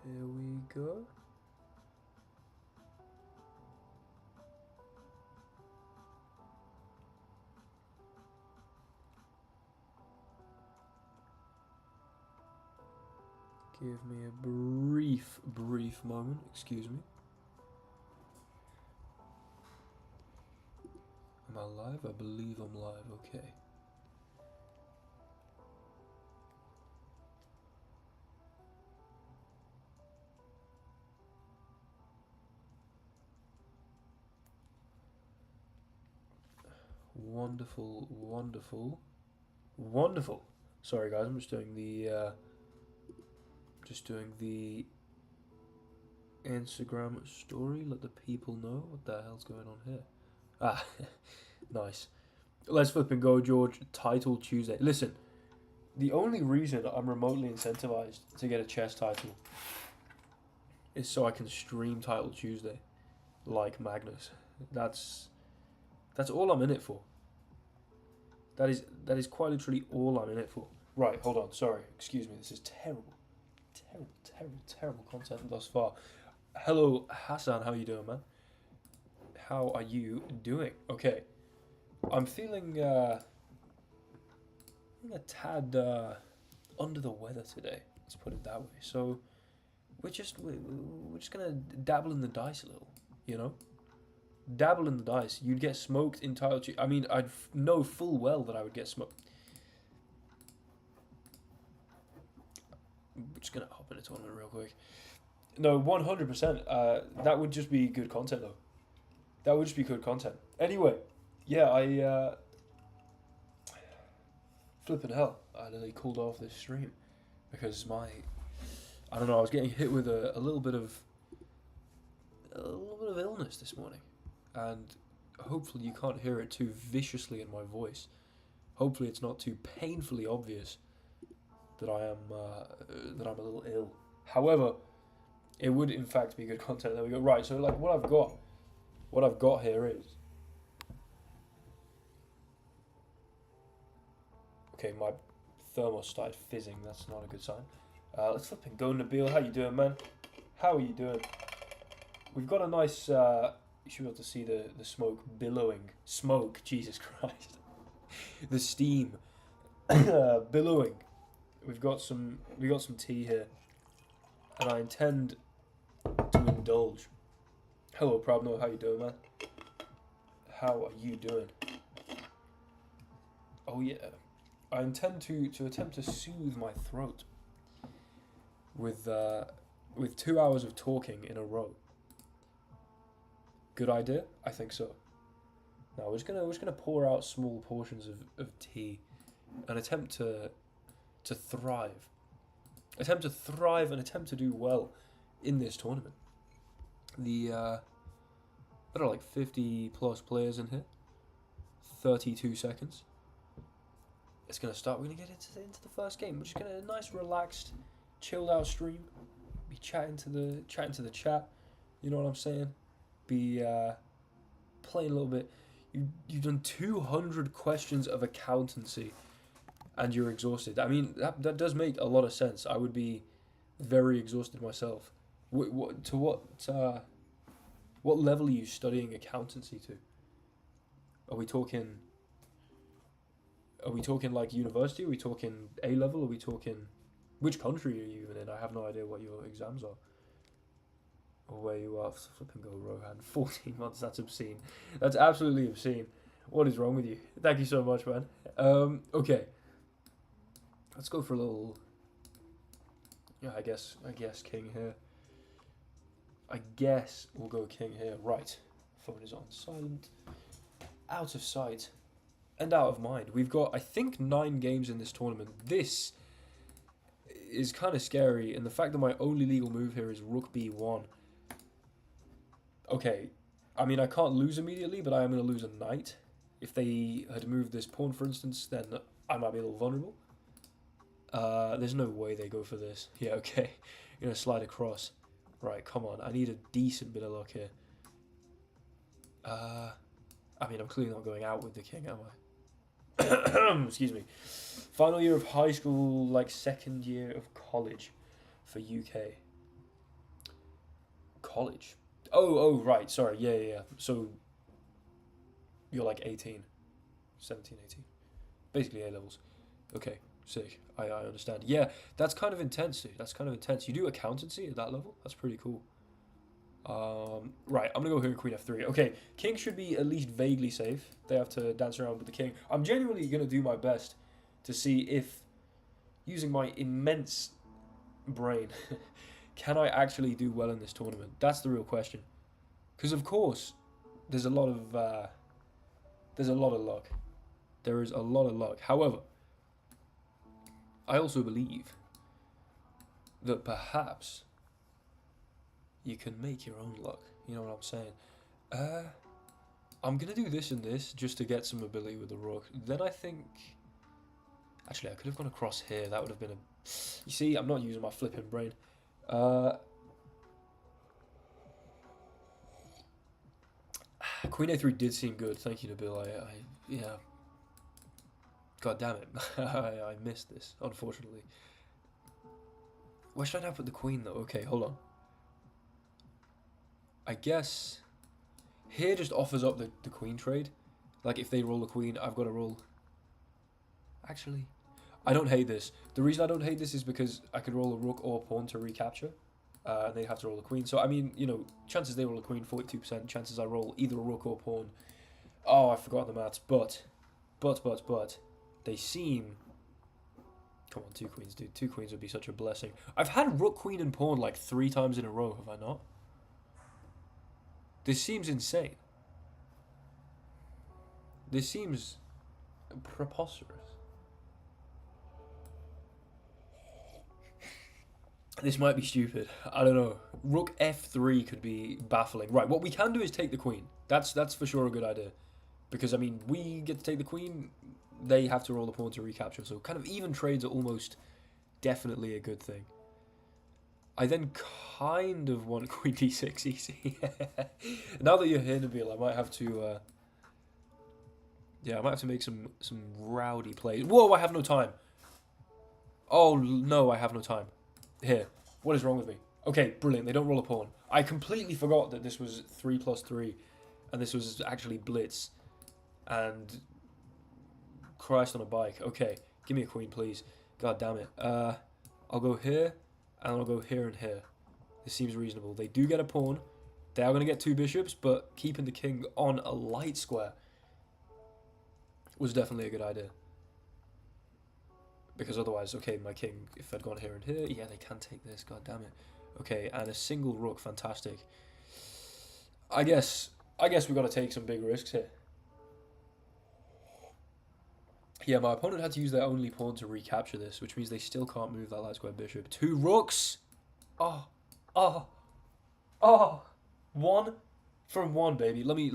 Here we go. Give me a brief moment, excuse me. Am I live? I believe I'm live, okay. Wonderful, wonderful, wonderful. Sorry guys, I'm just doing the Instagram story, let the people know what the hell's going on here. Ah, nice. Let's flip and go, George. Title Tuesday. Listen, the only reason I'm remotely incentivized to get a chess title is so I can stream Title Tuesday like Magnus. That's all I'm in it for. That is quite literally all I'm in it for. Right, hold on, sorry, excuse me, this is terrible content thus far. Hello, Hassan, how you doing, man? How are you doing? Okay, I'm feeling a tad under the weather today. Let's put it that way. So we're just gonna dabble in the dice a little, you know. Dabble in the dice. You'd get smoked in Title Tuesday. I mean, I'd know full well that I would get smoked. We're just gonna hop in a tournament real quick. No, 100%. That would just be good content, though. That would just be good content. Anyway, yeah, I flipping hell. I nearly called off this stream because I don't know. I was getting hit with a little bit of illness this morning, and hopefully you can't hear it too viciously in my voice. Hopefully it's not too painfully obvious that I'm a little ill. However, it would in fact be good content. There we go. Right, so like what I've got here is, okay, my thermos started fizzing. That's not a good sign. Let's flip and go, Nabil. How you doing, man? How are you doing? We've got a nice. You should be able to see the smoke billowing. Smoke, Jesus Christ. The steam billowing. We've got some tea here, and I intend to indulge. Hello, Prabno. How you doing, man? How are you doing? Oh yeah, I intend to attempt to soothe my throat with 2 hours of talking in a row. Good idea? I think so. Now we're just gonna pour out small portions of tea and attempt to thrive. Attempt to thrive and attempt to do well in this tournament. There are like 50 plus players in here. 32 seconds. It's gonna start. We're gonna get into the first game. We're just gonna nice, relaxed, chilled out stream. Be chatting to the chat. You know what I'm saying? Be playing a little bit. You've done 200 questions of accountancy, and you're exhausted. I mean, that does make a lot of sense. I would be very exhausted myself. What level are you studying accountancy to? Are we talking like university? Are we talking A level? Are we talking which country are you even in? I have no idea what your exams are. Or where you are. Flip and go, Rohan. 14 months, that's obscene. That's absolutely obscene. What is wrong with you? Thank you so much, man. Okay. Let's go for a little... Yeah, I guess king here. I guess we'll go king here. Right. Phone is on silent. Out of sight. And out of mind. We've got, I think, 9 games in this tournament. This is kind of scary. And the fact that my only legal move here is rook b1. Okay. I mean, I can't lose immediately, but I am going to lose a knight. If they had moved this pawn, for instance, then I might be a little vulnerable. There's no way they go for this. Yeah, okay. You're gonna slide across. Right, come on. I need a decent bit of luck here. I mean, I'm clearly not going out with the king, am I? Excuse me. Final year of high school, like second year of college for UK. College. Oh, right. Sorry. Yeah. So you're like 18, 17, 18. Basically A levels. Okay, sick. I understand. Yeah, that's kind of intense, dude. That's kind of intense. You do accountancy at that level? That's pretty cool. Right, I'm gonna go here Queen F3. Okay, King should be at least vaguely safe. They have to dance around with the King. I'm genuinely gonna do my best to see if, using my immense brain, can I actually do well in this tournament? That's the real question. Because of course, there's a lot of luck. There is a lot of luck. However, I also believe that perhaps you can make your own luck. You know what I'm saying? I'm going to do this and this just to get some ability with the rook. Then I think... Actually, I could have gone across here. That would have been a... You see, I'm not using my flipping brain. Queen A3 did seem good. Thank you, Nabil. Yeah. God damn it. I missed this, unfortunately. Where should I now put the queen, though? Okay, hold on. I guess here just offers up the queen trade. Like, if they roll a queen, I've got to roll... Actually, I don't hate this. The reason I don't hate this is because I could roll a rook or a pawn to recapture. And they'd have to roll a queen. So, I mean, you know, chances they roll a queen, 42%. Chances I roll either a rook or a pawn. Oh, I forgot the maths. But, they seem... Come on, 2 queens, dude. 2 queens would be such a blessing. I've had rook, queen, and pawn like 3 times in a row, have I not? This seems insane. This seems preposterous. This might be stupid. I don't know. Rook F3 could be baffling. Right, what we can do is take the queen. That's for sure a good idea. Because, I mean, we get to take the queen, they have to roll the pawn to recapture. So kind of even trades are almost definitely a good thing. I then kind of want queen d6 easy. Now that you're here, Nabil, I might have to... I might have to make some rowdy plays. Whoa, I have no time. Oh, no, I have no time. Here, what is wrong with me? Okay, brilliant, they don't roll a pawn. I completely forgot that this was 3+3, and this was actually blitz. And Christ on a bike. Okay, give me a queen, please. God damn it. I'll go here, and I'll go here and here. This seems reasonable. They do get a pawn. They are going to get 2 bishops, but keeping the king on a light square was definitely a good idea. Because otherwise, okay, my king, if I'd gone here and here, yeah, they can take this, god damn it. Okay, and a single rook, fantastic. I guess we've got to take some big risks here. Yeah, my opponent had to use their only pawn to recapture this, which means they still can't move that light square bishop. 2 rooks! Oh. 1 from 1, baby. Let me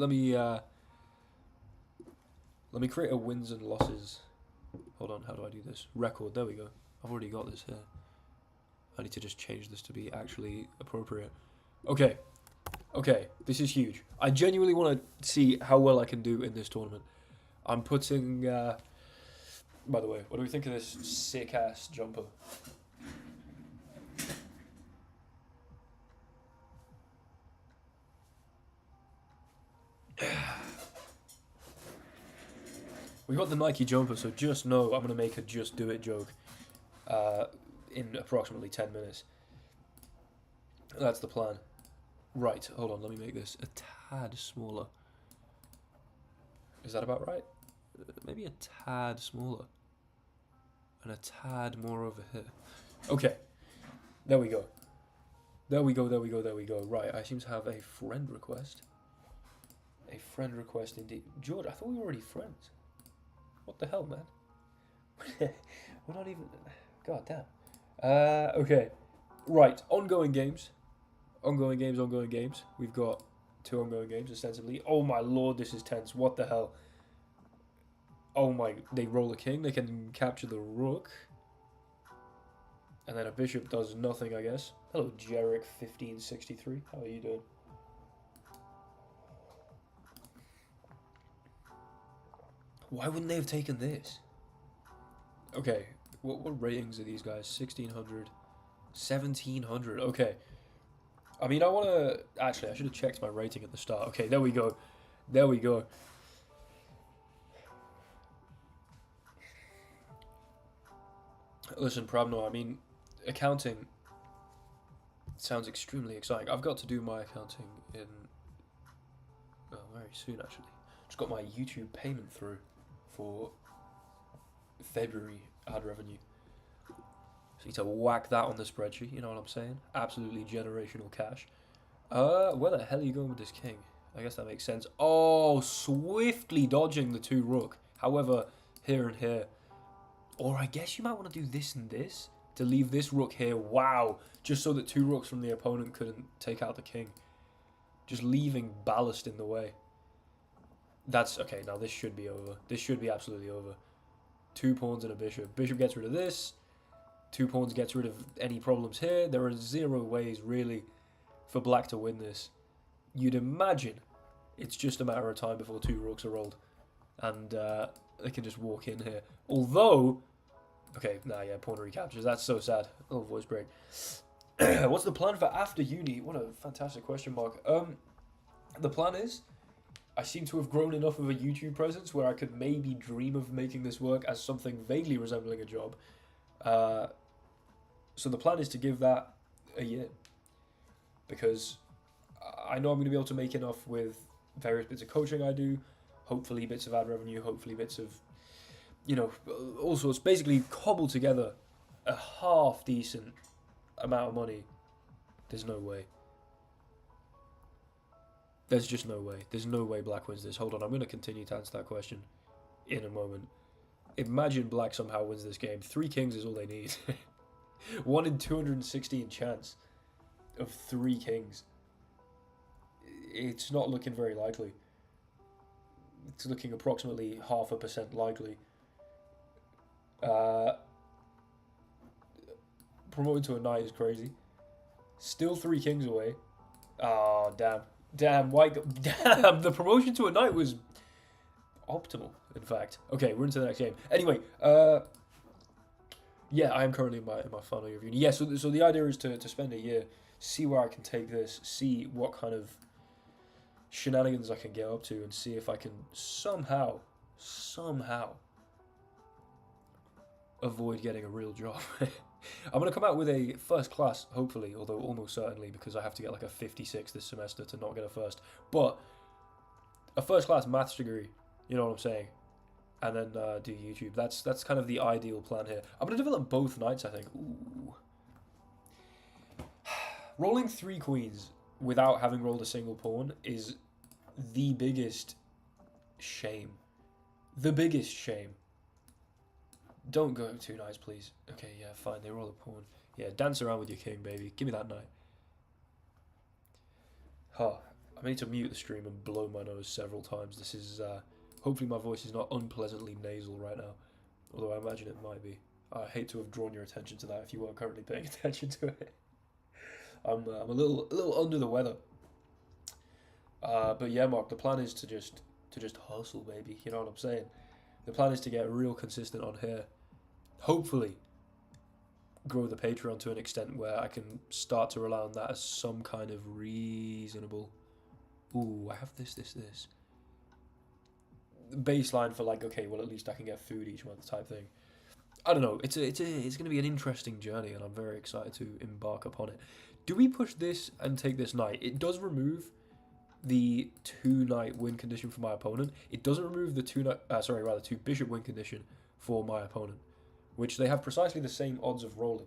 create a wins and losses. Hold on, how do I do this? Record, there we go. I've already got this here. I need to just change this to be actually appropriate. Okay, this is huge. I genuinely want to see how well I can do in this tournament. I'm putting, by the way, what do we think of this sick-ass jumper? We got the Nike jumper, so just know I'm going to make a just do it joke in approximately 10 minutes. That's the plan. Right, hold on, let me make this a tad smaller. Is that about right? Maybe a tad smaller. And a tad more over here. Okay, there we go. There we go. Right, I seem to have a friend request. A friend request indeed. George, I thought we were already friends. What the hell, man? We're not even... God damn. Okay. Right, ongoing games. Ongoing games. We've got 2 ongoing games, ostensibly. Oh my lord, this is tense. What the hell? Oh my... They roll a king. They can capture the rook. And then a bishop does nothing, I guess. Hello, Jarek1563. How are you doing? Why wouldn't they have taken this? Okay, what ratings are these guys? 1600, 1700. Okay. I mean, I want to... Actually, I should have checked my rating at the start. Okay, there we go. There we go. Listen, Prabno, I mean, accounting sounds extremely exciting. I've got to do my accounting in... Well, very soon, actually. Just got my YouTube payment through for February ad revenue. So you need to whack that on the spreadsheet, you know what I'm saying? Absolutely generational cash. Where the hell are you going with this king? I guess that makes sense. Oh, swiftly dodging the 2 rook. However, here and here. Or I guess you might want to do this and this to leave this rook here. Wow. Just so that 2 rooks from the opponent couldn't take out the king. Just leaving ballast in the way. That's... Okay, now this should be over. This should be absolutely over. 2 pawns and a bishop. Bishop gets rid of this. 2 pawns gets rid of any problems here. There are 0 ways, really, for black to win this. You'd imagine it's just a matter of time before 2 rooks are rolled. And they can just walk in here. Although... Okay, nah, yeah, pawn recaptures. That's so sad. Oh, voice break. What's the plan for after uni? What a fantastic question mark. The plan is... I seem to have grown enough of a YouTube presence where I could maybe dream of making this work as something vaguely resembling a job. So the plan is to give that a year. Because I know I'm going to be able to make enough with various bits of coaching I do. Hopefully bits of ad revenue, hopefully bits of, you know, all sorts. Basically cobble together a half decent amount of money. There's no way. There's just no way. There's no way black wins this. Hold on, I'm going to continue to answer that question in a moment. Imagine black somehow wins this game. 3 kings is all they need. 1 in 216 chance of 3 kings. It's not looking very likely. It's looking approximately 0.5% likely. Promoting to a knight is crazy. Still 3 kings away. Oh, damn. Damn, why? Damn, the promotion to a knight was optimal, in fact. Okay, we're into the next game. Anyway, yeah, I am currently in my final year of uni. Yeah, so the idea is to spend a year, see where I can take this, see what kind of shenanigans I can get up to, and see if I can somehow avoid getting a real job. I'm going to come out with a first class, hopefully, although almost certainly, because I have to get like a 56 this semester to not get a first. But a first class maths degree, you know what I'm saying? And then do YouTube. That's kind of the ideal plan here. I'm going to develop both knights, I think. Ooh. Rolling 3 queens without having rolled a single pawn is the biggest shame. The biggest shame. Don't go 2 knights, please. Okay, yeah, fine. They roll a pawn. Yeah, dance around with your king, baby. Give me that knight. Huh. I need to mute the stream and blow my nose several times. This is, hopefully my voice is not unpleasantly nasal right now. Although I imagine it might be. I hate to have drawn your attention to that if you weren't currently paying attention to it. I'm a little under the weather. But yeah, Mark, the plan is to just hustle, baby. You know what I'm saying? The plan is to get real consistent on here. Hopefully, grow the Patreon to an extent where I can start to rely on that as some kind of reasonable... Ooh, I have this. Baseline for like, okay, well at least I can get food each month type thing. I don't know. It's going to be an interesting journey, and I'm very excited to embark upon it. Do we push this and take this knight? It does remove the 2 knight win condition for my opponent. It doesn't remove the 2 bishop win condition for my opponent, which they have precisely the same odds of rolling.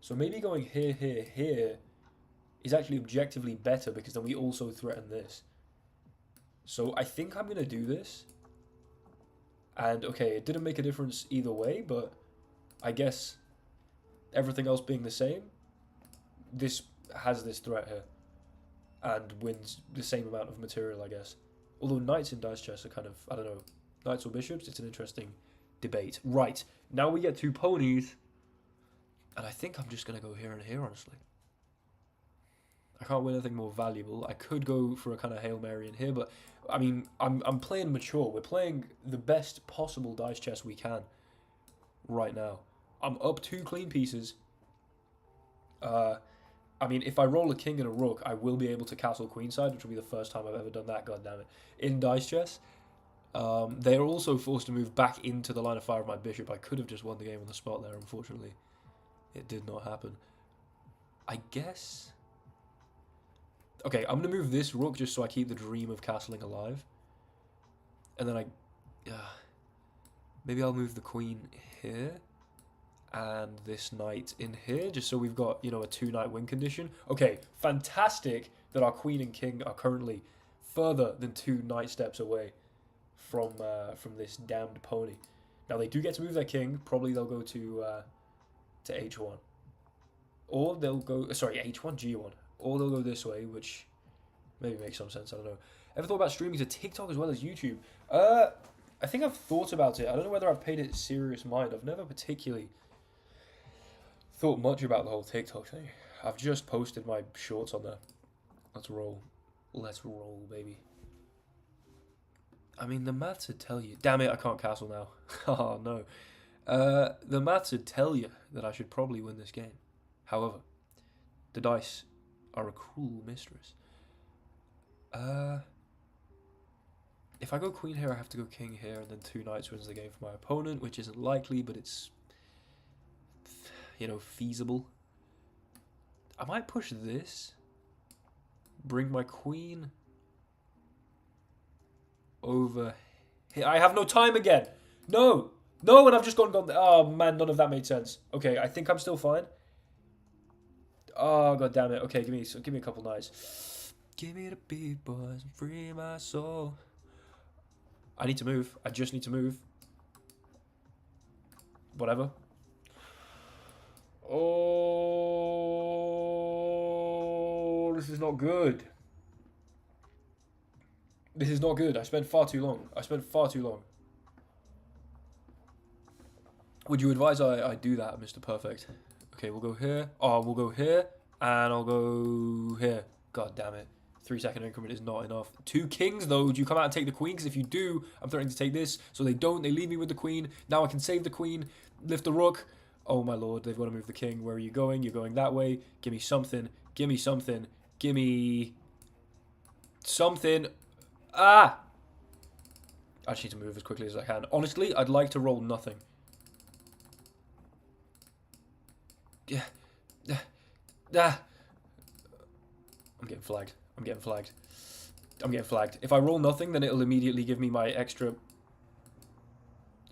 So maybe going here is actually objectively better, because then we also threaten this. So I think I'm going to do this. And okay, it didn't make a difference either way, but I guess everything else being the same, this has this threat here. And wins the same amount of material, I guess. Although knights in dice chess are kind of, I don't know, knights or bishops, it's an interesting debate. Right, now we get 2 ponies. And I think I'm just going to go here and here, honestly. I can't win anything more valuable. I could go for a kind of Hail Mary in here, but I mean, I'm playing mature. We're playing the best possible dice chest we can right now. I'm up 2 clean pieces. I mean, if I roll a king and a rook, I will be able to castle queenside, which will be the first time I've ever done that, God damn it, in dice chess. They are also forced to move back into the line of fire of my bishop. I could have just won the game on the spot there, unfortunately. It did not happen. I guess... Okay, I'm going to move this rook just so I keep the dream of castling alive. And then maybe I'll move the queen here. And this knight in here, just so we've got, you know, a 2-knight win condition. Okay, fantastic that our queen and king are currently further than 2 knight steps away from this damned pony. Now, they do get to move their king. Probably they'll go to h1. Or they'll go... Sorry, h1, g1. Or they'll go this way, which maybe makes some sense. I don't know. Ever thought about streaming to TikTok as well as YouTube? I think I've thought about it. I don't know whether I've paid it serious mind. I've never particularly thought much about the whole TikTok thing. I've just posted my shorts on there. Let's roll. Let's roll, baby. I mean, the maths would tell you... Damn it, I can't castle now. Oh, no. The maths would tell you that I should probably win this game. However, the dice are a cruel mistress. If I go queen here, I have to go king here, and then 2 knights wins the game for my opponent, which isn't likely, but it's, you know, feasible. I might push this, bring my queen over here. I have no time again. No, and I've just gone. Oh man, none of that made sense. Okay, I think I'm still fine. Oh, god damn it. Okay, give me a couple nights. Give me the big boys and free my soul. I need to move. I just need to move. Whatever. Oh, this is not good. This is not good. I spent far too long. Would you advise I do that, Mr. Perfect? Okay, we'll go here. Oh, we'll go here. And I'll go here. God damn it. 3-second increment is not enough. 2 kings, though. Do you come out and take the queen? Because if you do, I'm threatening to take this. So they don't. They leave me with the queen. Now I can save the queen. Lift the rook. Oh, my lord. They've got to move the king. Where are you going? You're going that way. Give me something. Give me something. Give me something. Ah! I just need to move as quickly as I can. Honestly, I'd like to roll nothing. Yeah. I'm getting flagged. If I roll nothing, then it'll immediately give me my extra...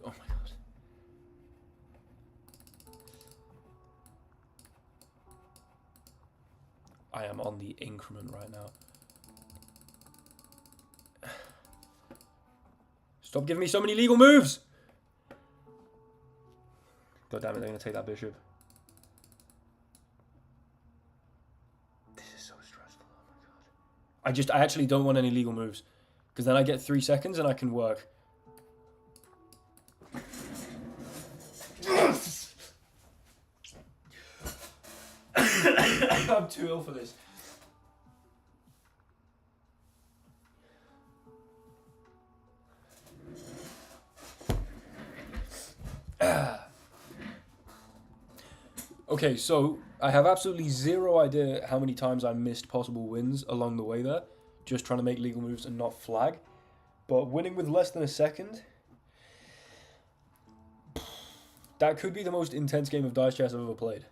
Oh my god. I am on the increment right now. Stop giving me so many legal moves! God damn it, they're going to take that bishop. I actually don't want any legal moves. Because then I get 3 seconds and I can work. I'm too ill for this. Okay, so I have absolutely zero idea how many times I missed possible wins along the way there, just trying to make legal moves and not flag. But winning with less than a second, that could be the most intense game of dice chess I've ever played.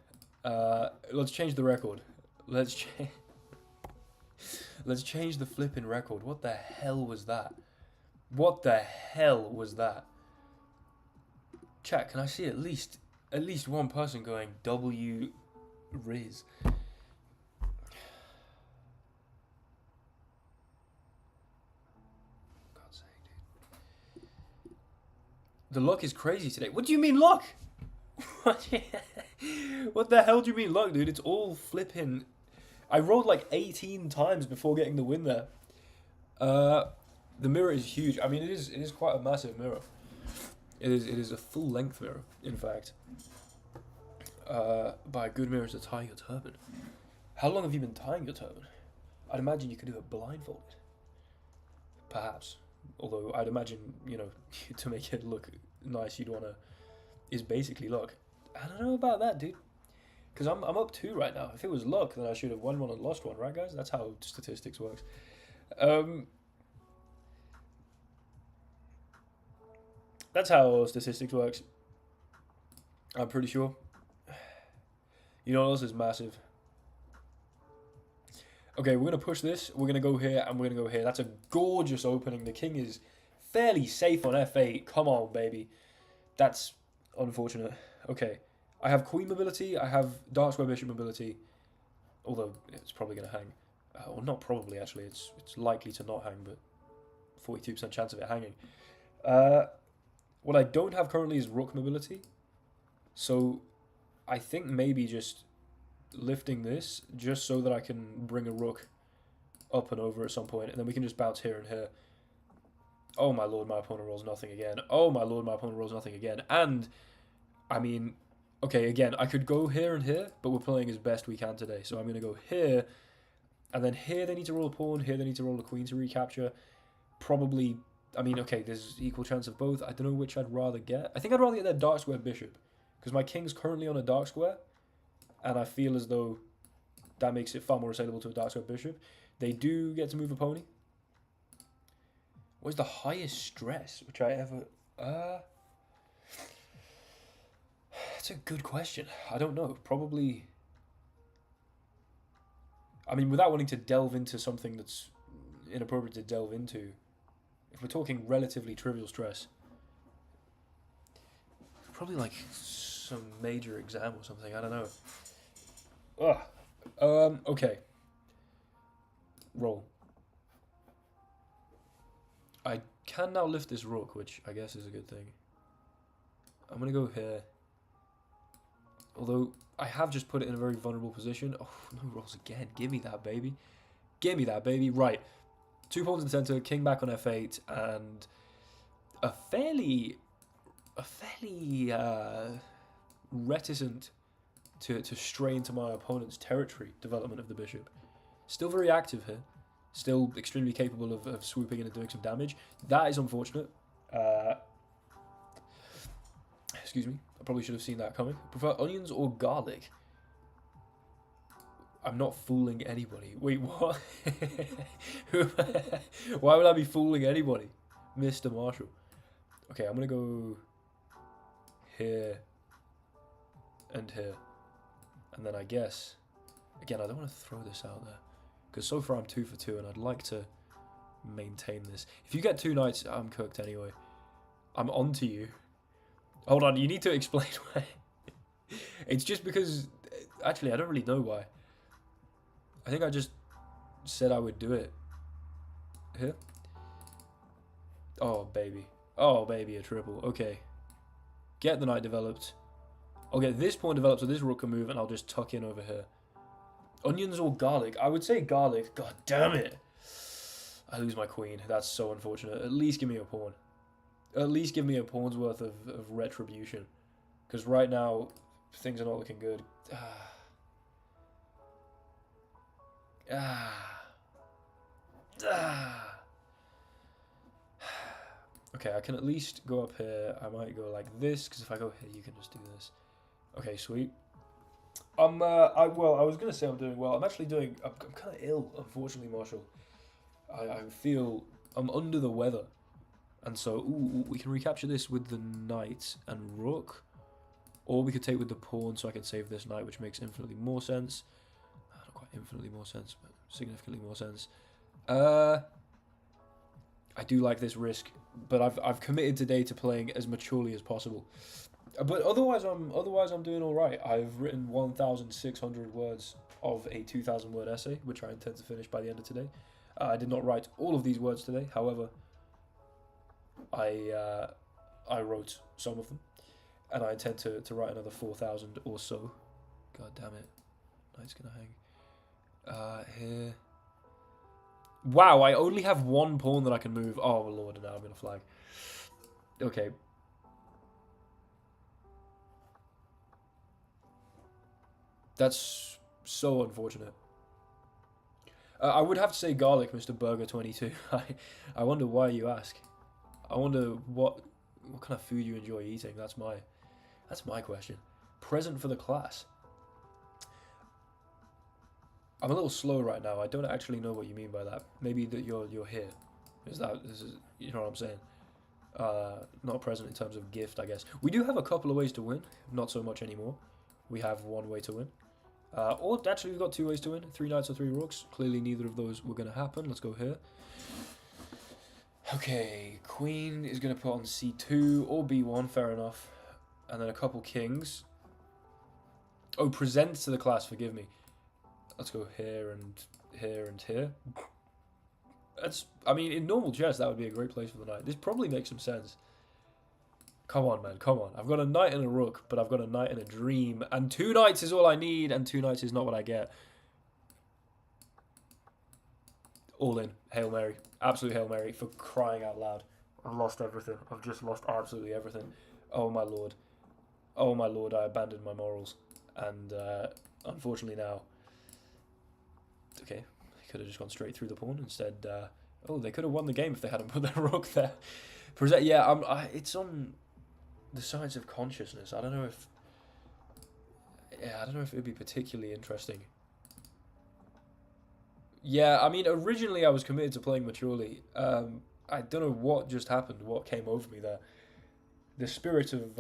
Let's change the record. Let's change the flipping record. What the hell was that? Chat, can I see at least one person going W Riz? God's sake, dude. The luck is crazy today. What do you mean luck? What the hell do you mean luck, dude? It's all flipping. I rolled like 18 times before getting the win there. The mirror is huge. I mean, it is quite a massive mirror. It is a full length mirror, in fact. by a good mirror to tie your turban. How long have you been tying your turban? I'd imagine you could do it blindfolded. Perhaps. Although I'd imagine, you know, to make it look nice, you'd want to... Is basically luck. I don't know about that, dude. Because I'm up 2 right now. If it was luck, then I should have won one and lost one, right, guys? That's how statistics works. That's how statistics works. I'm pretty sure. You know what else is massive? Okay, we're going to push this. We're going to go here, and we're going to go here. That's a gorgeous opening. The king is fairly safe on f8. Come on, baby. That's unfortunate. Okay. I have queen mobility. I have dark square bishop mobility. Although, it's probably going to hang. Or not probably, actually. It's likely to not hang, but 42% chance of it hanging. What I don't have currently is rook mobility. So, I think maybe just lifting this just so that I can bring a rook up and over at some point, and then we can just bounce here and here. Oh my lord, my opponent rolls nothing again. Oh my lord, my opponent rolls nothing again. And, I mean, okay, again, I could go here and here, but we're playing as best we can today. So I'm going to go here, and then here they need to roll a pawn, here they need to roll a queen to recapture. Probably, I mean, okay, there's equal chance of both. I don't know which I'd rather get. I think I'd rather get that dark square bishop, because my king's currently on a dark square, and I feel as though that makes it far more assailable to a dark square bishop. They do get to move a pony. What is the highest stress which I ever... That's a good question. I don't know. Probably... I mean, without wanting to delve into something that's inappropriate to delve into, if we're talking relatively trivial stress, probably like some major exam or something. I don't know. Okay. Roll. I can now lift this rook, which I guess is a good thing. I'm going to go here. Although, I have just put it in a very vulnerable position. Oh, no rolls again. Give me that, baby. Give me that, baby. Right. 2 pawns in the center, king back on f8, and a fairly reticent to stray into my opponent's territory development of the bishop. Still very active here. Still extremely capable of swooping in and doing some damage. That is unfortunate. Excuse me. I probably should have seen that coming. Prefer onions or garlic? I'm not fooling anybody. Wait, what? Why would I be fooling anybody? Mr. Marshall. Okay, I'm going to go here and here. And then I guess, again, I don't want to throw this out there, because so far I'm 2 for 2, and I'd like to maintain this. If you get 2 knights, I'm cooked anyway. I'm on to you. Hold on, you need to explain why. It's just because, actually, I don't really know why. I think I just said I would do it. Here. Oh, baby. Oh, baby, a triple. Okay. Get the knight developed. I'll get this pawn developed so this rook can move, and I'll just tuck in over here. Onions or garlic? I would say garlic. God damn it. I lose my queen. That's so unfortunate. At least give me a pawn. At least give me a pawn's worth of retribution. Because right now, things are not looking good. Okay, I can at least go up here. I might go like this, because if I go here, you can just do this. Okay, sweet. I was gonna say I'm doing well. I'm actually doing. I'm kind of ill, unfortunately, Marshall. I feel I'm under the weather, and so we can recapture this with the knight and rook, or we could take with the pawn, so I can save this knight, which makes infinitely more sense. Not quite infinitely more sense, but significantly more sense. I do like this risk, but I've committed today to playing as maturely as possible. But otherwise I'm doing all right. I've written 1,600 words of a 2,000 word essay, which I intend to finish by the end of today. I did not write all of these words today. However, I wrote some of them, and I intend to write another 4,000 or so. God damn it, knight's gonna hang. Here. Wow, I only have 1 pawn that I can move. Oh lord, now I'm gonna flag. Okay. That's so unfortunate. I would have to say garlic, Mr. Burger 22. I wonder why you ask. I wonder what kind of food you enjoy eating. That's my question. Present for the class. I'm a little slow right now. I don't actually know what you mean by that. Maybe that you're here. This is you know what I'm saying? Not present in terms of gift, I guess. We do have a couple of ways to win. Not so much anymore. We have one way to win. Or actually, we've got two ways to win. 3 knights or 3 rooks. Clearly, neither of those were going to happen. Let's go here. Okay, queen is going to put on c2 or b1. Fair enough. And then a couple kings. Oh, present to the class. Forgive me. Let's go here and here and here. I mean, in normal chess, that would be a great place for the knight. This probably makes some sense. Come on, man, come on. I've got a knight and a rook, but I've got a knight and a dream. And 2 knights is all I need, and 2 knights is not what I get. All in. Hail Mary. Absolute Hail Mary, for crying out loud. I've lost everything. I've just lost absolutely everything. Oh, my lord. Oh, my lord, I abandoned my morals. And, unfortunately now... Okay, they could have just gone straight through the pawn. Instead, oh, they could have won the game if they hadn't put their rook there. Yeah, it's on... the science of consciousness. I don't know if it would be particularly interesting. Yeah, I mean, originally I was committed to playing maturely. I don't know what just happened, what came over me there. The spirit of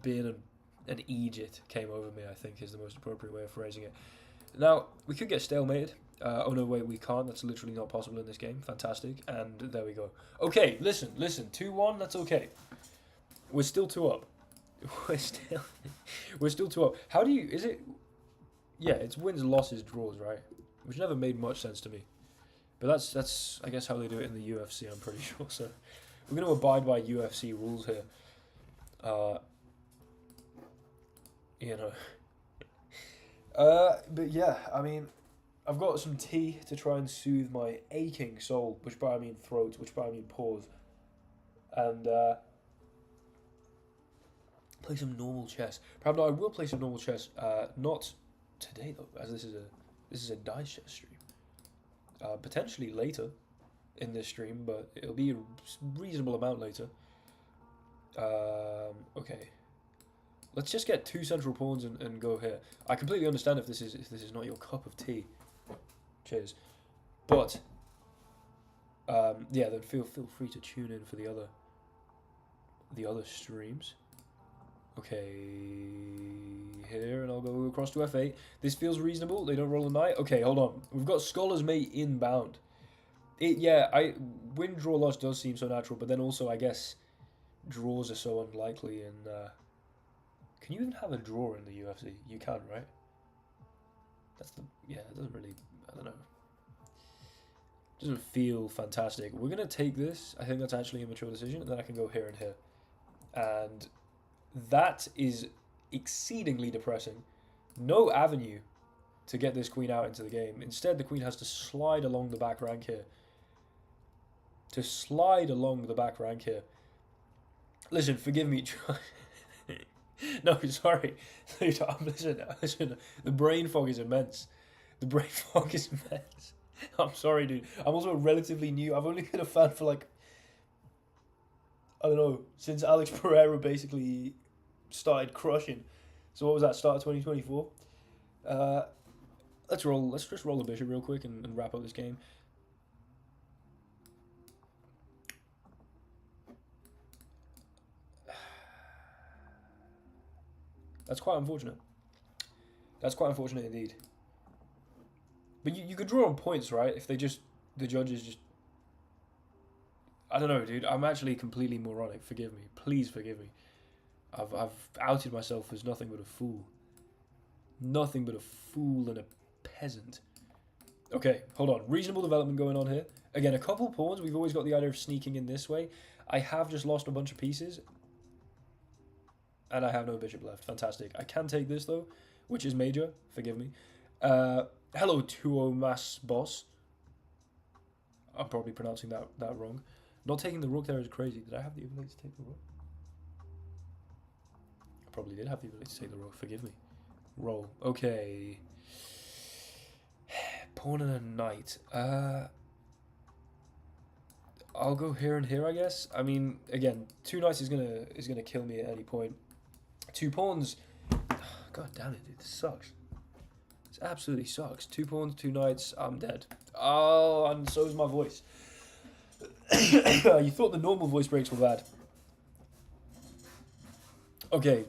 being an Egypt came over me, I think, is the most appropriate way of phrasing it. Now, we could get stalemated. Oh no, wait, we can't. That's literally not possible in this game. Fantastic. And there we go. Okay, listen. 2-1, that's okay. We're still 2 up. We're still 2 up. How do you... Is it... Yeah, it's wins, losses, draws, right? Which never made much sense to me. But that's I guess, how they do it in the UFC, I'm pretty sure. So, we're going to abide by UFC rules here. You know... but yeah, I mean... I've got some tea to try and soothe my aching soul, which by I mean throat, which by I mean pause, and play some normal chess. Perhaps I will play some normal chess, not today though, as this is a dice chess stream. Potentially later in this stream, but it'll be a reasonable amount later. Okay. Let's just get 2 central pawns and go here. I completely understand if this is not your cup of tea. Cheers. But yeah, then feel free to tune in for the other streams. Okay, here, and I'll go across to f8. This feels reasonable. They don't roll a knight. Okay, hold on. We've got Scholar's Mate inbound. Win, draw, loss does seem so natural, but then also I guess draws are so unlikely. And can you even have a draw in the UFC? You can, right? It doesn't really, I don't know. Doesn't feel fantastic. We're going to take this. I think that's actually a mature decision, and then I can go here and here. And that is exceedingly depressing. No avenue to get this queen out into the game. Instead, the queen has to slide along the back rank here. Listen, forgive me. No, sorry. Listen, the brain fog is immense. I'm sorry, dude. I'm also relatively new. I've only been a fan for like, I don't know, since Alex Pereira basically started crushing. So what was that, start of 2024? Let's just roll the bishop real quick and wrap up this game. That's quite unfortunate. That's quite unfortunate indeed. But you could draw on points, right? If the judges just... I don't know, dude. I'm actually completely moronic. Forgive me. Please forgive me. I've outed myself as nothing but a fool. Nothing but a fool and a peasant. Okay, hold on. Reasonable development going on here. Again, a couple pawns. We've always got the idea of sneaking in this way. I have just lost a bunch of pieces. And I have no bishop left. Fantastic. I can take this, though, which is major. Forgive me. Hello, Tuomas boss. I'm probably pronouncing that wrong. Not taking the rook there is crazy. Did I have the ability to take the rook? I probably did have the ability to take the rook. Forgive me. Roll. Okay. Pawn and a knight. I'll go here and here, I guess. I mean, again, 2 knights is gonna kill me at any point. 2 pawns. God damn it, dude. This sucks. This absolutely sucks. 2 pawns, 2 knights. I'm dead. Oh, and so is my voice. You thought the normal voice breaks were bad. Okay,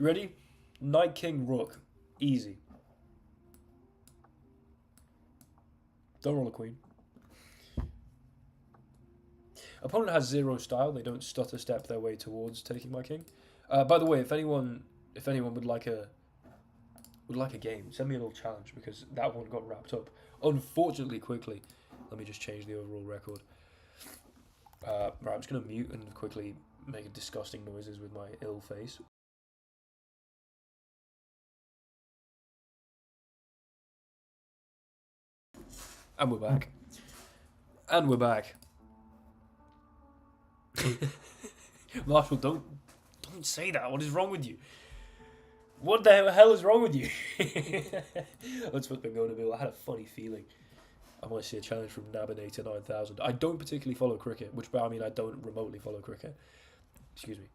ready? Knight, king, rook. Easy. Don't roll a queen. Opponent has 0 style. They don't stutter step their way towards taking my king. By the way, if anyone would like a game, send me a little challenge, because that one got wrapped up unfortunately quickly. Let me just change the overall record. Right, I'm just gonna mute and quickly make disgusting noises with my ill face. And we're back. And we're back. Marshall, don't say that. What is wrong with you? What the hell is wrong with you? Let's fucking go to Bill. I had a funny feeling. I want to see a challenge from Nabinator 9000. I don't particularly follow cricket, which, I mean, I don't remotely follow cricket. Excuse me.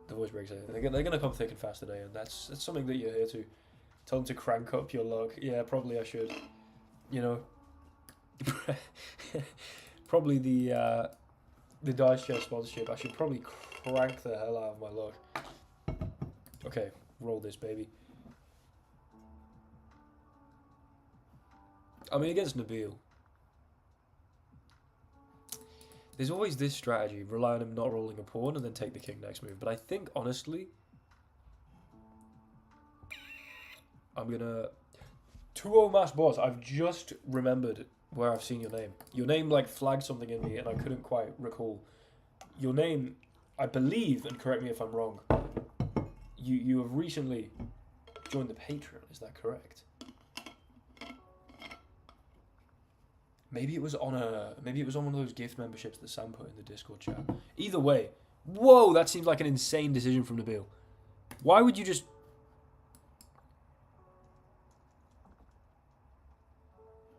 The voice breaks. They're gonna come thick and fast today, and that's something that you're here to. Tell them to crank up your luck. Yeah, probably I should. You know. Probably the Dice Share sponsorship. I should probably crank the hell out of my luck. Okay, roll this, baby. I mean, against Nabil, there's always this strategy, rely on him not rolling a pawn and then take the king next move. But I think, honestly, I'm gonna... 2-0 Mass Boss. I've just remembered where I've seen your name. Your name, like, flagged something in me, and I couldn't quite recall. Your name, I believe, and correct me if I'm wrong, you have recently joined the Patreon. Is that correct? Maybe it was on one of those gift memberships that Sam put in the Discord chat. Either way, whoa, that seems like an insane decision from Nabil. Why would you just...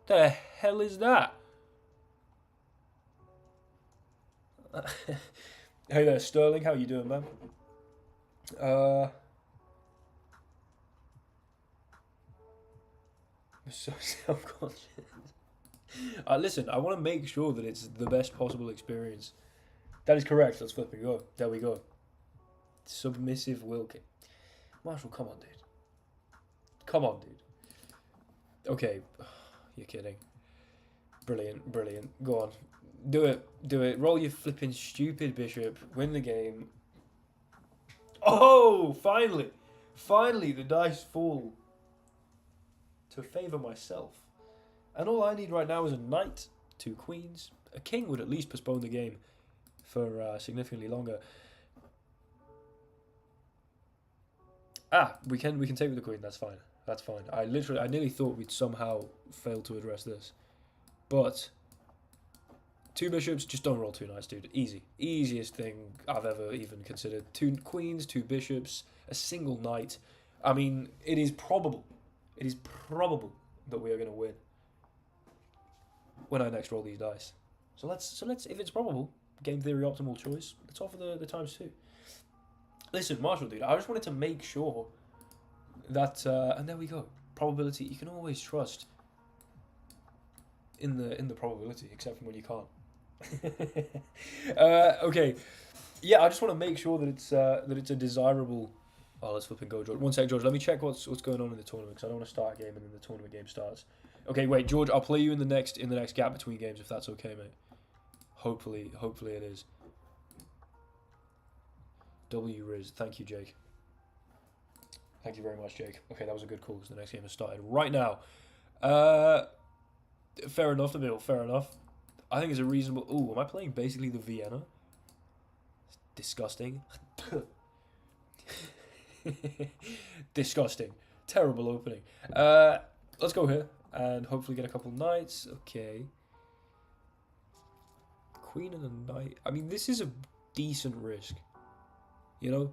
The hell is that? Hey there, Sterling. How you doing, man? I'm so self-conscious. Listen, I want to make sure that it's the best possible experience. That is correct. Let's flip and go. There we go. Submissive Wilkie. Marshall, come on, dude. Come on, dude. Okay. You're kidding. Brilliant, brilliant. Go on. Do it. Do it. Roll your flipping stupid bishop. Win the game. Oh, finally. Finally, the dice fall to favour myself. And all I need right now is a knight, 2 queens. A king would at least postpone the game for significantly longer. We can take with the queen. That's fine. That's fine. I nearly thought we'd somehow fail to address this, but 2 bishops. Just don't roll 2 knights, dude. Easy, easiest thing I've ever even considered. 2 queens, 2 bishops, a single knight. I mean, it is probable. It is probable that we are going to win when I next roll these dice. So let's if it's probable, game theory optimal choice, let's offer the ×2. Listen, Marshall, dude, I just wanted to make sure that and there we go. Probability, you can always trust in the probability, except for when you can't. Okay. Yeah, I just want to make sure that it's a desirable... Oh, let's flip and go, George. One sec, George. Let me check what's going on in the tournament, because I don't want to start a game and then the tournament game starts. Okay, wait, George. I'll play you in the next gap between games, if that's okay, mate. Hopefully it is. W Riz. Thank you, Jake. Thank you very much, Jake. Okay, that was a good call, because the next game has started right now. Fair enough, the middle. Fair enough. I think it's a reasonable... Ooh, am I playing basically the Vienna? It's disgusting. Disgusting. Terrible opening. Let's go here and hopefully get a couple knights. Okay. Queen and a knight. I mean, this is a decent risk. You know?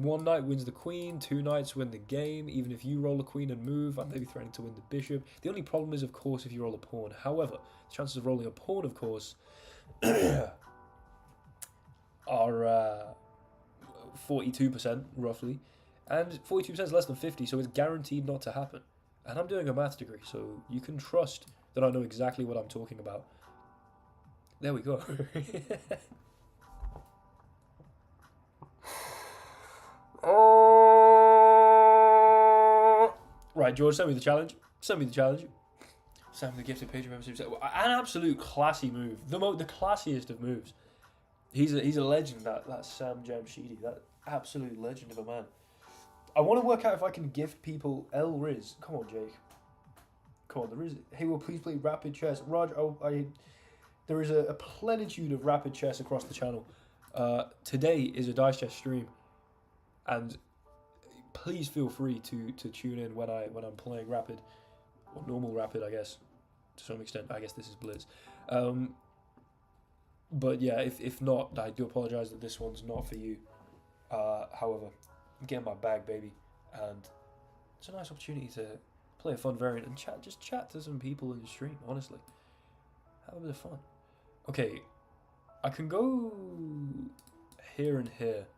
1 knight wins the queen, 2 knights win the game. Even if you roll a queen and move, I'm maybe threatening to win the bishop. The only problem is, of course, if you roll a pawn. However, the chances of rolling a pawn, of course, are 42% roughly, and 42% is less than 50, so it's guaranteed not to happen. And I'm doing a maths degree, so you can trust that I know exactly what I'm talking about. There we go. Oh! Right, George, send me the challenge. Send me the challenge. Sam the gifted Patreon membership. An absolute classy move. The classiest of moves. He's a legend, that Sam Jamshidi. That absolute legend of a man. I want to work out if I can gift people El Riz. Come on, Jake. Come on, there is. Hey, will please play rapid chess. Raj, there is a plenitude of rapid chess across the channel. Today is a dice chess stream. And please feel free to tune in when I'm playing rapid, or normal rapid, I guess, to some extent. I guess this is Blitz. But yeah, if not, I do apologise that this one's not for you. However, I'm getting my bag, baby, and it's a nice opportunity to play a fun variant and chat to some people in the stream. Honestly, have a bit of fun. Okay, I can go here and here.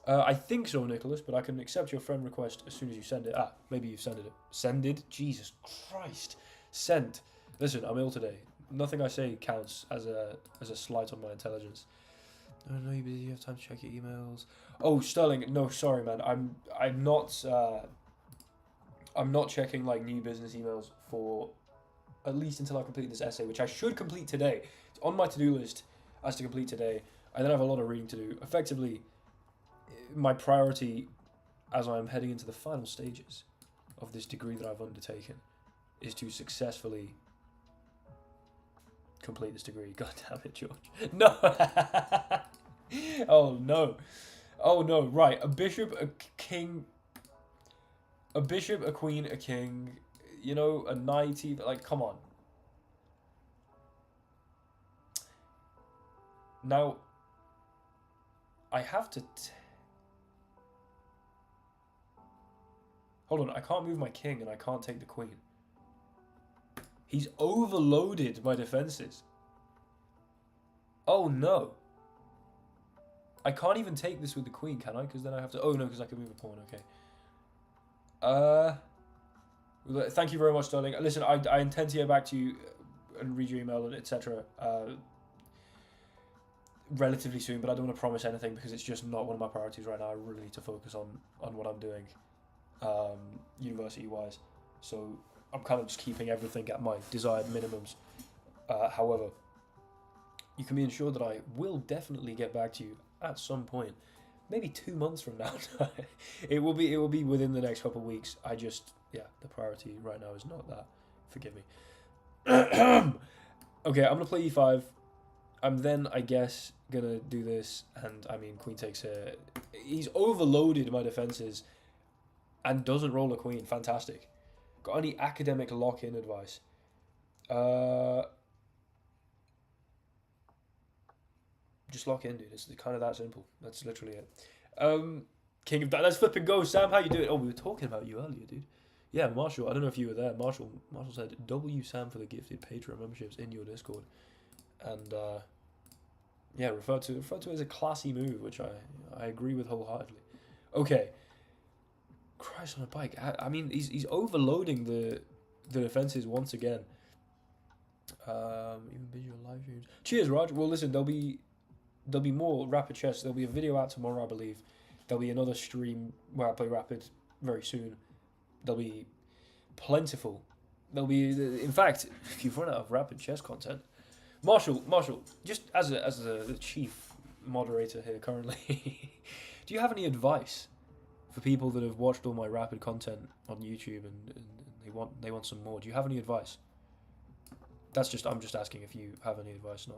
I think so, Nicholas, but I can accept your friend request as soon as you send it. Maybe you've sent it. Sended? Jesus Christ. Sent. Listen, I'm ill today. Nothing I say counts as a slight on my intelligence. I don't know, you busy, you have time to check your emails. Oh, Sterling, no, sorry, man. I'm not checking like new business emails for at least until I complete this essay, which I should complete today. It's on my to-do list as to complete today. I then have a lot of reading to do. Effectively, my priority as I'm heading into the final stages of this degree that I've undertaken is to successfully complete this degree. God damn it, George. No! Oh, no. Oh, no. Right. A bishop, a king... A bishop, a queen, a king... You know, a knight even... Like, come on. Now, I have to... Hold on, I can't move my king and I can't take the queen. He's overloaded my defenses. Oh no. I can't even take this with the queen, can I? Because then I have to... Oh no, because I can move a pawn, okay. Thank you very much, darling. Listen, I intend to get back to you and read your email and etc. Relatively soon, but I don't want to promise anything because it's just not one of my priorities right now. I really need to focus on what I'm doing. University wise, so I'm kind of just keeping everything at my desired minimums. However, you can be ensured that I will definitely get back to you at some point, maybe 2 months from now. it will be within the next couple of weeks. The priority right now is not that. Forgive me. Okay, I'm gonna play e5. I'm then, I guess, gonna do this, and I mean, queen takes here. He's overloaded my defenses. And doesn't roll a queen. Fantastic. Got any academic lock-in advice? Just lock in, dude. It's kind of that simple. That's literally it. King of that. Let's flip and go, Sam. How you doing? Oh, we were talking about you earlier, dude. Yeah, Marshall. I don't know if you were there. Marshall said, "W Sam for the gifted Patreon memberships in your Discord," and yeah, refer to it as a classy move, which I agree with wholeheartedly. Okay. Christ on a bike. I mean, he's overloading the defenses once again. Even visual live streams. Cheers, Raj. Well, listen, there'll be more rapid chess. There'll be a video out tomorrow, I believe. There'll be another stream where I play rapid very soon. There'll be plentiful. There'll be, in fact, if you've run out of rapid chess content, Marshall, just as the chief moderator here currently, do you have any advice for people that have watched all my rapid content on YouTube and they want some more? Do you have any advice? I'm just asking if you have any advice.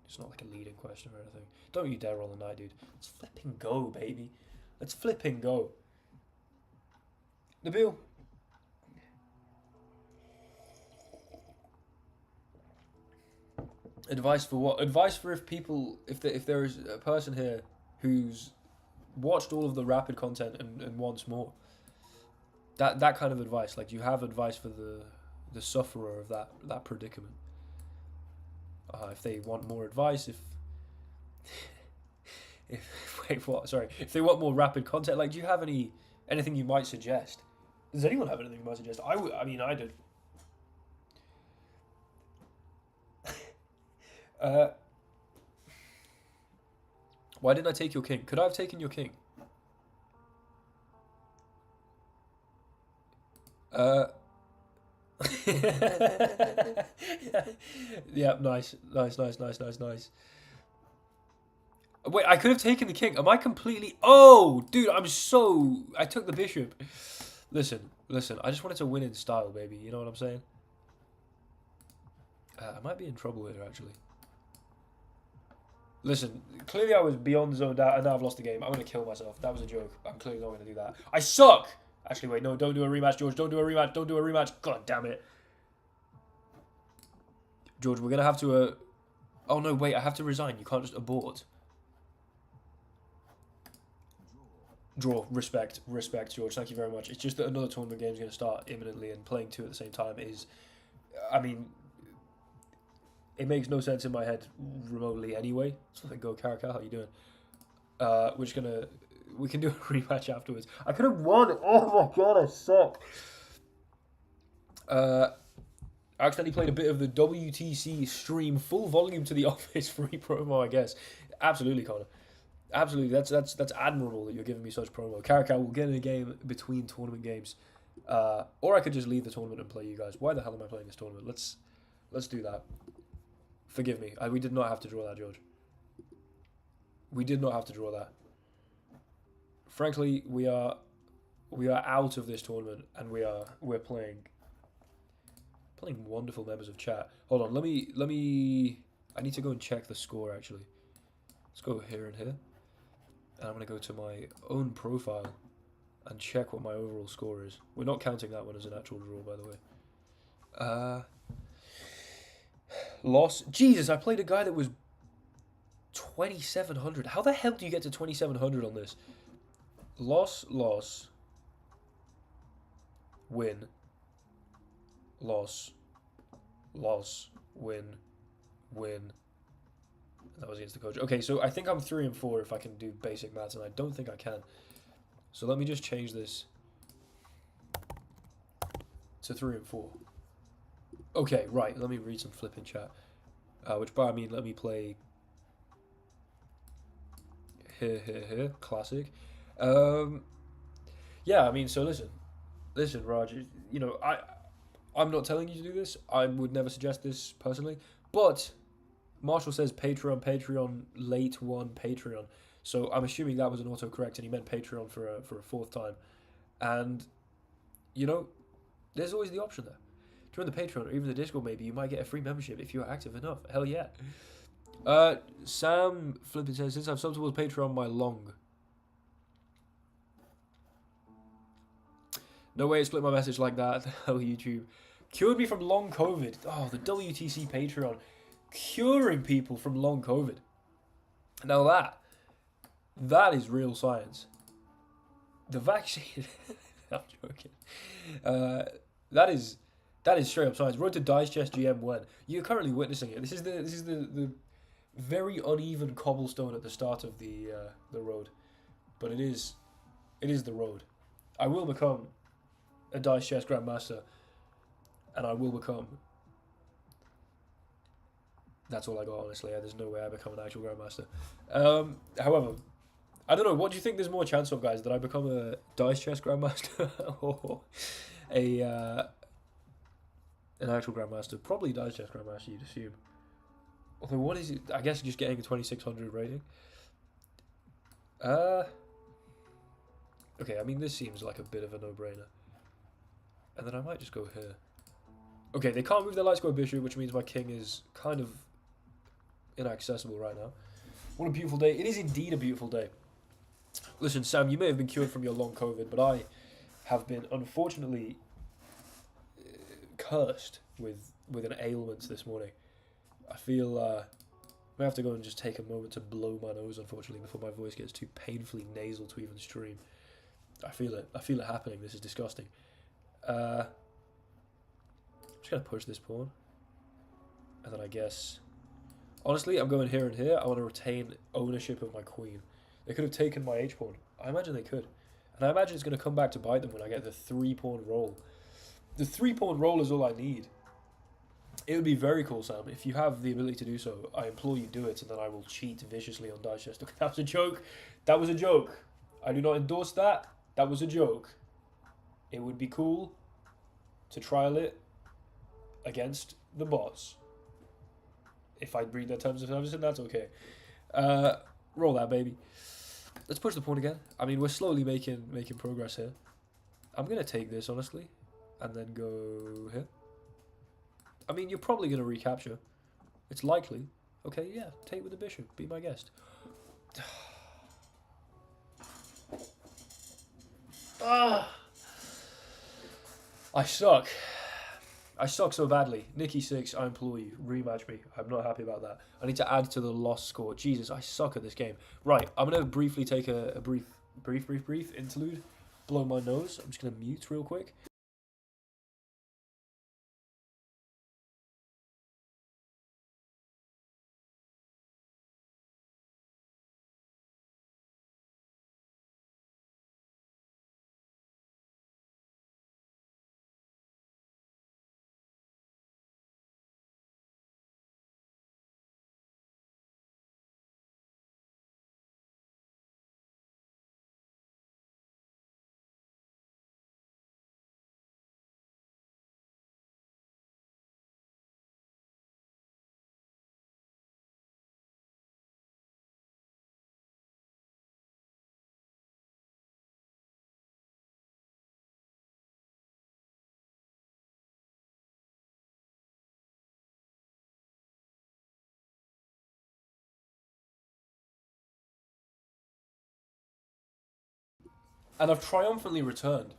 It's not like a leading question or anything. Don't you dare roll a knight, dude. Let's flip and go, baby. Let's flip and go. Nabil. Advice for what? Advice for if there is a person here who's watched all of the rapid content and wants more. That kind of advice. Like, do you have advice for the sufferer of that predicament? If they want more advice, wait, what? Sorry, if they want more rapid content, like, do you have anything you might suggest? Does anyone have anything you might suggest? I mean, I did. Why didn't I take your king? Could I have taken your king? Yeah, nice. Wait, I could have taken the king. Am I completely... Oh, dude, I took the bishop. Listen. I just wanted to win in style, baby. You know what I'm saying? I might be in trouble here, actually. Listen, clearly I was beyond zoned out, and now I've lost the game. I'm going to kill myself. That was a joke. I'm clearly not going to do that. I suck! Actually, wait, no, don't do a rematch, George. Don't do a rematch. God damn it. George, we're going to have to... Oh, no, wait, I have to resign. You can't just abort. Draw. Respect, George. Thank you very much. It's just that another tournament game is going to start imminently, and playing two at the same time is... I mean... It makes no sense in my head remotely anyway. So then go, Caracal, how you doing? We can do a rematch afterwards. I could have won. Oh my god, I suck. I accidentally played a bit of the WTC stream full volume to the office free promo, I guess. Absolutely, Connor. Absolutely, that's admirable that you're giving me such promo. Caracal will get in a game between tournament games. Or I could just leave the tournament and play you guys. Why the hell am I playing this tournament? Let's do that. Forgive me. We did not have to draw that, George. We did not have to draw that. Frankly, we are out of this tournament, and we're playing wonderful members of chat. Hold on, let me. I need to go and check the score actually. Let's go here and here, and I'm gonna go to my own profile and check what my overall score is. We're not counting that one as an actual draw, by the way. Loss. Jesus, I played a guy that was 2,700. How the hell do you get to 2,700 on this? Loss, win, loss, win. That was against the coach. Okay, so I think I'm 3 and 4 if I can do basic maths, and I don't think I can. So let me just change this to 3 and 4. Okay, right, let me read some flipping chat. Which by I mean, let me play here, classic. Yeah, I mean, so listen, Raj, you know, I'm not telling you to do this. I would never suggest this personally, but Marshall says Patreon, late one Patreon. So I'm assuming that was an autocorrect and he meant Patreon for a fourth time. And, you know, there's always the option there. Join the Patreon or even the Discord maybe. You might get a free membership if you're active enough. Hell yeah. Sam Flippin says, since I've subbed towards Patreon, my long. No way it split my message like that. Hell, YouTube. Cured me from long COVID. Oh, the WTC Patreon. Curing people from long COVID. Now that is real science. The vaccine... I'm joking. That is straight up science. Road to Dice Chess GM when you're currently witnessing it. This is the very uneven cobblestone at the start of the road, but it is the road. I will become a Dice Chess Grandmaster, and I will become. That's all I got, honestly. There's no way I become an actual Grandmaster. However, I don't know. What do you think there's more chance of, guys? That I become a Dice Chess Grandmaster or an actual Grandmaster? Probably Dice Chess Grandmaster, you'd assume. Although, what is it? I guess just getting a 2,600 rating. Okay, I mean, this seems like a bit of a no-brainer. And then I might just go here. Okay, they can't move their light square bishop, which means my king is kind of inaccessible right now. What a beautiful day. It is indeed a beautiful day. Listen, Sam, you may have been cured from your long COVID, but I have been, unfortunately, cursed with an ailment this morning. I feel I have to go and just take a moment to blow my nose, unfortunately, before my voice gets too painfully nasal to even stream. I feel it. I feel it happening. This is disgusting. I'm just going to push this pawn. And then I guess... Honestly, I'm going here and here. I want to retain ownership of my queen. They could have taken my h-pawn. I imagine they could. And I imagine it's going to come back to bite them when I get the 3-pawn roll. The 3-pawn roll is all I need. It would be very cool, Sam. If you have the ability to do so, I implore you do it, and then I will cheat viciously on dice chest. That was a joke. That was a joke. I do not endorse that. That was a joke. It would be cool to trial it against the boss. If I read their terms of service, and that's okay. Roll that, baby. Let's push the pawn again. I mean, we're slowly making progress here. I'm going to take this, honestly, and then go here. I mean, you're probably going to recapture. It's likely. Okay, yeah, take with the bishop. Be my guest. I suck. I suck so badly. Nikki 6, I implore you, rematch me. I'm not happy about that. I need to add to the loss score. Jesus, I suck at this game. Right, I'm going to briefly take a brief interlude. Blow my nose. I'm just going to mute real quick. And I've triumphantly returned.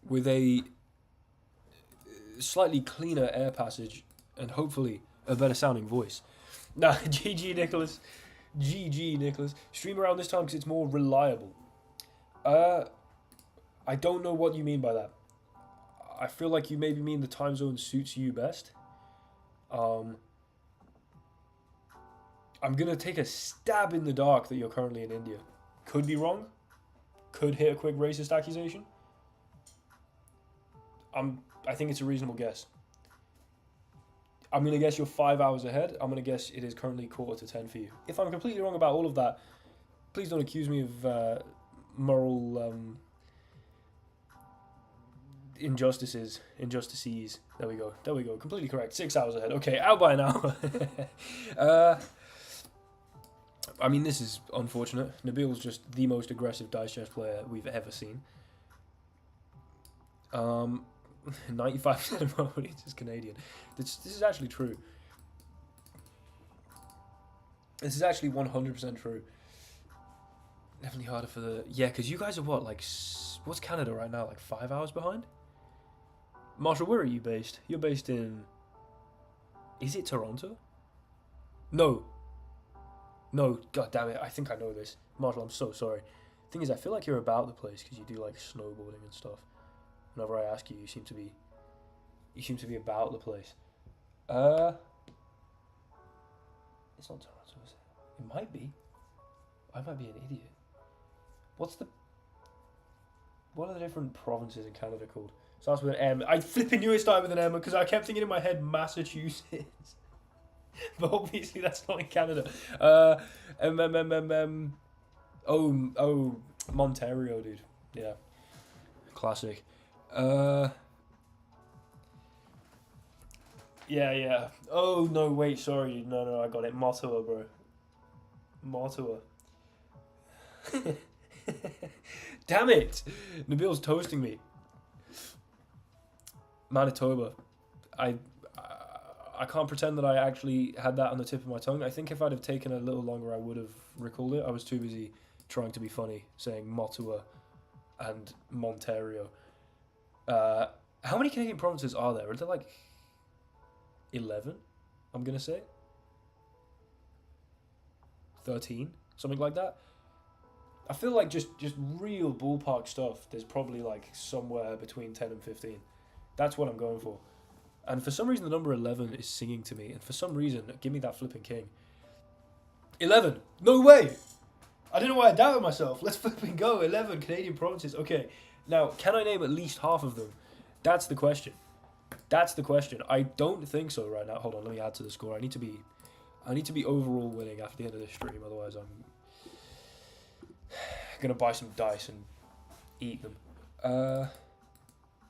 With a slightly cleaner air passage and hopefully a better sounding voice. Nah, GG Nicholas. GG Nicholas. Stream around this time because it's more reliable. I don't know what you mean by that. I feel like you maybe mean the time zone suits you best. I'm gonna take a stab in the dark that you're currently in India. Could be wrong. Could hit a quick racist accusation. I think it's a reasonable guess. I'm gonna guess you're 5 hours ahead. I'm gonna guess it is currently 9:45 for you. If I'm completely wrong about all of that, please don't accuse me of moral injustices. There we go. Completely correct. 6 hours ahead. Okay, out by an hour. I mean, this is unfortunate. Nabil's just the most aggressive dice chess player we've ever seen. 95% of my audience is Canadian. This is actually true. This is actually 100% true. Definitely harder for the... Yeah, because you guys are what, like... What's Canada right now? Like 5 hours behind? Marshall, where are you based? You're based in... Is it Toronto? No. No, god damn it. I think I know this. Marshall, I'm so sorry. Thing is, I feel like you're about the place because you do like snowboarding and stuff. Whenever I ask you, you seem to be about the place. It's not Toronto, is it? It might be. I might be an idiot. What are the different provinces in Canada called? Starts with an M. I flipping knew it started with an M because I kept thinking in my head Massachusetts. But obviously that's not in Canada. Oh, Ontario, dude. Yeah. Classic. Yeah. Oh, no, wait, sorry. No, I got it. Mottawa, bro. Mottawa. Damn it! Nabil's toasting me. Manitoba. I can't pretend that I actually had that on the tip of my tongue. I think if I'd have taken a little longer, I would have recalled it. I was too busy trying to be funny, saying Mottawa and Ontario. How many Canadian provinces are there? Are there like 11? I'm gonna say 13, something like that. I feel like just real ballpark stuff. There's probably like somewhere between 10 and 15. That's what I'm going for. And for some reason, the number 11 is singing to me. And for some reason, give me that flipping king. 11. No way. I don't know why I doubted myself. Let's flipping go. 11 Canadian provinces. Okay. Now, can I name at least half of them? That's the question. That's the question. I don't think so right now. Hold on. Let me add to the score. I need to be overall winning after the end of this stream. Otherwise, I'm gonna buy some dice and eat them.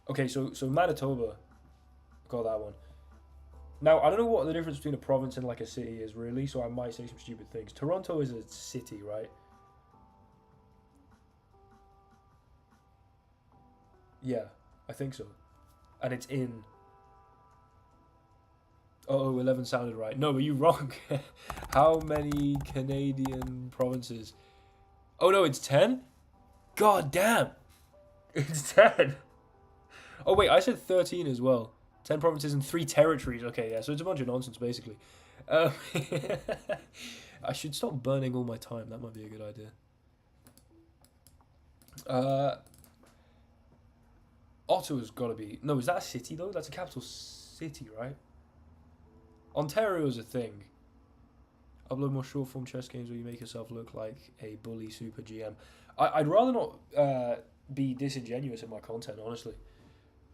Okay. So Manitoba. Got that one. Now, I don't know what the difference between a province and like a city is really, so I might say some stupid things. Toronto is a city, right? Yeah, I think so. And it's in... Oh, 11 sounded right. No, were you wrong? How many Canadian provinces? Oh no, it's 10? God damn! It's 10! Oh wait, I said 13 as well. 10 provinces and 3 territories. Okay, yeah, so it's a bunch of nonsense, basically. I should stop burning all my time. That might be a good idea. Ottawa's got to be... No, is that a city, though? That's a capital city, right? Ontario's a thing. Upload more short-form chess games where you make yourself look like a bully super GM. I'd rather not be disingenuous in my content, honestly.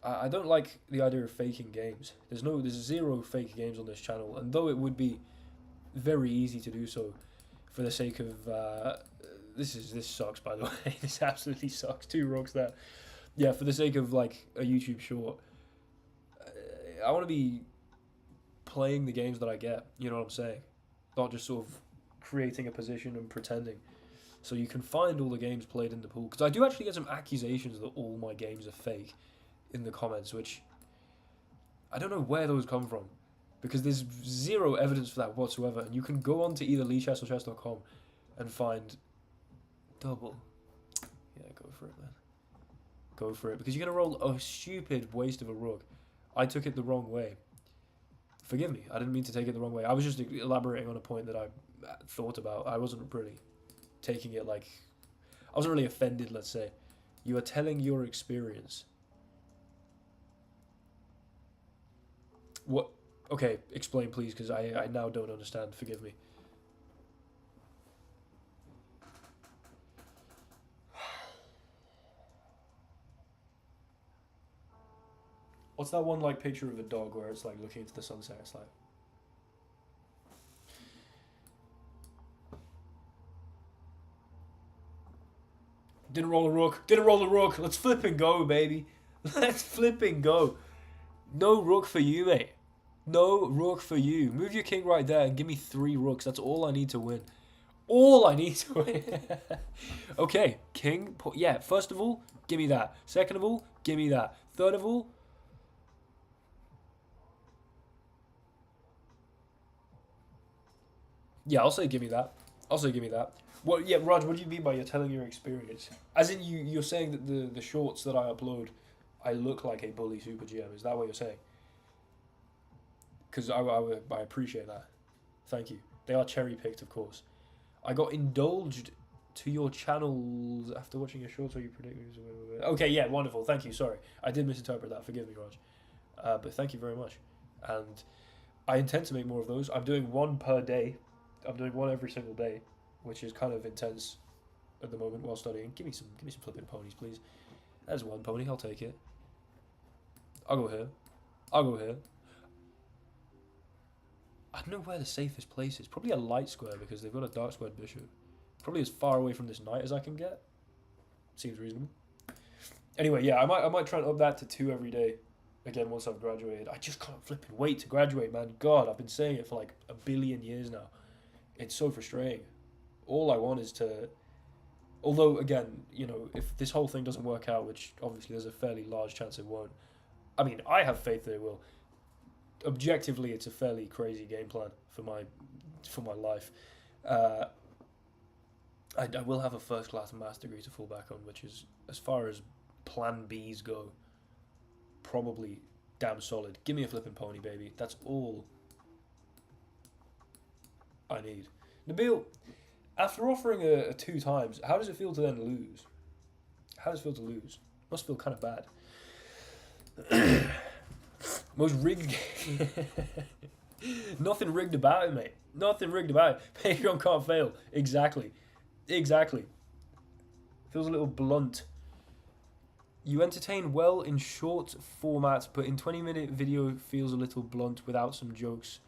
I don't like the idea of faking games. There's zero fake games on this channel, and though it would be very easy to do so for the sake of this sucks, by the way. This absolutely sucks. 2 rocks there. Yeah, for the sake of like a YouTube short, I want to be playing the games that I get. You know what I'm saying? Not just sort of creating a position and pretending. So you can find all the games played in the pool, because I do actually get some accusations that all my games are fake in the comments, which I don't know where those come from, because there's zero evidence for that whatsoever. And you can go on to either leechess or chess.com and find double. Yeah, go for it, man. Go for it, because you're going to roll a stupid waste of a rook. I took it the wrong way. Forgive me, I didn't mean to take it the wrong way. I was just elaborating on a point that I thought about. I wasn't really taking it like... I wasn't really offended, let's say. You are telling your experience. What? Okay, explain please, because I now don't understand. Forgive me. What's that one like picture of a dog where it's like looking into the sunset? It's like... Didn't roll a rook. Didn't roll a rook. Let's flip and go, baby. Let's flip and go. No rook for you, mate. No rook for you. Move your king right there and give me 3 rooks. That's all I need to win. All I need to win. Okay, king. Yeah, first of all, give me that. Second of all, give me that. Third of all... Yeah, I'll say give me that. I'll say give me that. What? Yeah, Raj, what do you mean by you're telling your experience? As in you're saying that the shorts that I upload, I look like a bully super GM. Is that what you're saying? Because I appreciate that. Thank you. They are cherry-picked, of course. I got indulged to your channels after watching your shorts where you predict... Okay, yeah, wonderful. Thank you. Sorry. I did misinterpret that. Forgive me, Raj. But thank you very much. And I intend to make more of those. I'm doing 1 per day. I'm doing 1 every single day, which is kind of intense at the moment while studying. Give me some flipping ponies, please. There's 1 pony. I'll take it. I'll go here. I'll go here. I don't know where the safest place is. Probably a light square, because they've got a dark squared bishop. Probably as far away from this knight as I can get. Seems reasonable. Anyway, yeah, I might try and up that to 2 every day. Again, once I've graduated. I just can't flipping wait to graduate, man. God, I've been saying it for like 1 billion years now. It's so frustrating. All I want is to... Although, again, you know, if this whole thing doesn't work out, which obviously there's a fairly large chance it won't. I mean, I have faith that it will. Objectively, it's a fairly crazy game plan for my life. I will have a first-class maths degree to fall back on, which is, as far as plan Bs go, probably damn solid. Give me a flipping pony, baby. That's all I need. Nabil, after offering a 2 times, how does it feel to then lose? How does it feel to lose? Must feel kind of bad. Most rigged. Nothing rigged about it, mate. Nothing rigged about it. Patreon can't fail. Exactly. Exactly. Feels a little blunt. You entertain well in short format, but in 20-minute video feels a little blunt without some jokes.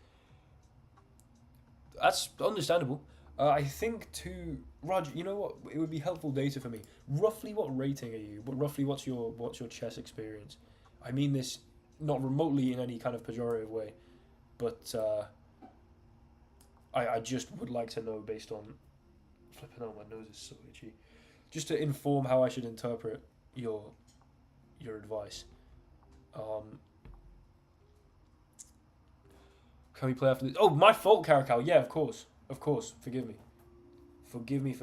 That's understandable. I think to Roger, you know what? It would be helpful data for me. Roughly, what rating are you? Roughly, what's your chess experience? I mean this not remotely in any kind of pejorative way, but I just would like to know based on flipping out. My nose is so itchy. Just to inform how I should interpret your advice. Can we play after this? Oh, my fault, Caracal. Yeah, of course. Of course. Forgive me. Forgive me.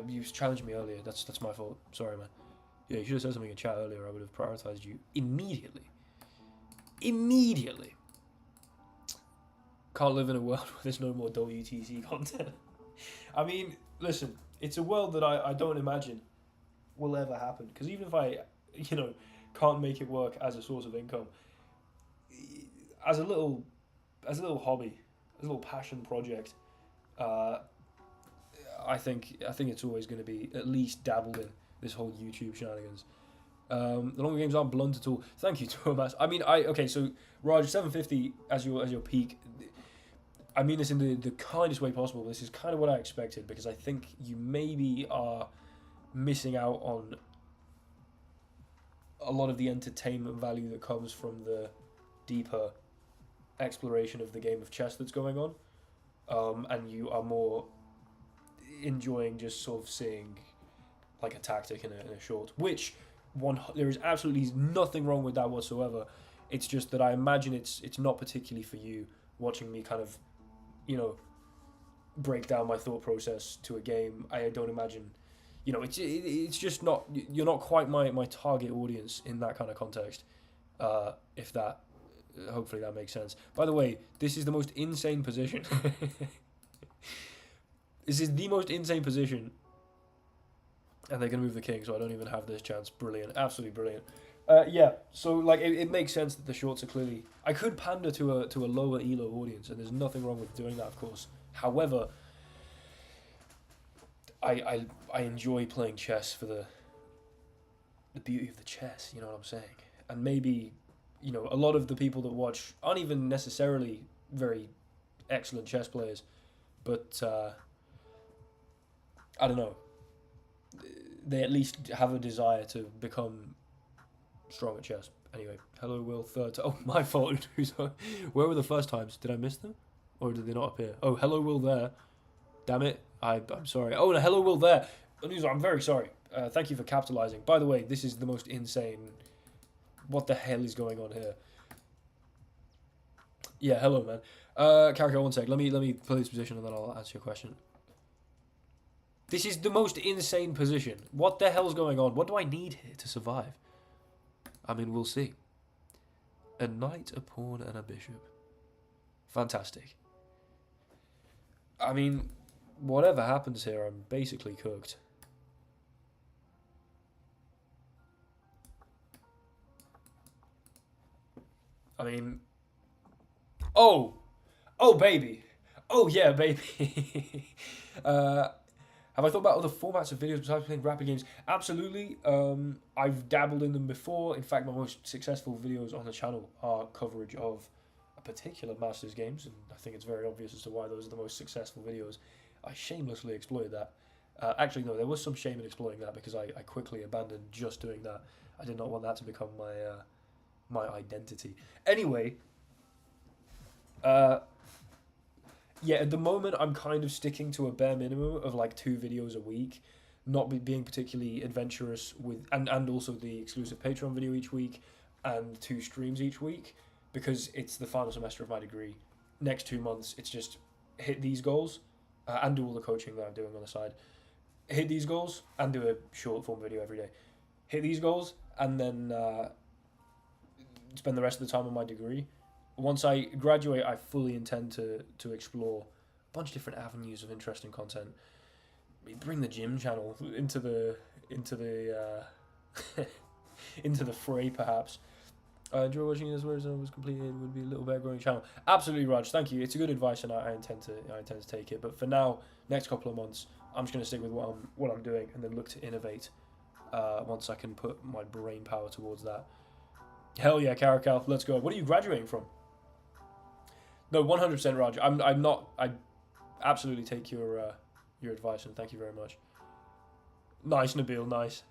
You challenged me earlier. That's my fault. Sorry, man. Yeah, you should have said something in chat earlier. I would have prioritized you immediately. Immediately. Can't live in a world where there's no more WTC content. I mean, listen, it's a world that I don't imagine will ever happen. Because even if I, can't make it work as a source of income, as a little hobby, as a little passion project, I think it's always going to be at least dabbled in this whole YouTube shenanigans. The longer games aren't blunt at all. Thank you, Thomas. I mean, so Raj, 750 as your peak. I mean this in the kindest way possible. This is kind of what I expected, because I think you maybe are missing out on a lot of the entertainment value that comes from the deeper exploration of the game of chess that's going on, and you are more enjoying just sort of seeing like a tactic in a short, which there is absolutely nothing wrong with that whatsoever. It's just that I imagine it's not particularly for you watching me kind of break down my thought process to a game. I don't imagine, it's just not, you're not quite my target audience in that kind of context, if that, hopefully that makes sense. By the way, this is the most insane position. This is the most insane position, and they're going to move the king, so I don't even have this chance. Brilliant, absolutely brilliant. Yeah, so like it makes sense that the shorts are clearly. I could pander to a lower elo audience, and there's nothing wrong with doing that, of course. However, I enjoy playing chess for the beauty of the chess. You know what I'm saying? And maybe, a lot of the people that watch aren't even necessarily very excellent chess players, but I don't know. They at least have a desire to become strong at chess. Anyway, hello Will, third. Oh, my fault. Where were the first times? Did I miss them? Or did they not appear? Oh, hello Will there. Damn it. I'm sorry. Oh, no, hello Will there. I'm very sorry. Thank you for capitalizing. By the way, this is the most insane... What the hell is going on here? Yeah, hello, man. Carico, one sec. Let me play this position and then I'll answer your question. This is the most insane position. What the hell's going on? What do I need here to survive? I mean, we'll see. A knight, a pawn, and a bishop. Fantastic. I mean, whatever happens here, I'm basically cooked. I mean... Oh, baby. Oh, yeah, baby. Have I thought about other formats of videos besides playing rapid games? Absolutely. I've dabbled in them before. In fact, my most successful videos on the channel are coverage of a particular Masters games, and I think it's very obvious as to why those are the most successful videos. I shamelessly exploited that. Actually, no, there was some shame in exploiting that, because I quickly abandoned just doing that. I did not want that to become my identity. Anyway, yeah, at the moment, I'm kind of sticking to a bare minimum of like 2 videos a week, not being particularly adventurous with, and also the exclusive Patreon video each week, and 2 streams each week, because it's the final semester of my degree. Next 2 months, it's just hit these goals, and do all the coaching that I'm doing on the side. Hit these goals, and do a short form video every day. Hit these goals, and then spend the rest of the time on my degree. Once I graduate, I fully intend to explore bunch of different avenues of interesting content. Bring the gym channel into the into the fray, perhaps. Enjoy watching this. Whereas it was completed, would be a little better growing channel. Absolutely, Raj. Thank you. It's a good advice, and I intend to take it. But for now, next couple of months, I'm just going to stick with what I'm doing, and then look to innovate. Once I can put my brain power towards that. Hell yeah, Caracal, let's go. What are you graduating from? No, 100% Raj. I'm not. I absolutely take your advice, and thank you very much. Nice, Nabil. Nice.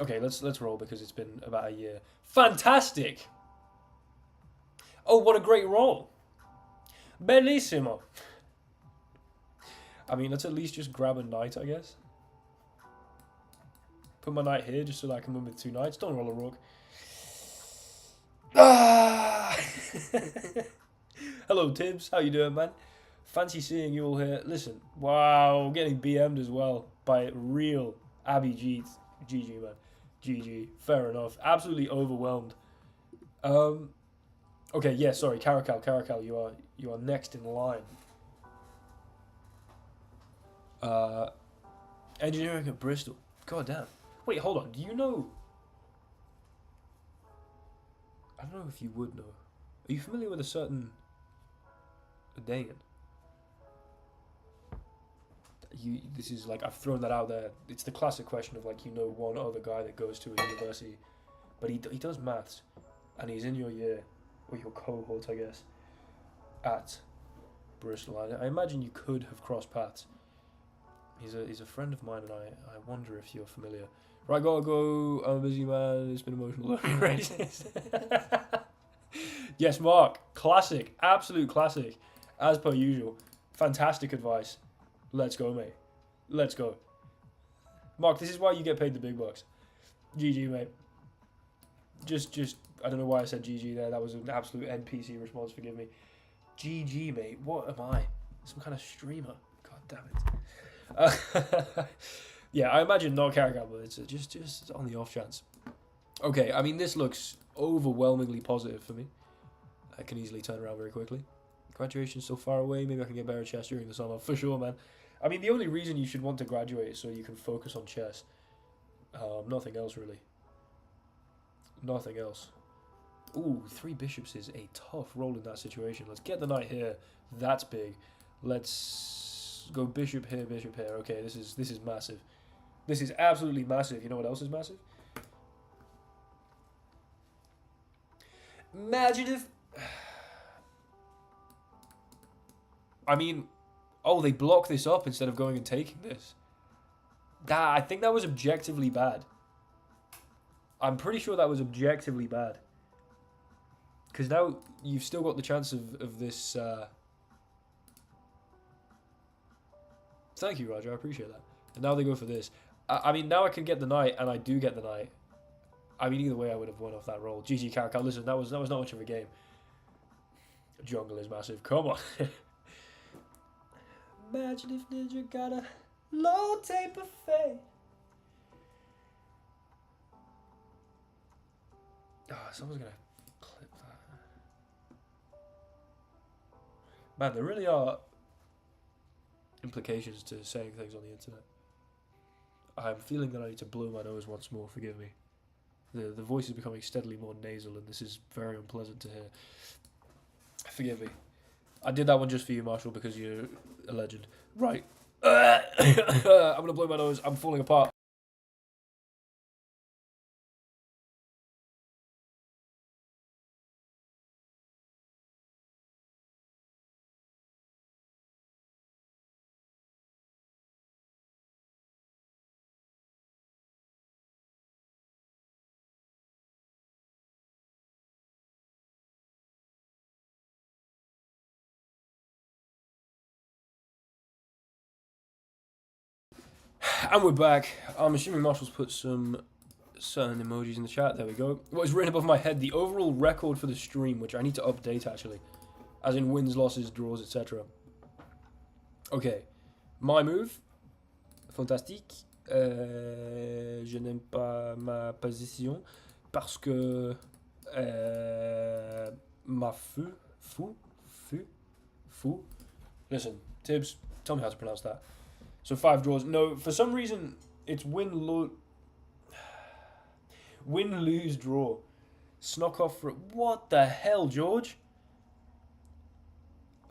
Okay, let's roll because it's been about a year. Fantastic. Oh, what a great roll. Bellissimo. I mean, let's at least just grab a knight, I guess. Put my knight here just so that I can win with 2 knights. Don't roll a rook. Ah! Hello, Tibbs. How you doing, man? Fancy seeing you all here. Listen, wow, getting BM'd as well by real Abby G. GG, man. GG. Fair enough. Absolutely overwhelmed. Okay, yeah, sorry, Caracal, you are next in line. Engineering at Bristol. God damn. Wait, hold on. Do you know? I don't know if you would know. Are you familiar with a certain Dayan? This is like, I've thrown that out there. It's the classic question of like, you know, one other guy that goes to a university, but he does maths, and he's in your year, or your cohort, I guess, at Bristol. I imagine you could have crossed paths. He's a friend of mine, and I wonder if you're familiar. Right, gotta go. I'm a busy man. It's been emotional. Yes, Mark. Classic. Absolute classic. As per usual. Fantastic advice. Let's go, mate. Let's go. Mark, this is why you get paid the big bucks. GG, mate. Just, I don't know why I said GG there. That was an absolute NPC response, forgive me. GG, mate. What am I? Some kind of streamer. God damn it. Yeah, I imagine not Caracal, but it's just on the off chance. Okay, I mean, this looks overwhelmingly positive for me. I can easily turn around very quickly. Graduation's so far away, maybe I can get better at chess during the summer. For sure, man. I mean, the only reason you should want to graduate is so you can focus on chess. Nothing else, really. Nothing else. Ooh, 3 bishops is a tough roll in that situation. Let's get the knight here. That's big. Let's go bishop here, bishop here. Okay, this is massive. This is absolutely massive. You know what else is massive? Imagine if... I mean... Oh, they block this up instead of going and taking this. I think that was objectively bad. I'm pretty sure that was objectively bad. Because now you've still got the chance of this... Thank you, Roger. I appreciate that. And now they go for this. I mean, now I can get the knight, and I do get the knight. I mean, either way, I would have won off that roll. GG, Caracal. Listen, that was not much of a game. Jungle is massive. Come on. Imagine if Ninja got a low tape of fate. Oh, someone's gonna clip that. Man, there really are implications to saying things on the internet. I'm feeling that I need to blow my nose once more, forgive me. The voice is becoming steadily more nasal, and this is very unpleasant to hear. Forgive me. I did that one just for you, Marshall, because you're a legend. Right. I'm going to blow my nose. I'm falling apart. And we're back. I'm assuming Marshall's put some certain emojis in the chat. There we go. What is written above my head? The overall record for the stream, which I need to update actually. As in wins, losses, draws, etc. Okay. My move. Fantastique. Je n'aime pas ma position. Parce que... ma fou. Listen. Tibbs, tell me how to pronounce that. So 5 draws. No, for some reason, it's win, lose, draw. Snock off for... What the hell, George?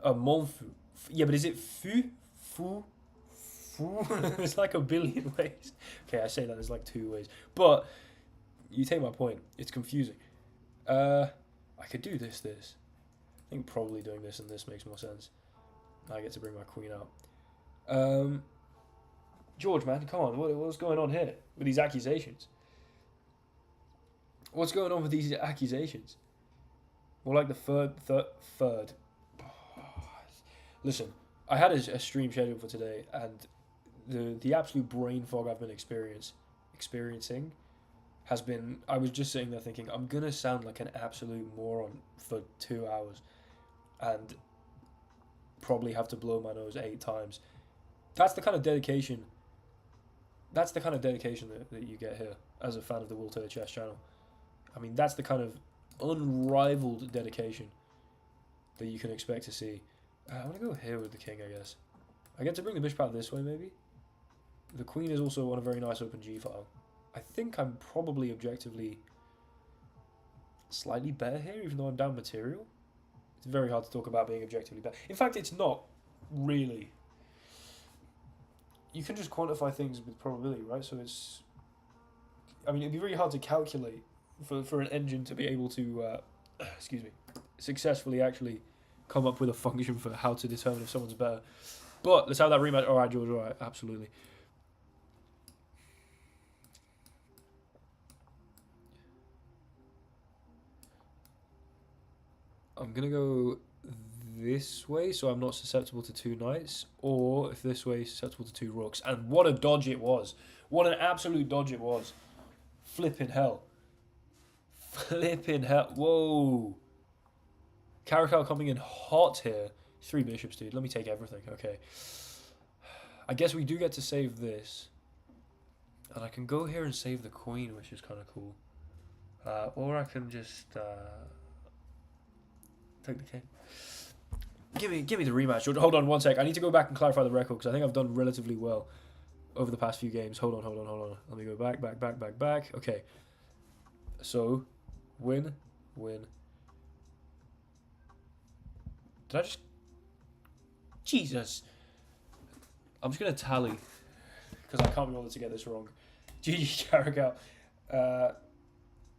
A Monfu. Yeah, but is it fu? Fu? Fu? There's like a billion ways. Okay, I say that there's like 2 ways. But, you take my point. It's confusing. I could do this. I think probably doing this and this makes more sense. I get to bring my queen out. George, man, come on. What's going on here with these accusations? What's going on with these accusations? More like the third. Listen, I had a stream scheduled for today, and the absolute brain fog I've been experiencing has been... I was just sitting there thinking, I'm going to sound like an absolute moron for 2 hours and probably have to blow my nose 8 times. That's the kind of dedication... That's the kind of dedication that you get here as a fan of the Will Taylor Chess channel. I mean, that's the kind of unrivaled dedication that you can expect to see. I'm going to go here with the king, I guess. I get to bring the bishop out this way, maybe. The queen is also on a very nice open g-file. I think I'm probably objectively slightly better here, even though I'm down material. It's very hard to talk about being objectively better. In fact, it's not really. You can just quantify things with probability, right? So it's... I mean, it'd be really hard to calculate for an engine to be able to, excuse me, successfully actually come up with a function for how to determine if someone's better. But let's have that rematch. All right, George, all right, absolutely. I'm going to go this way so I'm not susceptible to 2 knights, or if this way, susceptible to 2 rooks. And what a dodge it was. What an absolute dodge it was. Flipping hell. Flipping hell. Whoa. Caracal coming in hot here. 3 bishops, dude. Let me take everything. Okay. I guess we do get to save this. And I can go here and save the queen, which is kind of cool. Or I can just... take the king. Give me the rematch. Hold on 1 sec. I need to go back and clarify the record because I think I've done relatively well over the past few games. Hold on. Let me go back. Okay. So, win. Did I just... Jesus. I'm just going to tally because I can't be bothered to get this wrong. GG Caracal.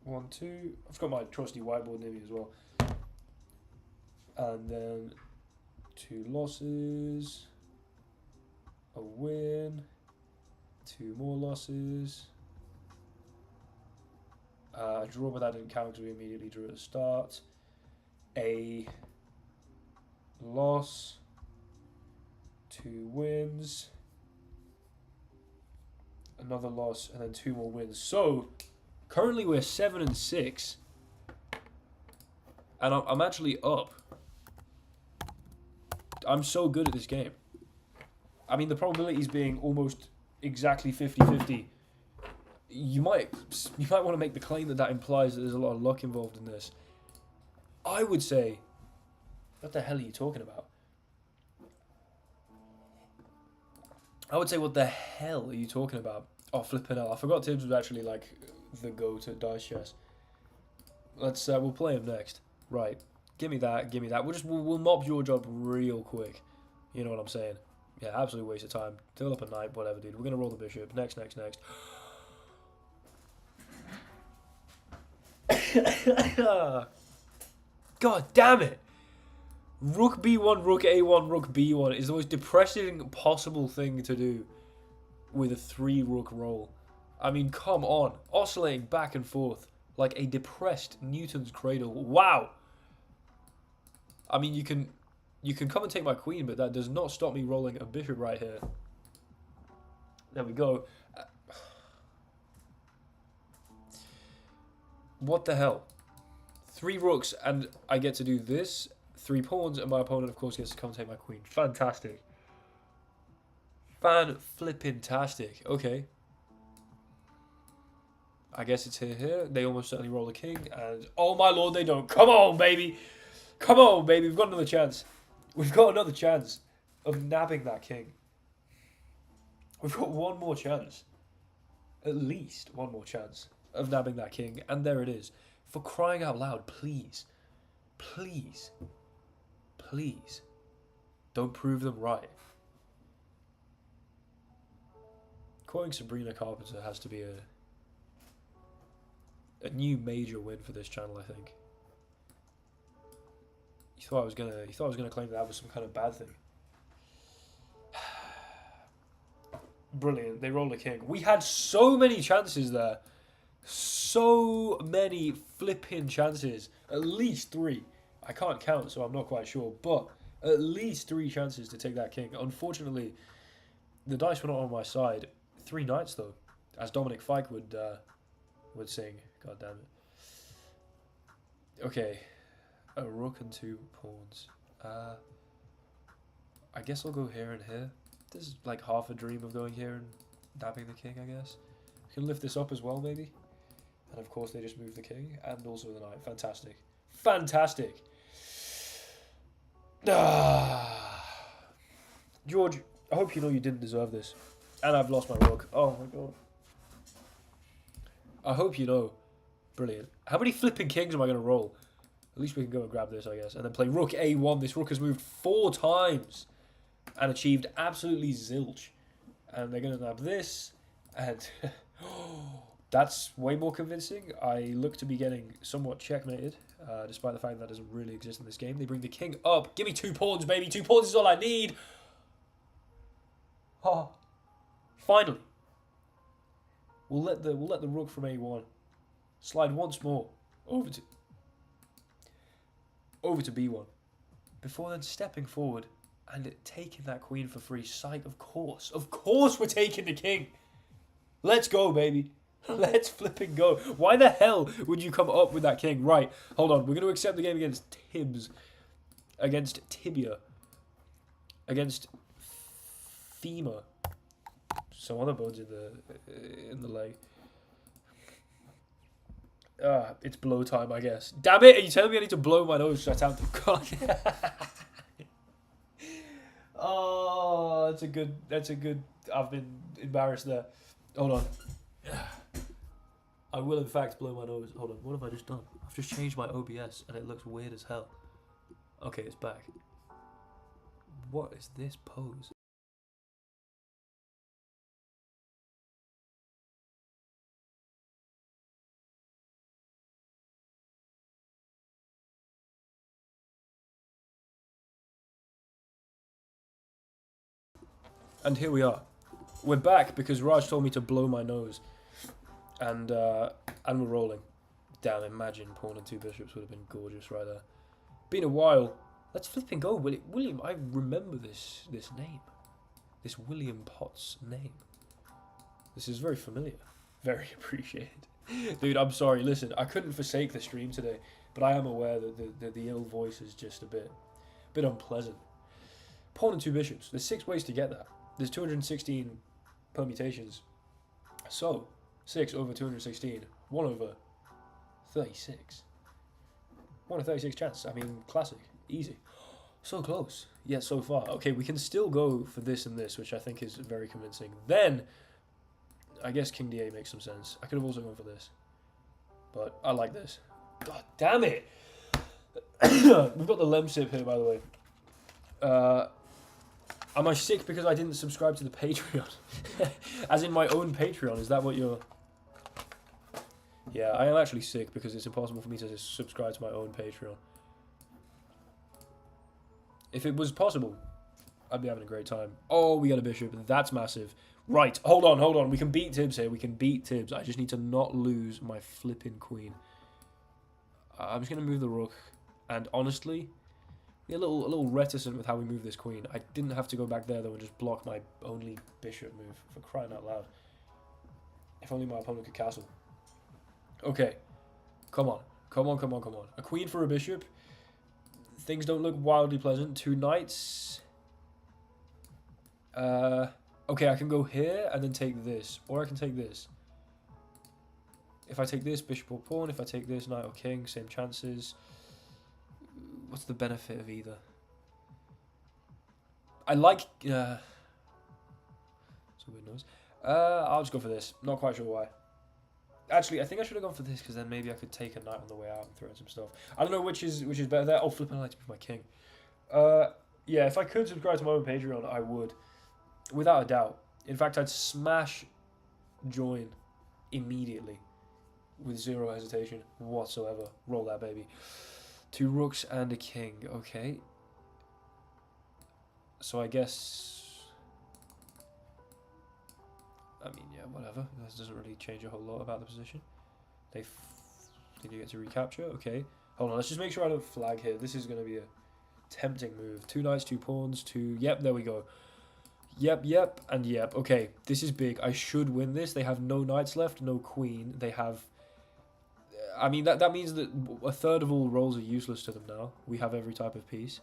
1, 2. I've got my trusty whiteboard near me as well. And then 2 losses, a win, 2 more losses, a draw, but that didn't count because we immediately drew at the start, a loss, 2 wins, another loss, and then 2 more wins. So currently we're 7-6, and I'm actually up. I'm so good at this game. I mean, the probabilities being almost exactly 50-50. You might want to make the claim that implies that there's a lot of luck involved in this. I would say, what the hell are you talking about? I would say, what the hell are you talking about? Oh, flipping hell. I forgot Tibbs was actually like the go-to dice chess. We'll play him next. Right. Give me that. We'll mop George up real quick. You know what I'm saying? Yeah, absolute waste of time. Deal up a knight, whatever, dude. We're going to roll the bishop. Next. God damn it. Rook B1, Rook A1, Rook B1 is the most depressing possible thing to do with a 3-rook roll. I mean, come on. Oscillating back and forth like a depressed Newton's cradle. Wow. I mean, you can come and take my queen, but that does not stop me rolling a bishop right here. There we go. What the hell? 3 rooks, and I get to do this. 3 pawns, and my opponent, of course, gets to come and take my queen. Fantastic. Fan-flippin-tastic. Okay. I guess it's here. They almost certainly roll a king, and... Oh, my lord, they don't. Come on, baby. Come on, baby. We've got another chance. of nabbing that king. We've got one more chance. At least one more chance of nabbing that king. And there it is. For crying out loud, please. Please. Please. Don't prove them right. Quoting Sabrina Carpenter has to be a new major win for this channel, I think. You thought I was gonna claim that was some kind of bad thing. Brilliant. They rolled a king. We had so many chances there. So many flipping chances. At least 3. I can't count, so I'm not quite sure. But at least 3 chances to take that king. Unfortunately, the dice were not on my side. 3 knights, though. As Dominic Fike would sing. God damn it. Okay. A rook and 2 pawns. I guess I'll go here and here. This is like half a dream of going here and nabbing the king, I guess. We can lift this up as well, maybe. And of course they just move the king and also the knight. Fantastic. Fantastic. George, I hope you know you didn't deserve this. And I've lost my rook. Oh my god. I hope you know. Brilliant. How many flipping kings am I going to roll? At least we can go and grab this, I guess. And then play rook a1. This rook has moved 4 times. And achieved absolutely zilch. And they're going to nab this. And that's way more convincing. I look to be getting somewhat checkmated. Despite the fact that doesn't really exist in this game. They bring the king up. Give me 2 pawns, baby. 2 pawns is all I need. Oh. Finally. We'll let the rook from a1 slide once more over to b1. Before then stepping forward and taking that queen for free sight, of course. Of course we're taking the king. Let's go, baby. Let's flipping go. Why the hell would you come up with that king? Right, hold on. We're going to accept the game against Tibbs. Against Tibia. Against femur. Some other bones in the leg. It's blow time, I guess. Damn it! Are you telling me I need to blow my nose? Shut out the God. Oh, that's a good. I've been embarrassed there. Hold on. I will in fact blow my nose. Hold on. What have I just done? I've just changed my OBS and it looks weird as hell. Okay, it's back. What is this pose? And here we are. We're back because Raj told me to blow my nose. And we're rolling. Damn, imagine pawn and 2 bishops would have been gorgeous right there. Been a while. Let's flipping go. William, I remember this name. This William Potts name. This is very familiar. Very appreciated. Dude, I'm sorry. Listen, I couldn't forsake the stream today. But I am aware that the ill voice is just a bit unpleasant. Pawn and 2 bishops. There's 6 ways to get that. There's 216 permutations. So, 6 over 216. 1 over 36. 1 in 36 chance. I mean, classic. Easy. So close. Yet so far. Okay, we can still go for this and this, which I think is very convincing. Then, I guess King D8 makes some sense. I could have also gone for this. But I like this. God damn it! We've got the Lemsip here, by the way. Am I sick because I didn't subscribe to the Patreon? As in my own Patreon, is that what you're... Yeah, I am actually sick because it's impossible for me to subscribe to my own Patreon. If it was possible, I'd be having a great time. Oh, we got a bishop. That's massive. Right, hold on. We can beat Tibbs here. We can beat Tibbs. I just need to not lose my flipping queen. I'm just going to move the rook. And honestly... a little reticent with how we move this queen. I didn't have to go back there though and just block my only bishop move, for crying out loud. If only my opponent could castle. Okay. Come on. A queen for a bishop. Things don't look wildly pleasant. 2 knights. Okay, I can go here and then take this. Or I can take this. If I take this, bishop or pawn. If I take this, knight or king, same chances. What's the benefit of either? I like... it's a weird noise. I'll just go for this. Not quite sure why. Actually, I think I should have gone for this because then maybe I could take a knight on the way out and throw in some stuff. I don't know which is better there. Oh, flipping, I like to be my king. Yeah, if I could subscribe to my own Patreon, I would. Without a doubt. In fact, I'd smash join immediately with zero hesitation whatsoever. Roll that baby. 2 rooks and a king. Okay. So I guess... I mean, yeah, whatever. This doesn't really change a whole lot about the position. They do get to recapture. Okay. Hold on, let's just make sure I don't flag here. This is going to be a tempting move. 2 knights, 2 pawns, 2... Yep, there we go. Yep, and yep. Okay, this is big. I should win this. They have no knights left, no queen. They have... I mean, that means that a third of all rolls are useless to them now. We have every type of piece.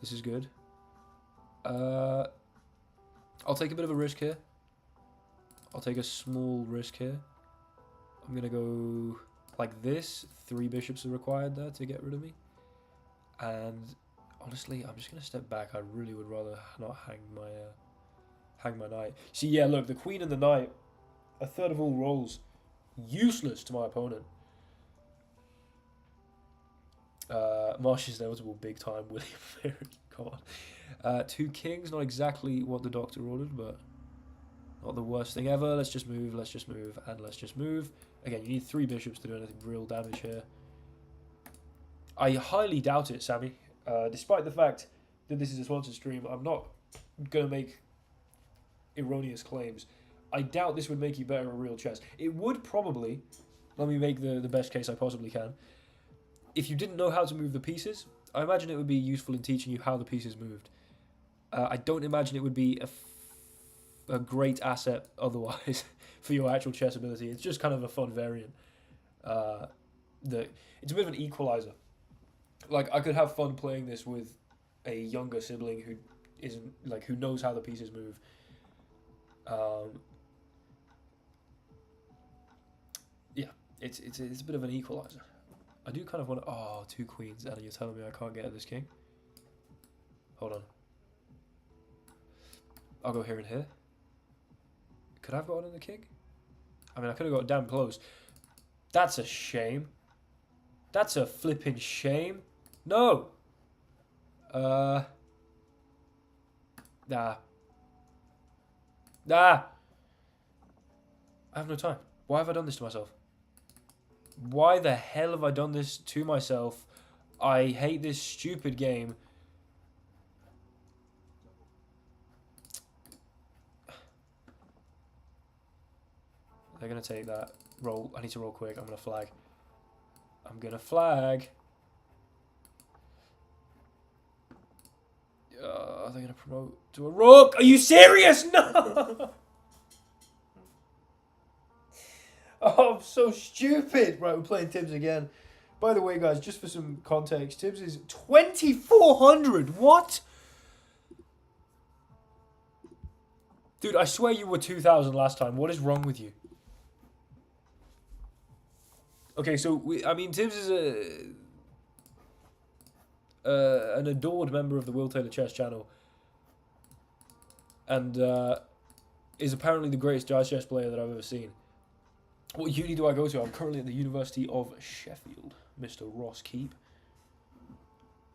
This is good. I'll take a bit of a risk here. I'll take a small risk here. I'm going to go like this. 3 bishops are required there to get rid of me. And honestly, I'm just going to step back. I really would rather not hang my knight. See, yeah, look, the queen and the knight, a third of all rolls, useless to my opponent. Marsh is inevitable big time. William Ferry, come on. 2 kings, not exactly what the doctor ordered, but not the worst thing ever. Let's just move, and let's just move. Again, you need 3 bishops to do anything real damage here. I highly doubt it, Sammy. Despite the fact that this is a sponsored stream, I'm not going to make erroneous claims. I doubt this would make you better at real chess. It would probably, let me make the best case I possibly can. If you didn't know how to move the pieces, I imagine it would be useful in teaching you how the pieces moved. I don't imagine it would be a great asset otherwise for your actual chess ability. It's just kind of a fun variant. It's a bit of an equalizer. Like, I could have fun playing this with a younger sibling who knows how the pieces move. Yeah, it's a bit of an equalizer. I do kind of want to... Oh, 2 queens, and you're telling me I can't get at this king? Hold on. I'll go here and here. Could I have gotten in the king? I mean, I could have got damn close. That's a shame. That's a flipping shame. No! Nah. I have no time. Why have I done this to myself? Why the hell have I done this to myself? I hate this stupid game. They're going to take that. Roll. I need to roll quick. I'm going to flag. Are they going to promote to a rook? Are you serious? No! Oh, I'm so stupid. Right, we're playing Tibbs again. By the way, guys, just for some context, Tibbs is 2,400. What? Dude, I swear you were 2,000 last time. What is wrong with you? Okay, so, Tibbs is an adored member of the Will Taylor Chess channel. And is apparently the greatest dice chess player that I've ever seen. What uni do I go to? I'm currently at the University of Sheffield, Mr. Ross Keep.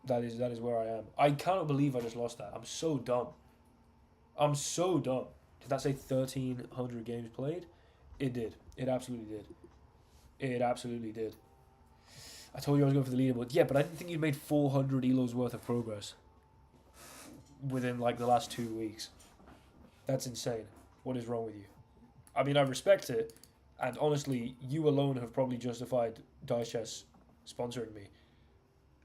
That is where I am. I cannot believe I just lost that. I'm so dumb. Did that say 1,300 games played? It did. It absolutely did. I told you I was going for the leaderboard. Yeah, but I didn't think you'd made 400 elos worth of progress within, like, the last 2 weeks. That's insane. What is wrong with you? I mean, I respect it. And honestly, you alone have probably justified Dice Chess sponsoring me.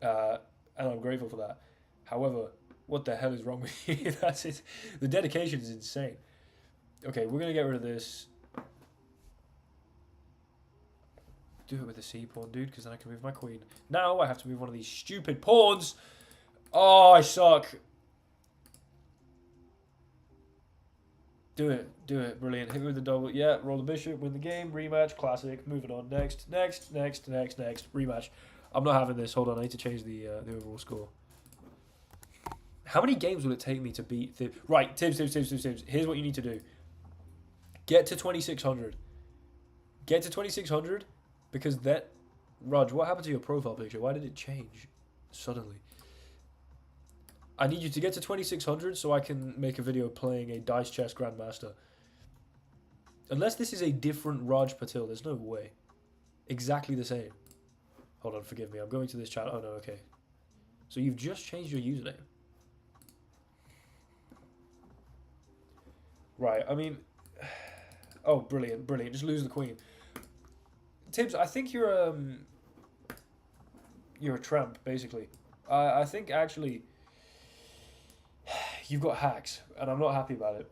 And I'm grateful for that. However, what the hell is wrong with you? That's it. The dedication is insane. Okay, we're going to get rid of this. Do it with the C pawn, dude, because then I can move my queen. Now I have to move one of these stupid pawns. Oh, I suck. Do it, brilliant. Hit me with the double. Yeah, roll the bishop, win the game, rematch, classic. Moving on, next, rematch. I'm not having this. Hold on, I need to change the overall score. How many games will it take me to beat Thibs? Right, Tibbs. Here's what you need to do. Get to 2600. Get to 2600 because that... Raj, what happened to your profile picture? Why did it change suddenly? I need you to get to 2600 so I can make a video playing a Dice Chess Grandmaster. Unless this is a different Raj Patil, there's no way. Exactly the same. Hold on, forgive me. I'm going to this channel. Oh, no, okay. So you've just changed your username. Right, I mean... Oh, brilliant, brilliant. Just lose the queen. Tibbs, I think you're a tramp, basically. I think, actually, you've got hacks, and I'm not happy about it.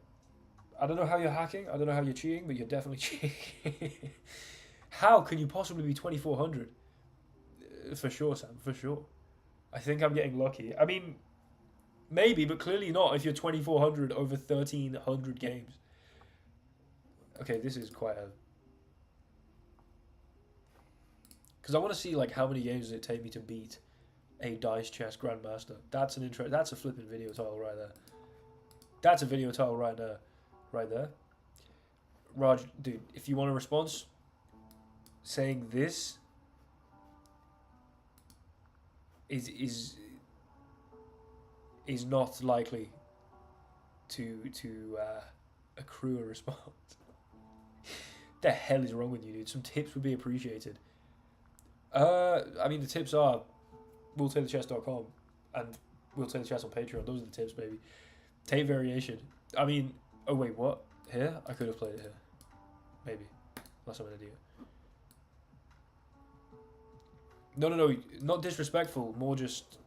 I don't know how you're hacking. I don't know how you're cheating, but you're definitely cheating. How can you possibly be 2400? For sure, Sam, for sure. I think I'm getting lucky. I mean, maybe, but clearly not if you're 2400 over 1300 games. Okay, this is quite a... Because I want to see, like, how many games does it take me to beat a Dice Chess Grandmaster. That's an intro. That's a flipping video title right there. That's a video title right there. Right there. Raj, dude, if you want a response saying this is not likely to accrue a response. The hell is wrong with you, dude? Some tips would be appreciated. I mean, the tips are willtaythechess.com and Will Tay the Chess on Patreon. Those are the tips, baby. Tape variation. I mean, oh wait, what? Here? I could have played it here. Maybe. Unless I'm an idiot. No. Not disrespectful. More just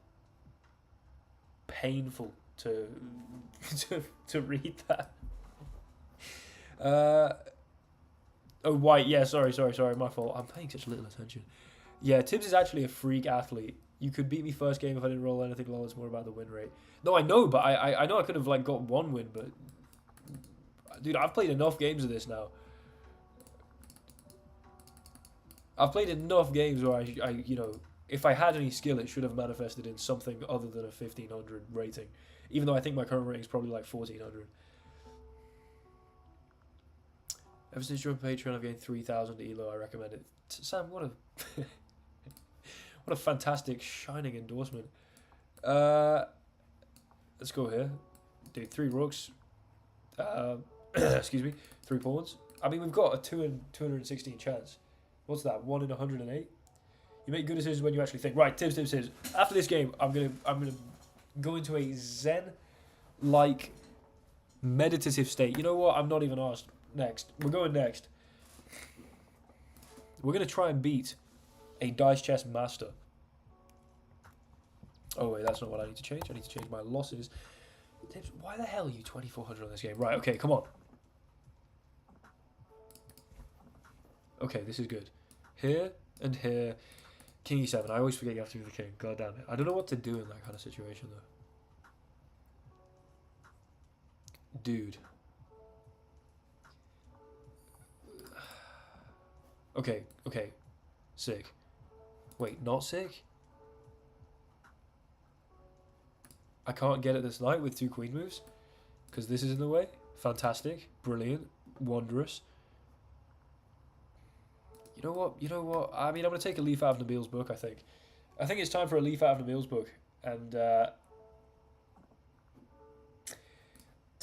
painful to to read that. Oh, White. Yeah, sorry. My fault. I'm paying such little attention. Yeah, Tibbs is actually a freak athlete. You could beat me first game if I didn't roll anything low. It's more about the win rate. No, I know, but I know I could have like got one win, but dude, I've played enough games of this now. I've played enough games where I you know, if I had any skill, it should have manifested in something other than a 1500 rating. Even though I think my current rating is probably like 1400. Ever since you joined Patreon, I've gained 3,000 elo. I recommend it. Sam, what a what a fantastic shining endorsement. Let's go here. Dude, 3 rooks. Excuse me, 3 pawns. I mean, we've got a 2 in 216 chance. What's that? 1 in 108. You make good decisions when you actually think. Right, tips. After this game, I'm gonna go into a zen-like meditative state. You know what? I'm not even asked. Next, we're going next. We're gonna try and beat a Dice Chess Master. Oh wait, that's not what I need to change. I need to change my losses. Tips, why the hell are you 2400 on this game? Right, okay, come on. Okay, this is good. Here and here. King E7. I always forget you have to be the king. God damn it. I don't know what to do in that kind of situation though. Dude. Okay. Sick. Wait, not sick? I can't get it this night with 2 queen moves because this is in the way. Fantastic. Brilliant. Wondrous. You know what? I mean, I'm going to take a leaf out of Nabil's book, I think. I think it's time for a leaf out of Nabil's book. And to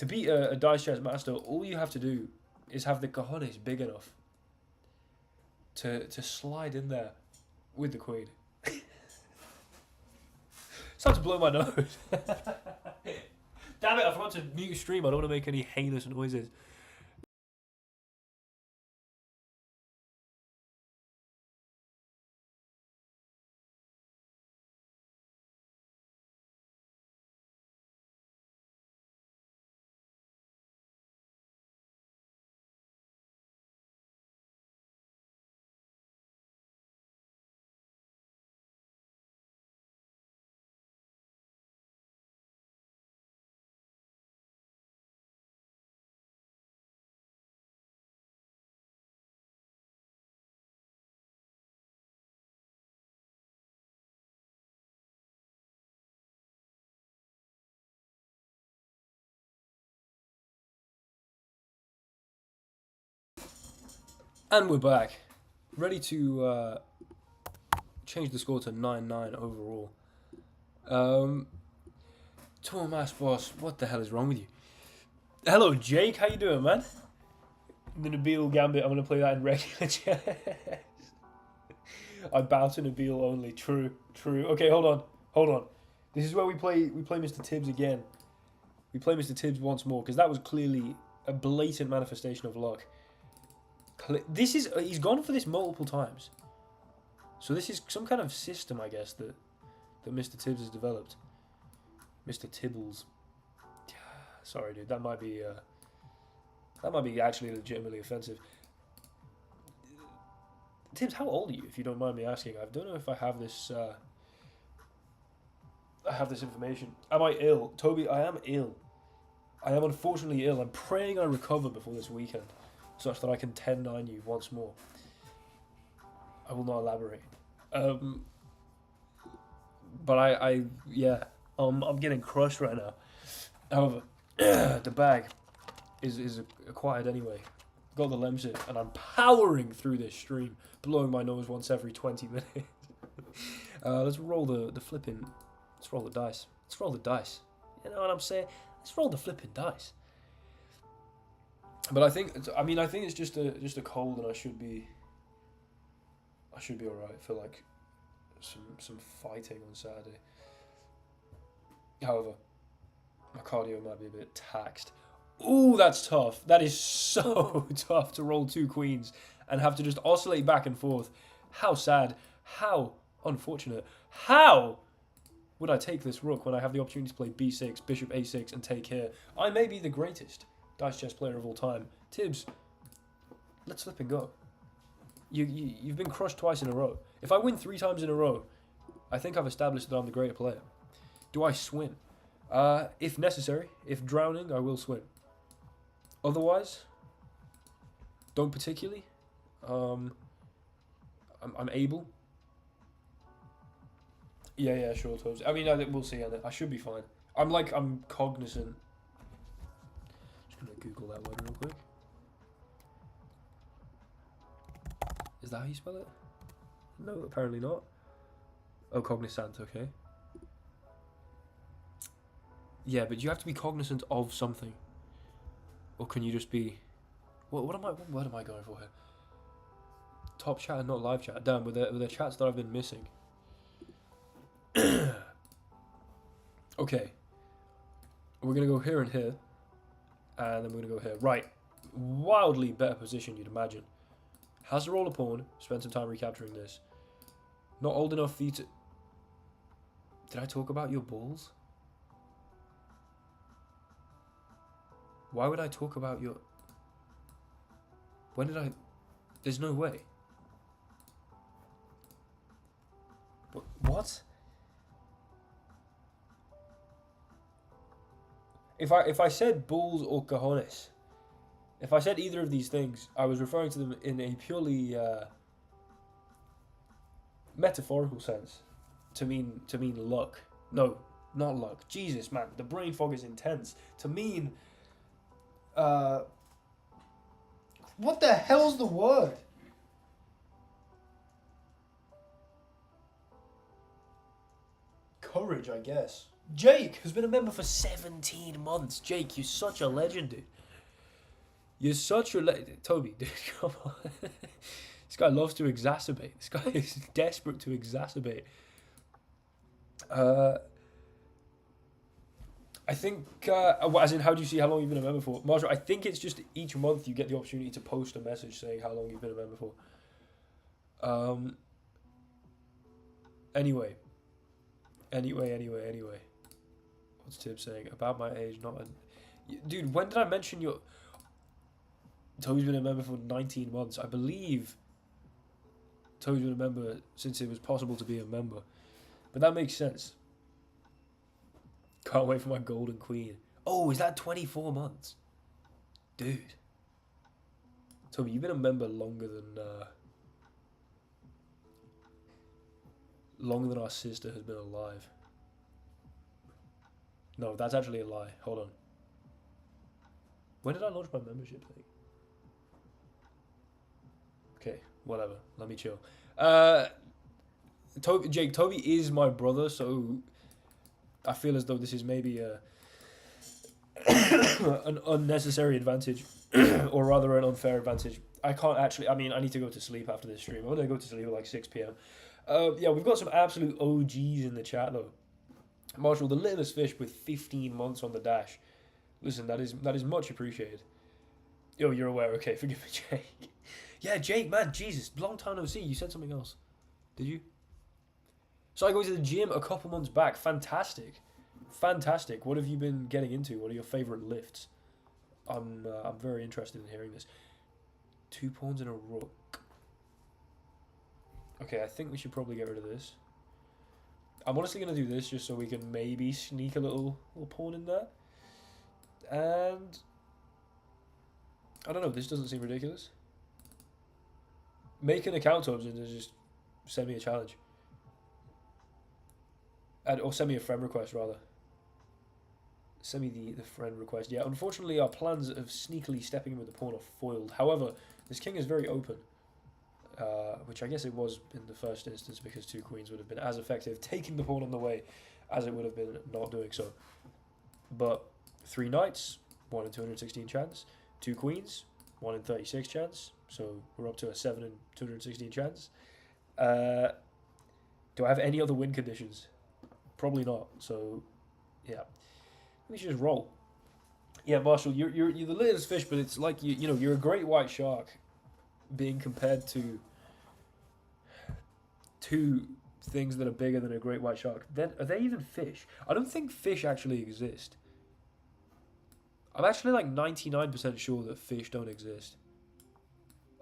beat a Dice Chess Master, all you have to do is have the cojones big enough to slide in there with the queen. It's time to blow my nose. Damn it, I forgot to mute stream. I don't want to make any heinous noises. And we're back. Ready to change the score to 9-9 overall. Thomas Boss, what the hell is wrong with you? Hello, Jake. How you doing, man? The Nabil Gambit. I'm going to play that in regular chess. I bow to Nabil only. True. Okay, hold on. This is where we play Mr. Tibbs again. We play Mr. Tibbs once more, because that was clearly a blatant manifestation of luck. He's gone for this multiple times. So this is some kind of system, I guess, that Mr. Tibbs has developed. Mr. Tibbles. Sorry, dude. That might be actually legitimately offensive. Tibbs, how old are you, if you don't mind me asking? I don't know if I have this. I have this information. Am I ill, Toby? I am ill. I am unfortunately ill. I'm praying I recover before this weekend, such that I can 10-9 you once more. I will not elaborate. But I'm getting crushed right now. However, the bag is acquired anyway. Got the Lemsip, and I'm powering through this stream, blowing my nose once every 20 minutes. Let's roll the flipping. Let's roll the dice. Let's roll the dice. You know what I'm saying? Let's roll the flipping dice. But I think it's just a cold, and I should be alright for like some fighting on Saturday. However, my cardio might be a bit taxed. Ooh, that's tough. That is so tough to roll 2 queens and have to just oscillate back and forth. How sad. How unfortunate. How would I take this rook when I have the opportunity to play b6, bishop a6, and take here? I may be the greatest dice chess player of all time. Tibbs, let's flip and go. You've been crushed twice in a row. If I win 3 times in a row, I think I've established that I'm the greater player. Do I swim? If necessary, if drowning, I will swim. Otherwise, don't particularly. I'm able. Yeah, sure, Toes. I mean, we'll see. I should be fine. I'm cognizant. Just gonna Google that word real quick. Is that how you spell it? No, apparently not. Oh, cognizant. Okay. Yeah, but you have to be cognizant of something, or can you just be? What word am I going for here? Top chat and not live chat. Damn, with the chats that I've been missing. Okay, we're gonna go here and here, and then we're gonna go here. Right, wildly better position, you'd imagine. Has to roll a pawn. Spend some time recapturing this. Not old enough for you to. Did I talk about your balls? Why would I talk about your... When did I... There's no way. What? If I said bulls or cojones, if I said either of these things, I was referring to them in a purely metaphorical sense, to mean luck. No, not luck. Jesus, man, the brain fog is intense. To mean, what the hell's the word? Courage, I guess. Jake has been a member for 17 months. Jake, you're such a legend, dude. You're such a Toby, dude, come on. This guy loves to exacerbate. This guy is desperate to exacerbate. I think, as in, how do you see how long you've been a member for? Marshall, I think it's just each month you get the opportunity to post a message saying how long you've been a member for. Anyway. What's Tib saying? About my age, not a... Dude, when did I mention your... Toby's been a member for 19 months. I believe Toby's been a member since it was possible to be a member. But that makes sense. Can't wait for my golden queen. Oh, is that 24 months? Dude. Toby, you've been a member longer than our sister has been alive. No, that's actually a lie. Hold on. When did I launch my membership thing? whatever. Let me chill. Jake, Toby is my brother, so I feel as though this is maybe an unnecessary advantage, or rather an unfair advantage. I can't actually. I mean, I need to go to sleep after this stream. I'm gonna go to sleep at like 6 p.m. Yeah, we've got some absolute OGs in the chat though. Marshall, the littlest fish with 15 months on the dash. Listen, that is much appreciated. Yo, you're aware. Okay, forgive me, Jake. Yeah, Jake, man, Jesus, long time no see. You said something else, did you? So I go to the gym a couple months back. Fantastic, fantastic. What have you been getting into? What are your favorite lifts? I'm very interested in hearing this. 2 pawns and a rook. Okay, I think we should probably get rid of this. I'm honestly gonna do this just so we can maybe sneak a little pawn in there. And I don't know. This doesn't seem ridiculous. Make an account option and just send me a challenge. Or send me a friend request, rather. Send me the friend request. Yeah, unfortunately, our plans of sneakily stepping in with the pawn are foiled. However, this king is very open. Which I guess it was in the first instance, because 2 queens would have been as effective taking the pawn on the way as it would have been not doing so. But 3 knights, 1 in 216 chance. 2 queens, 1 in 36 chance. So we're up to a 7 in 216 chance. Do I have any other win conditions? Probably not. So, yeah, we should just roll. Yeah, Marshall, you're the littlest fish, but it's like you know you're a great white shark, being compared to 2 things that are bigger than a great white shark. Then are they even fish? I don't think fish actually exist. I'm actually like 99% sure that fish don't exist.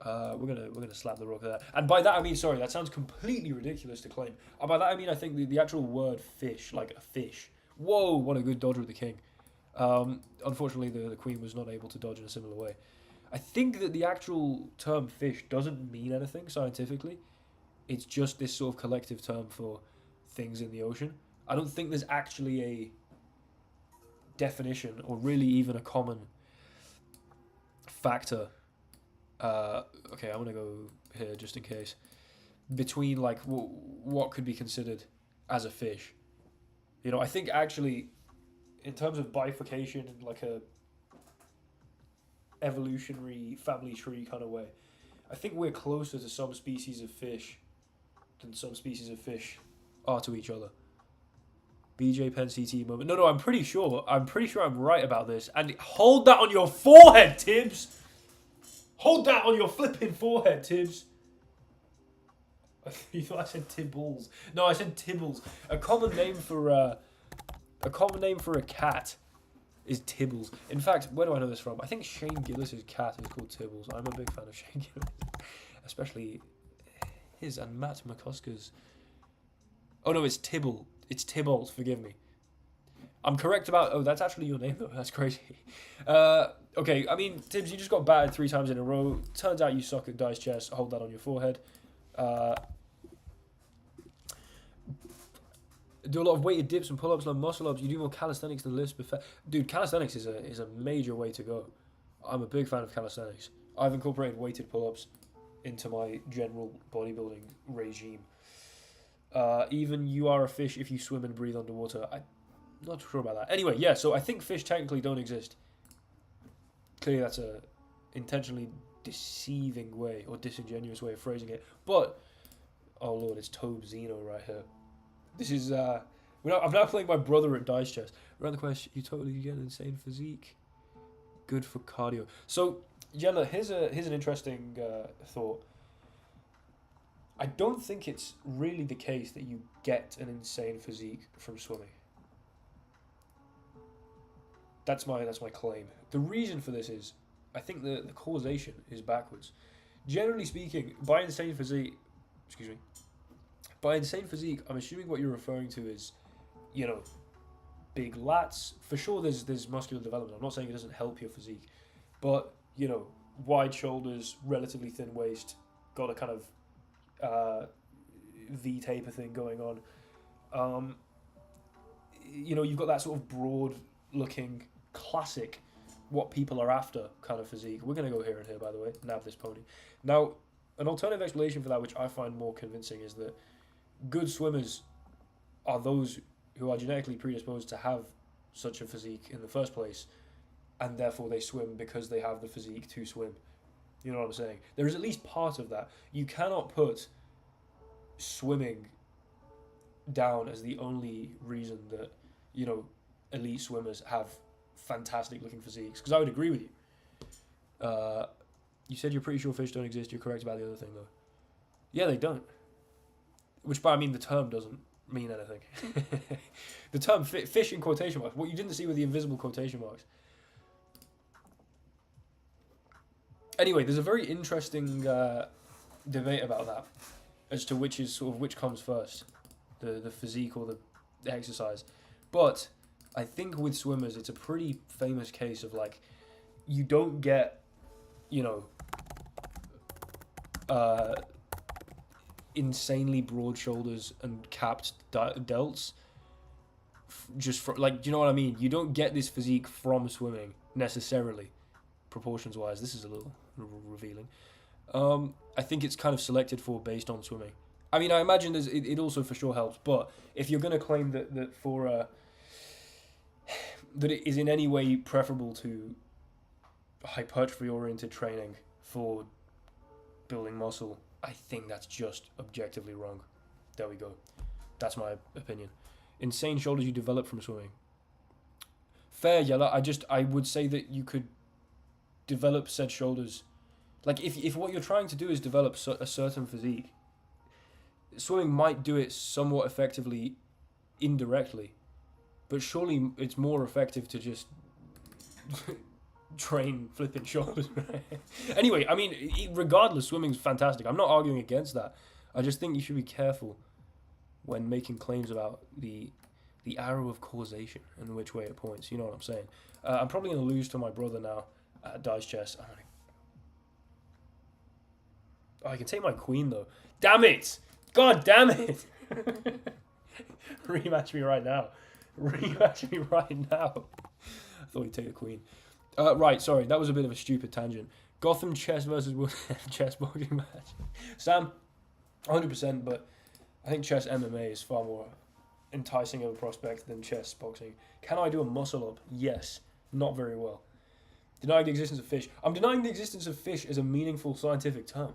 We're gonna slap the rock there, and by that I mean, sorry, that sounds completely ridiculous to claim. By that I mean I think the actual word fish, like a fish. Whoa, what a good dodge with the king. Unfortunately, the queen was not able to dodge in a similar way. I think that the actual term fish doesn't mean anything scientifically. It's just this sort of collective term for things in the ocean. I don't think there's actually a definition or really even a common factor. Okay, I'm gonna go here just in case. Between like what could be considered as a fish. You know, I think actually, in terms of bifurcation in like a evolutionary family tree kind of way, I think we're closer to some species of fish than some species of fish are to each other. BJ Penn CT moment. No, I'm pretty sure I'm right about this. And hold that on your forehead, Tibbs. Hold that on your flipping forehead, Tibbs. You thought I said Tibbles. No, I said Tibbles. A common name for a cat is Tibbles. In fact, where do I know this from? I think Shane Gillis' cat is called Tibbles. I'm a big fan of Shane Gillis, especially his and Matt McCuskers. Oh no, it's Tibble. It's Tibbles. Forgive me. I'm correct about. Oh, that's actually your name though. That's crazy. Okay, I mean, Tibbs, you just got battered 3 times in a row. Turns out you suck at dice chess. Hold that on your forehead. Do a lot of weighted dips and pull-ups, like muscle-ups. You do more calisthenics than lifts. Dude, calisthenics is a major way to go. I'm a big fan of calisthenics. I've incorporated weighted pull-ups into my general bodybuilding regime. Even you are a fish if you swim and breathe underwater. I'm not sure about that. Anyway, yeah, so I think fish technically don't exist. Clearly that's a intentionally deceiving way or disingenuous way of phrasing it. But, oh lord, it's Tobe Zeno right here. This is, I'm now playing my brother at dice chess. Around the question, you totally get an insane physique. Good for cardio. So, Jella, here's an interesting thought. I don't think it's really the case that you get an insane physique from swimming. That's my claim. The reason for this is, I think the causation is backwards. Generally speaking, by insane physique, I'm assuming what you're referring to is, you know, big lats. For sure, there's muscular development. I'm not saying it doesn't help your physique, but you know, wide shoulders, relatively thin waist, got a kind of V taper thing going on. You know, you've got that sort of broad-looking, classic, what people are after kind of physique. We're gonna go here and here, by the way. Nab this pony. Now, an alternative explanation for that, which I find more convincing, is that good swimmers are those who are genetically predisposed to have such a physique in the first place, and therefore they swim because they have the physique to swim. You know what I'm saying? There is at least part of that. You cannot put swimming down as the only reason that, you know, elite swimmers have fantastic looking physiques, because I would agree with you. You said you're pretty sure fish don't exist. You're correct about the other thing, though. Yeah, they don't. Which, by I mean, the term doesn't mean anything. The term fish in quotation marks. What you didn't see with the invisible quotation marks. Anyway, there's a very interesting debate about that, as to which comes first, the physique or the exercise. But I think with swimmers, it's a pretty famous case of, like, you don't get, you know, insanely broad shoulders and capped delts just for, like, do you know what I mean? You don't get this physique from swimming necessarily, proportions wise. This is a little revealing. I think it's kind of selected for based on swimming. I mean, I imagine it also for sure helps, but if you're going to claim that for that it is in any way preferable to hypertrophy oriented training for building muscle, I think that's just objectively wrong. There we go. That's my opinion. Insane shoulders you develop from swimming. Fair, Yella. I would say that you could develop said shoulders. Like, if what you're trying to do is develop a certain physique, swimming might do it somewhat effectively indirectly, but surely it's more effective to just train flipping shoulders. Anyway, I mean, regardless, swimming's fantastic. I'm not arguing against that. I just think you should be careful when making claims about the arrow of causation and which way it points. You know what I'm saying? I'm probably going to lose to my brother now at dice chess. Oh, I can take my queen, though. Damn it! God damn it! Rematch me right now. Rematch me right now. I thought he'd take the queen. Right, sorry, that was a bit of a stupid tangent. Gotham chess versus chess boxing match. Sam, 100%, but I think chess MMA is far more enticing of a prospect than chess boxing. Can I do a muscle up? Yes. Not very well. Denying the existence of fish. I'm denying the existence of fish as a meaningful scientific term.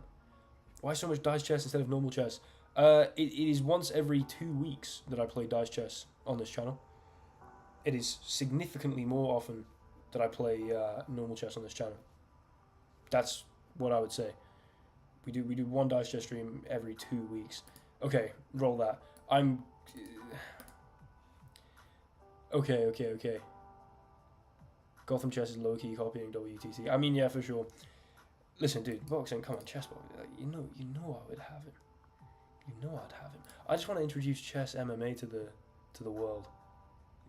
Why so much dice chess instead of normal chess? It is once every 2 weeks that I play dice chess on this channel. It is significantly more often that I play normal chess on this channel. That's what I would say. We do one dice chess stream every 2 weeks. Okay, roll that. Okay. Gotham chess is low-key copying WTC. I mean, yeah, for sure. Listen, dude, boxing, come on, chess boxing. You know I would have it. You know I'd have it. I just want to introduce chess MMA to the world.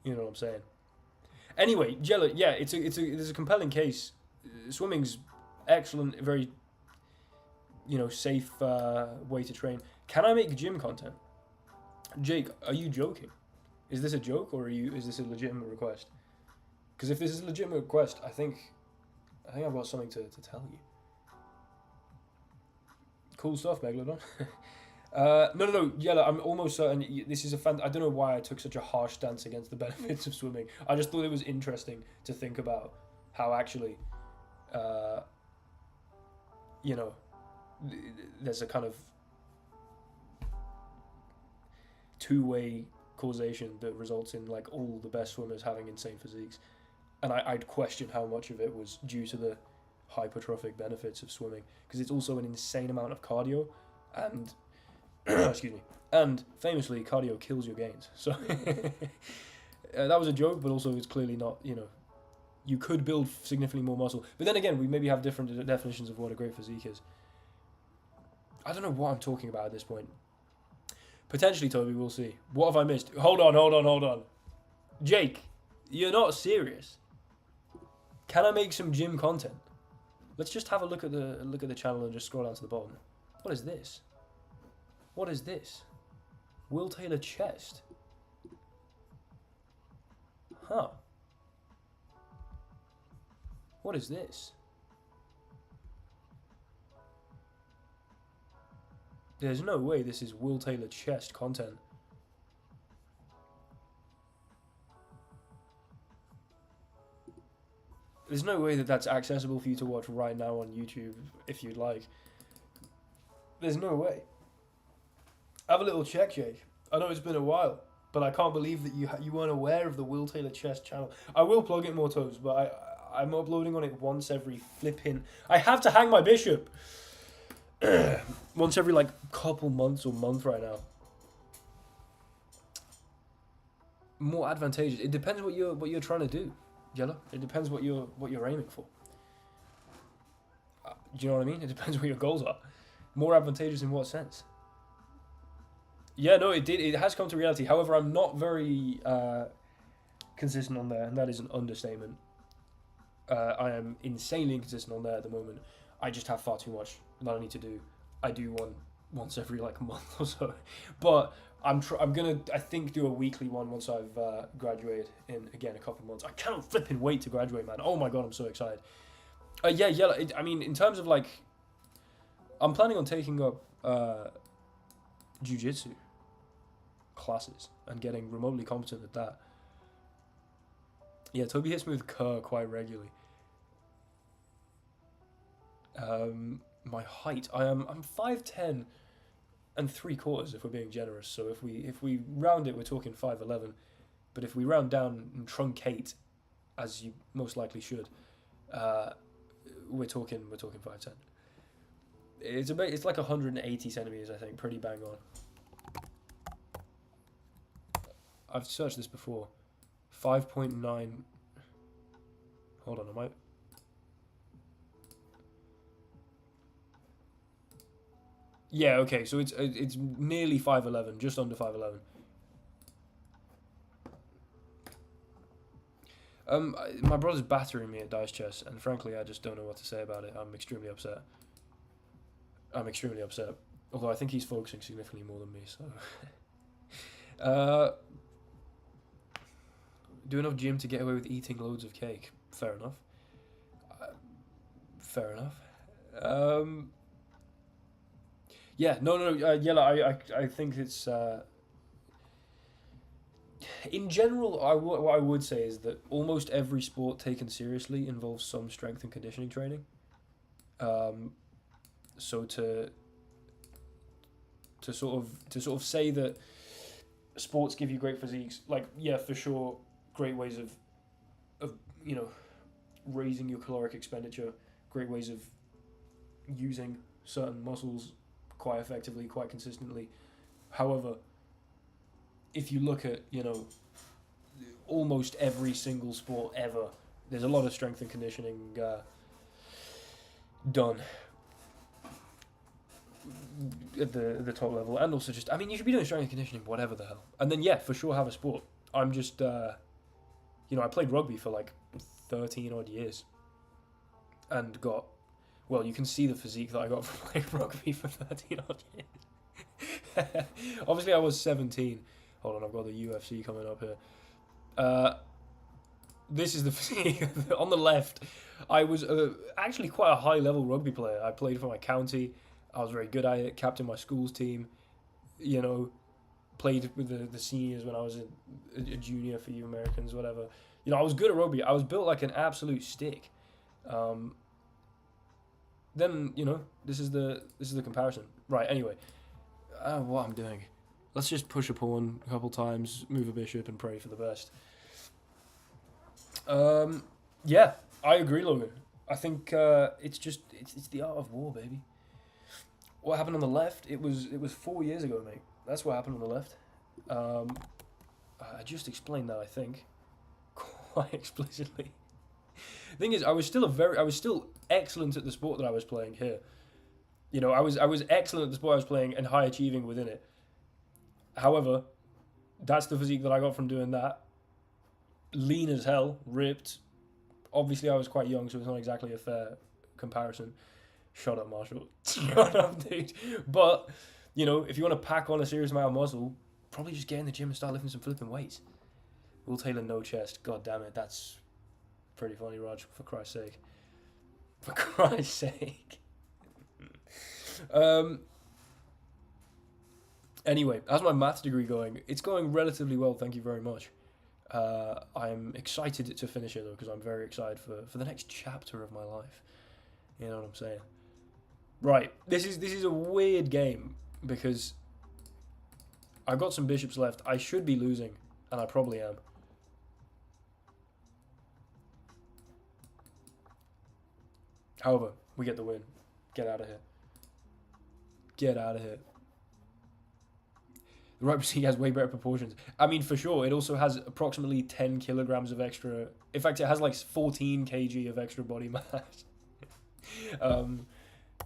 You know what I'm saying? Anyway, Jello, yeah, it's a compelling case. Swimming's excellent, very, safe way to train. Can I make gym content? Jake, are you joking? Is this a joke or is this a legitimate request? Because if this is a legitimate request, I think I've got something to tell you. Cool stuff, Megalodon. No, Yella, I'm almost certain this is I don't know why I took such a harsh stance against the benefits of swimming. I just thought it was interesting to think about how actually, there's a kind of two-way causation that results in, like, all the best swimmers having insane physiques. And I'd question how much of it was due to the hypertrophic benefits of swimming, because it's also an insane amount of cardio, and excuse me, and famously cardio kills your gains. So that was a joke, but also it's clearly not. You could build significantly more muscle, but then again, we maybe have different definitions of what a great physique is. I don't know what I'm talking about at this point. Potentially, Toby, we'll see. What have I missed? Hold on. Jake, you're not serious. Can I make some gym content? Let's just have a look at the channel and just scroll down to the bottom. What is this? Will Taylor chest. Huh. What is this? There's no way this is Will Taylor chest content. There's no way that that's accessible for you to watch right now on YouTube if you'd like. There's no way. Have a little check, Jake. I know it's been a while, but I can't believe that you weren't aware of the Will Taylor chess channel. I will plug it more toes, but I'm uploading on it once every flipping... I have to hang my bishop! Once every, like, couple months or month right now. More advantageous. It depends what you're trying to do. Yellow. It depends what you're aiming for. Do you know what I mean? It depends what your goals are. More advantageous in what sense? Yeah, no, it did. It has come to reality. However, I'm not very consistent on there, and that is an understatement. I am insanely inconsistent on there at the moment. I just have far too much that I need to do. I do one once every like month or so, but I'm gonna I think do a weekly one once I've graduated in again a couple of months. I cannot flipping wait to graduate, man. Oh my god, I'm so excited. Yeah. I mean, in terms of like, I'm planning on taking up jiu-jitsu classes and getting remotely competent at that. Yeah, Toby hits me with Kerr quite regularly. My height, I'm 5'10" and 3/4 if we're being generous. So if we round it, we're talking 5'11", but if we round down and truncate, as you most likely should, we're talking 5'10". It's like 180 centimeters, I think, pretty bang on. I've searched this before. 5.9. Hold on, am I? Yeah, okay, so it's nearly 5'11", just under 5'11". My brother's battering me at dice chess, and frankly, I just don't know what to say about it. I'm extremely upset. Although I think he's focusing significantly more than me, so... do enough gym to get away with eating loads of cake. Fair enough. Yeah, no, Yella, I think it's... in general, what I would say is that almost every sport taken seriously involves some strength and conditioning training. So to sort of say that sports give you great physiques, like, yeah, for sure, great ways of raising your caloric expenditure, great ways of using certain muscles quite effectively, quite consistently. However, if you look at, almost every single sport ever, there's a lot of strength and conditioning done at the top level, and also just, I mean, you should be doing strength and conditioning, whatever the hell. And then, yeah, for sure, have a sport. I'm just, I played rugby for like 13 odd years, and got, well, you can see the physique that I got from playing rugby for 13 odd years. Obviously, I was 17. Hold on, I've got the UFC coming up here. This is the physique. On the left, I was actually quite a high-level rugby player. I played for my county. I was very good at it. Captained my school's team. Played with the seniors when I was a junior for you Americans, whatever. I was good at rugby. I was built like an absolute stick. Then this is the comparison. Right. Anyway, what I'm doing. Let's just push a pawn a couple times, move a bishop, and pray for the best. Yeah, I agree, Logan. I think it's the art of war, baby. What happened on the left? It was 4 years ago, mate. That's what happened on the left. I just explained that, I think, quite explicitly. Thing is, I was still excellent at the sport that I was playing here. I was excellent at the sport I was playing and high achieving within it. However, that's the physique that I got from doing that. Lean as hell, ripped. Obviously, I was quite young, so it's not exactly a fair comparison. Shut up, Marshall. Shut up, dude. But, if you want to pack on a serious amount of muscle, probably just get in the gym and start lifting some flipping weights. Will Taylor no chest. God damn it, that's pretty funny, Raj, for Christ's sake. For Christ's sake. Anyway, how's my maths degree going? It's going relatively well, thank you very much. I'm excited to finish it though, because I'm very excited for the next chapter of my life. You know what I'm saying? Right, this is a weird game because I've got some bishops left. I should be losing, and I probably am. However, we get the win. Get out of here. Get out of here. The right machine has way better proportions. I mean, for sure. It also has approximately 10 kilograms of extra. In fact, it has like 14 kg of extra body mass.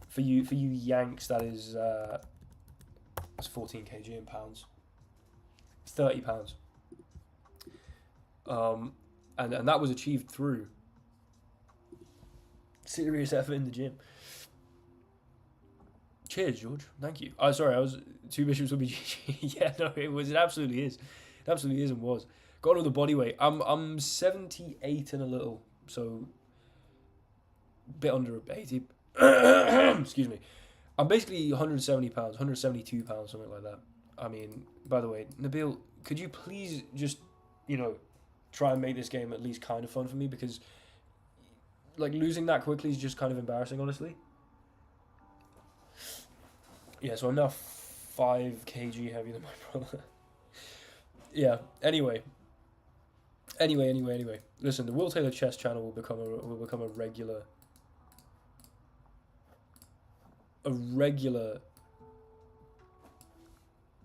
For you Yanks, that is that's 14 kg in pounds. 30 pounds. And that was achieved through serious effort in the gym. Cheers, George. Thank you. Oh, sorry, I was two bishops would be GG. Yeah, no, it was. It absolutely is. It absolutely is and was. Got another body weight. I'm 78 and a little, so a bit under 80. Excuse me. I'm basically 170 pounds, 172 pounds, something like that. I mean, by the way, Nabil, could you please just, try and make this game at least kind of fun for me, because like losing that quickly is just kind of embarrassing, honestly. Yeah, so I'm now 5 kg heavier than my brother. Yeah. Anyway. Listen, the Will Taylor Chess channel will become a regular.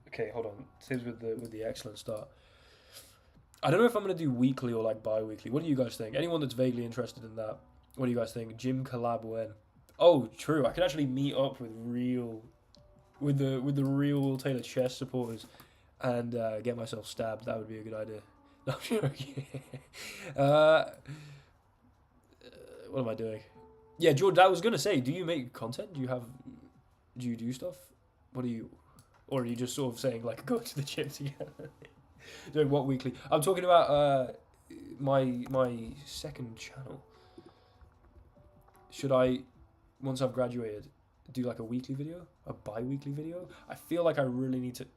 Okay, hold on. Saves with the excellent start. I don't know if I'm gonna do weekly or like bi-weekly. What do you guys think? Anyone that's vaguely interested in that? What do you guys think? Gym collab when? Oh, true. I could actually meet up with the real Will Taylor Chess supporters and get myself stabbed. That would be a good idea. No, I'm joking. What am I doing? Yeah, George, I was gonna say, do you make content? Do you do stuff? What do you, or are you just sort of saying like go to the gym together? Doing what weekly? I'm talking about my second channel. Should I, once I've graduated, do like a weekly video, a bi-weekly video? I feel like I really need to.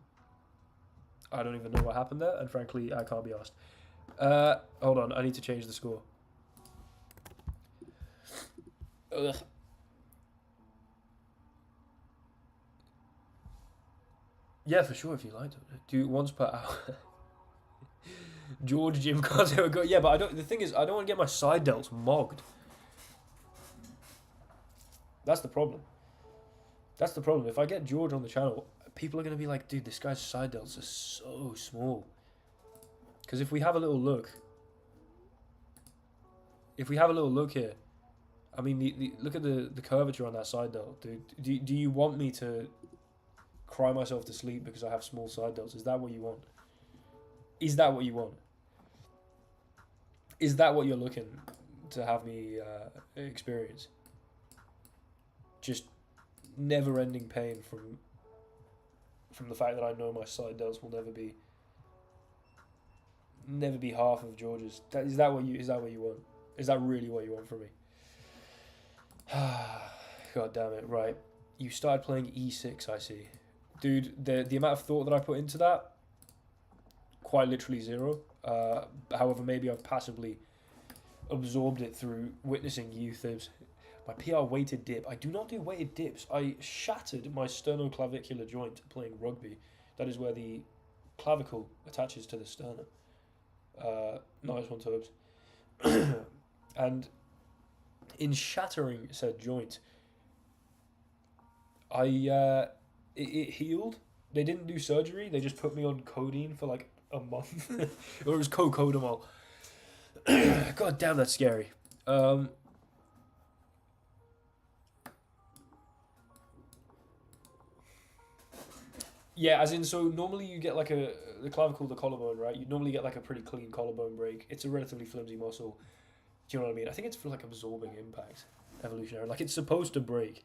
I don't even know what happened there, and frankly, I can't be asked. Hold on, I need to change the score. Ugh. Yeah, for sure. If you like to do once per hour. George Jim can't go. Yeah, but I don't. The thing is, I don't want to get my side delts mogged. That's the problem. That's the problem. If I get George on the channel, people are gonna be like, "Dude, this guy's side delts are so small." Because if we have a little look, here, I mean, look at the curvature on that side delt, dude. Do you want me to cry myself to sleep because I have small side delts? Is that what you want? Is that what you want? Is that what you're looking to have me experience? Just never-ending pain from the fact that I know my side delts will never be half of George's. Is that what you want? Is that really what you want from me? God damn it! Right, you started playing E6. I see, dude. The amount of thought that I put into that, quite literally zero. However, maybe I've passively absorbed it through witnessing you, Thibs. My PR weighted dip. I do not do weighted dips. I shattered my sternoclavicular joint playing rugby. That is where the clavicle attaches to the sternum. Nice one, Tobes. And in shattering said joint, it healed. They didn't do surgery. They just put me on codeine for like a month. Or it was cocodamol. God damn, that's scary. Yeah, as in, so normally you get like the clavicle, the collarbone, right? You normally get like a pretty clean collarbone break. It's a relatively flimsy muscle. Do you know what I mean? I think it's for like absorbing impact, evolutionary. Like it's supposed to break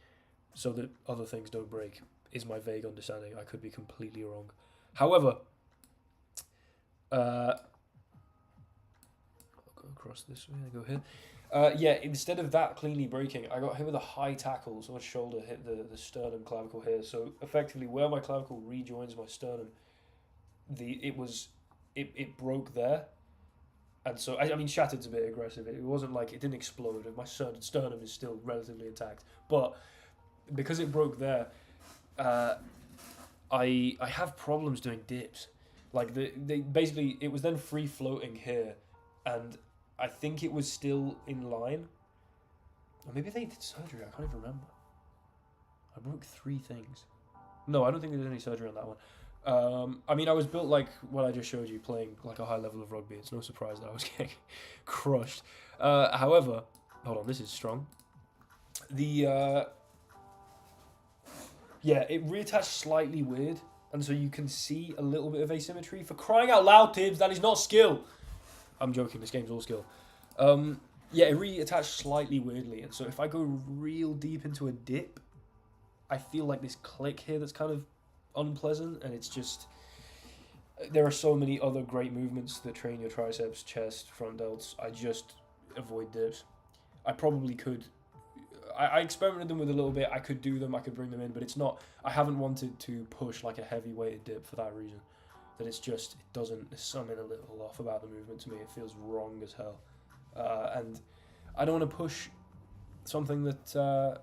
so that other things don't break, is my vague understanding. I could be completely wrong. However, I'll go across this way, I go here. Yeah, instead of that cleanly breaking, I got hit with a high tackle, so my shoulder hit the sternum clavicle here. So effectively, where my clavicle rejoins my sternum, it broke there, and so I mean shattered's a bit aggressive. It wasn't like it didn't explode. My sternum is still relatively intact, but because it broke there, I have problems doing dips. Like they basically it was then free floating here, and I think it was still in line. Or maybe they did surgery. I can't even remember. I broke 3 things. No, I don't think they did any surgery on that one. I mean, I was built like what I just showed you, playing like a high level of rugby. It's no surprise that I was getting crushed. However, hold on, this is strong. The yeah, it reattached slightly weird, and so you can see a little bit of asymmetry. For crying out loud, Tibbs, that is not skill. I'm joking, this game's all skill. Yeah, it reattached slightly weirdly, and so if I go real deep into a dip, I feel like this click here that's kind of unpleasant, and it's just... There are so many other great movements that train your triceps, chest, front delts. I just avoid dips. I probably could... I experimented them with a little bit. I could do them, I could bring them in, but it's not... I haven't wanted to push like a heavy-weighted dip for that reason. That it's just, it doesn't, there's something a little off about the movement to me. It feels wrong as hell. And I don't want to push something that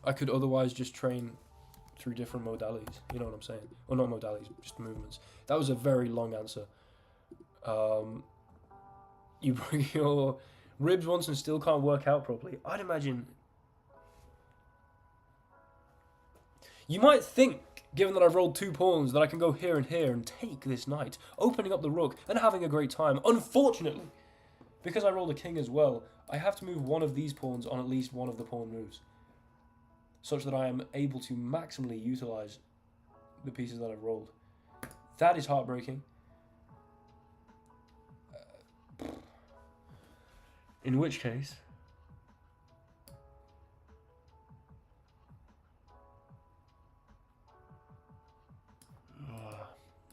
I could otherwise just train through different modalities. You know what I'm saying? Or not modalities, just movements. That was a very long answer. You broke your ribs once and still can't work out properly. I'd imagine... You might think, given that I've rolled 2 pawns, that I can go here and take this knight, opening up the rook and having a great time. Unfortunately, because I rolled a king as well, I have to move one of these pawns on at least one of the pawn moves, such that I am able to maximally utilise the pieces that I've rolled. That is heartbreaking. In which case...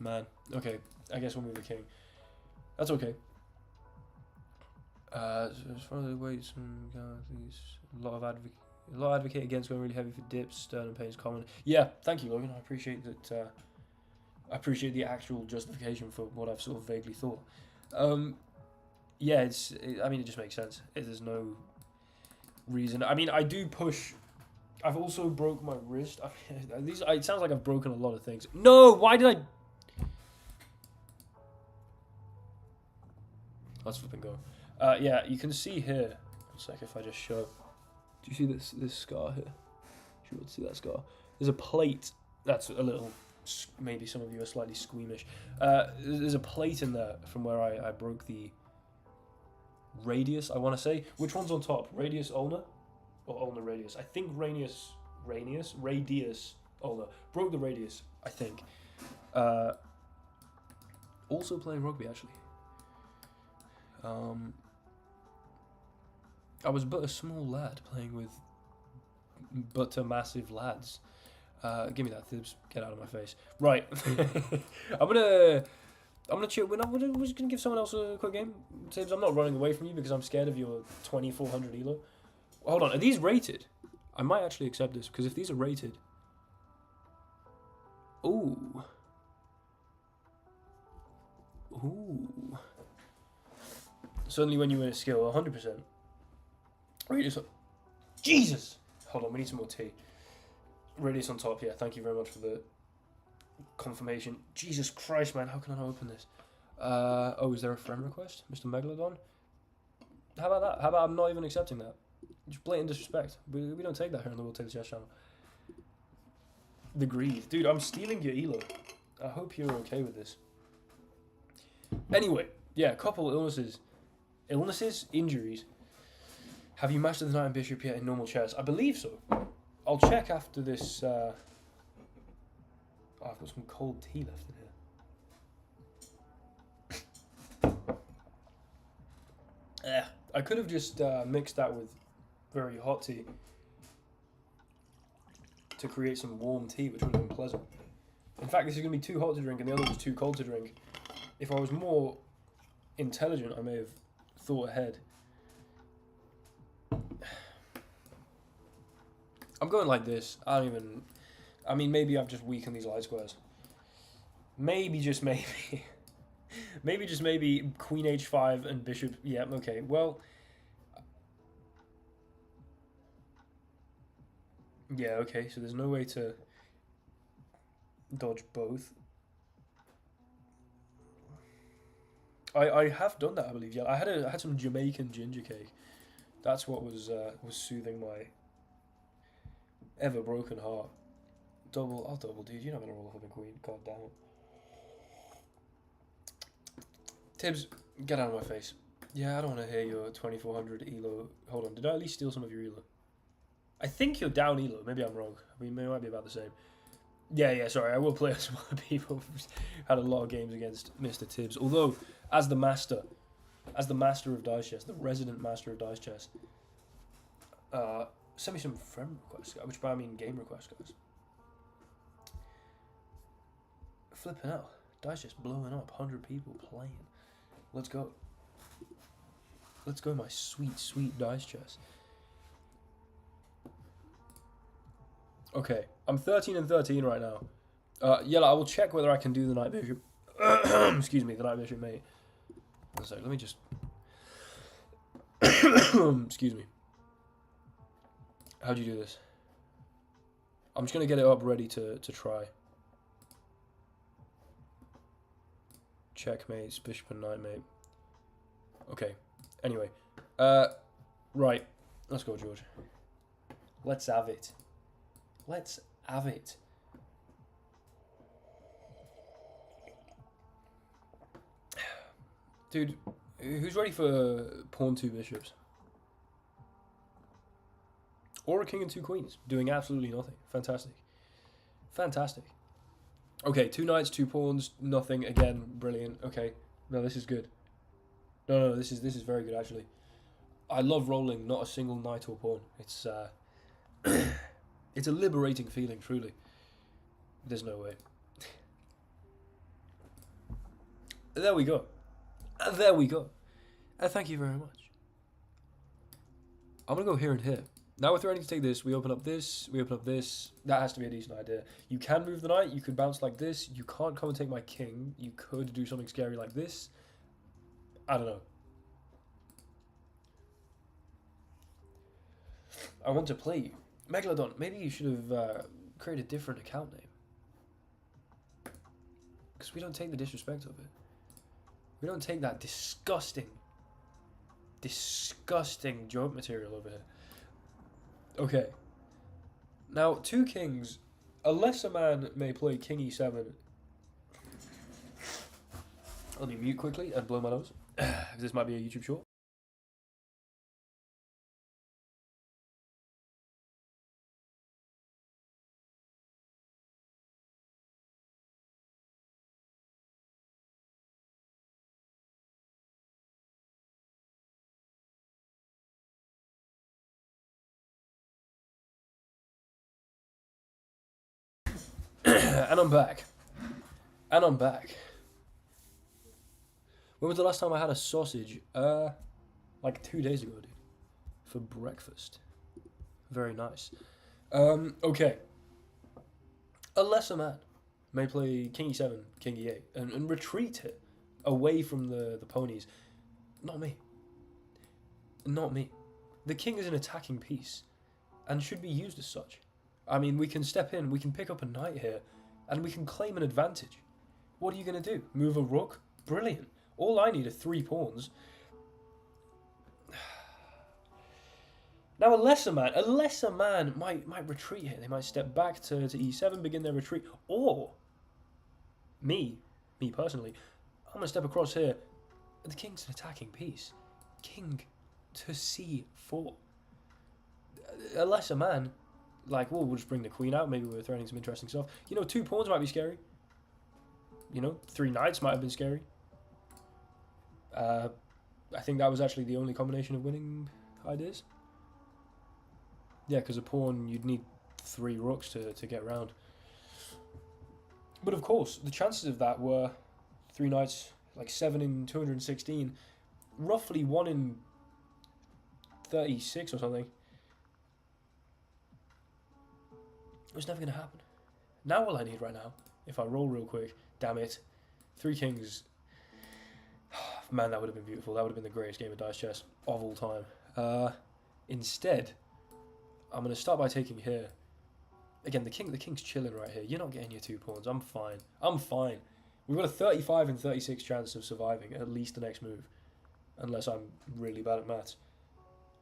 Man, okay, I guess we'll move the king. That's okay. So it's one of the weights and a lot of advocate against going really heavy for dips. Sternum pain is common. Yeah, thank you, Logan. I appreciate that. I appreciate the actual justification for what I've sort of vaguely thought. Yeah, I mean, it just makes sense. There's no reason. I mean, I do push. I've also broke my wrist. I mean, it sounds like I've broken a lot of things. No, why did I? Let's flip and go. Yeah, you can see here. One sec, if I just show. Do you see this scar here? Should you be able to see that scar? There's a plate. That's a little. Maybe some of you are slightly squeamish. There's a plate in there from where I broke the radius. I want to say. Which one's on top? Radius ulna, or ulna radius? I think radius ulna. Broke the radius. I think. Also playing rugby actually. I was but a small lad playing with but a massive lads. Give me that, Thibs. Get out of my face. Right. I'm gonna chill. We're just gonna give someone else a quick game. Thibs, I'm not running away from you because I'm scared of your 2400 elo. Hold on, are these rated? I might actually accept this because if these are rated. Ooh. Suddenly when you win a skill, 100%. Radius on... Jesus! Hold on, we need some more tea. Radius on top, yeah, thank you very much for the confirmation. Jesus Christ, man, how can I not open this? Oh, is there a friend request? Mr. Megalodon? How about that? How about I'm not even accepting that? Just blatant disrespect. We don't take that here on the Will Take the Chess channel. The greed. Dude, I'm stealing your elo. I hope you're okay with this. Anyway, yeah, couple illnesses. Injuries. Have you mastered the knight and bishop yet in normal chess? I believe so. I'll check after this. Oh, I've got some cold tea left in here. I could have just mixed that with very hot tea to create some warm tea, which would have been pleasant. In fact, this is going to be too hot to drink and the other was too cold to drink. If I was more intelligent, I may have thought ahead. going like this. I don't even... I mean, maybe I've just weakened these light squares. Maybe, just maybe. Maybe, just maybe, queen h5 and bishop... Yeah, okay, well... Yeah, okay, so there's no way to dodge both. I have done that, I believe. Yeah, I had some Jamaican ginger cake. That's what was soothing my ever broken heart. I'll double, dude. You're not gonna roll off with a queen. God damn it. Tibbs, get out of my face. Yeah, I don't want to hear your 2400 elo. Hold on, did I at least steal some of your elo? I think you're down elo. Maybe I'm wrong. I mean, it might be about the same. Yeah, sorry. I will play with some other people who've had a lot of games against Mr. Tibbs. Although, as the master of dice chess, the resident master of dice chess, send me some friend requests, which by I mean game requests, guys. Flipping out. Dice chess blowing up. 100 people playing. Let's go. Let's go, my sweet, sweet dice chess. Okay, I'm 13 and 13 right now. Yella, I will check whether I can do the knight bishop. Excuse me, the knight bishop, mate. One sec, let me just... Excuse me. How do you do this? I'm just going to get it up ready to try. Checkmates, bishop and knight, mate. Okay, anyway. Right, let's go, George. Let's have it. Let's have it. Dude, who's ready for pawn 2 bishops? Or a king and 2 queens, doing absolutely nothing. Fantastic. Fantastic. Okay, 2 knights, 2 pawns, nothing. Again, brilliant. Okay, no, this is good. No, this is very good, actually. I love rolling not a single knight or pawn. It's it's a liberating feeling, truly. There's no way. There we go. There we go. Thank you very much. I'm going to go here and here. Now we're threatening to take this. We open up this. We open up this. That has to be a decent idea. You can move the knight. You could bounce like this. You can't come and take my king. You could do something scary like this. I don't know. I want to play you. Megalodon, maybe you should have created a different account name. Because we don't take the disrespect of it. We don't take that disgusting joke material over here. Okay. Now, 2 kings. A lesser man may play king e7. Let me mute quickly and blow my nose. This might be a YouTube short. And I'm back. And I'm back. When was the last time I had a sausage? Like 2 days ago, dude. For breakfast. Very nice. Okay. A lesser man may play king e7, king e8, and retreat it away from the ponies. Not me. Not me. The king is an attacking piece, and should be used as such. I mean, we can step in, we can pick up a knight here, and we can claim an advantage. What are you going to do? Move a rook? Brilliant. All I need are 3 pawns. Now, a lesser man might retreat here. They might step back to e7, begin their retreat. Or, me personally, I'm going to step across here. The king's an attacking piece. King to c4. A lesser man, like, well, we'll just bring the queen out. Maybe we're threatening some interesting stuff. You know, 2 pawns might be scary. You know, 3 knights might have been scary. I think that was actually the only combination of winning ideas. Yeah, because a pawn, you'd need 3 rooks to get round. But of course, the chances of that were 3 knights, like 7 in 216, roughly 1 in 36 or something. It was never going to happen. Now all I need right now, if I roll real quick, damn it, 3 kings. Man, that would have been beautiful. That would have been the greatest game of dice chess of all time. Instead, I'm going to start by taking here. Again, the king's chilling right here. You're not getting your 2 pawns. I'm fine. I'm fine. We've got a 35 and 36 chance of surviving at least the next move. Unless I'm really bad at maths.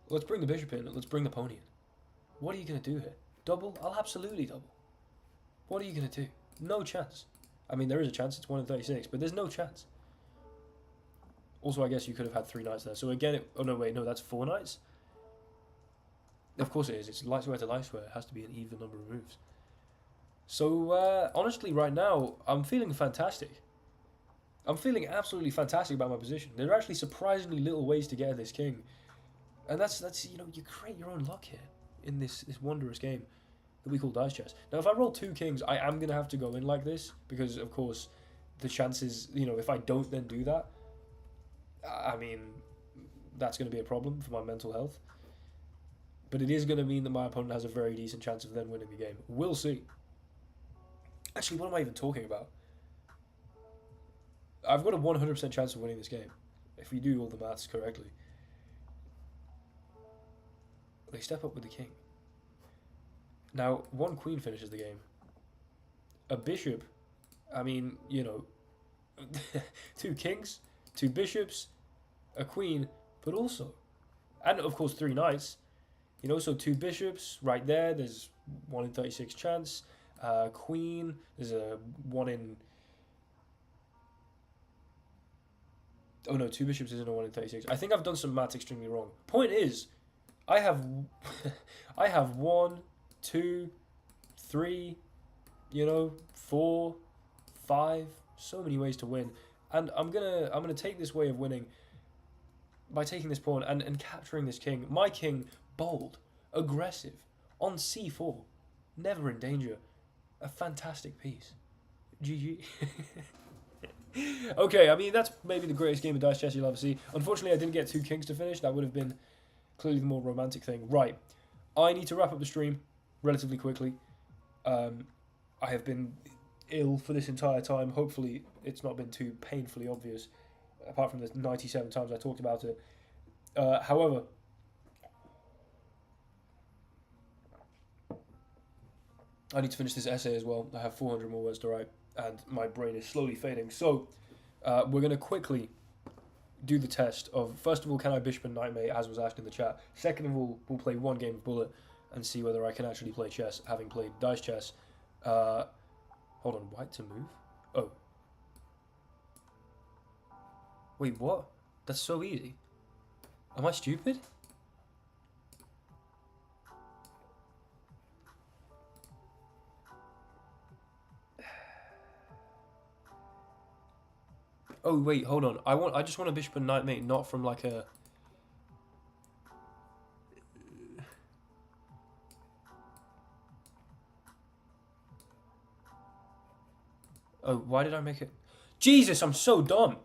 Let's bring the bishop in. Let's bring the pony in. What are you going to do here? Double? I'll absolutely double. What are you going to do? No chance. I mean, there is a chance. It's 1 in 36, but there's no chance. Also, I guess you could have had 3 knights there. So again, oh no, wait, no, that's 4 knights? Of course it is. It's light square to light square. It has to be an even number of moves. So, honestly, right now, I'm feeling fantastic. I'm feeling absolutely fantastic about my position. There are actually surprisingly little ways to get at this king. And that's you know, you create your own luck here in this wondrous game that we call dice chess. Now, if I roll 2 kings, I am going to have to go in like this because, of course, the chances, you know, if I don't then do that, I mean, that's going to be a problem for my mental health. But it is going to mean that my opponent has a very decent chance of then winning the game. We'll see. Actually, what am I even talking about? I've got a 100% chance of winning this game if we do all the maths correctly. They step up with the king. Now, 1 queen finishes the game. A bishop, I mean, you know, 2 kings, 2 bishops, a queen, but also, and of course 3 knights, you know, so 2 bishops right there, there's 1 in 36 chance, queen, there's a 1 in, oh no, 2 bishops isn't a 1 in 36. I think I've done some maths extremely wrong. Point is, I have 1, 2, 3, you know, 4, 5, so many ways to win. And I'm gonna take this way of winning by taking this pawn and capturing this king. My king, bold, aggressive, on c4, never in danger. A fantastic piece. GG. Okay, I mean, that's maybe the greatest game of dice chess you'll ever see. Unfortunately, I didn't get 2 kings to finish. That would have been clearly the more romantic thing. Right, I need to wrap up the stream relatively quickly. I have been ill for this entire time. Hopefully, it's not been too painfully obvious, apart from the 97 times I talked about it. However, I need to finish this essay as well. I have 400 more words to write, and my brain is slowly fading. So, we're going to quickly do the test of, first of all, can I bishop and knight mate, as was asked in the chat. Second of all, we'll play 1 game of bullet and see whether I can actually play chess, having played dice chess. Hold on, white to move? Oh. Wait, what? That's so easy. Am I stupid? Oh wait, hold on. I just want a bishop and knight mate, not from like a. Oh, why did I make it? Jesus, I'm so dumb.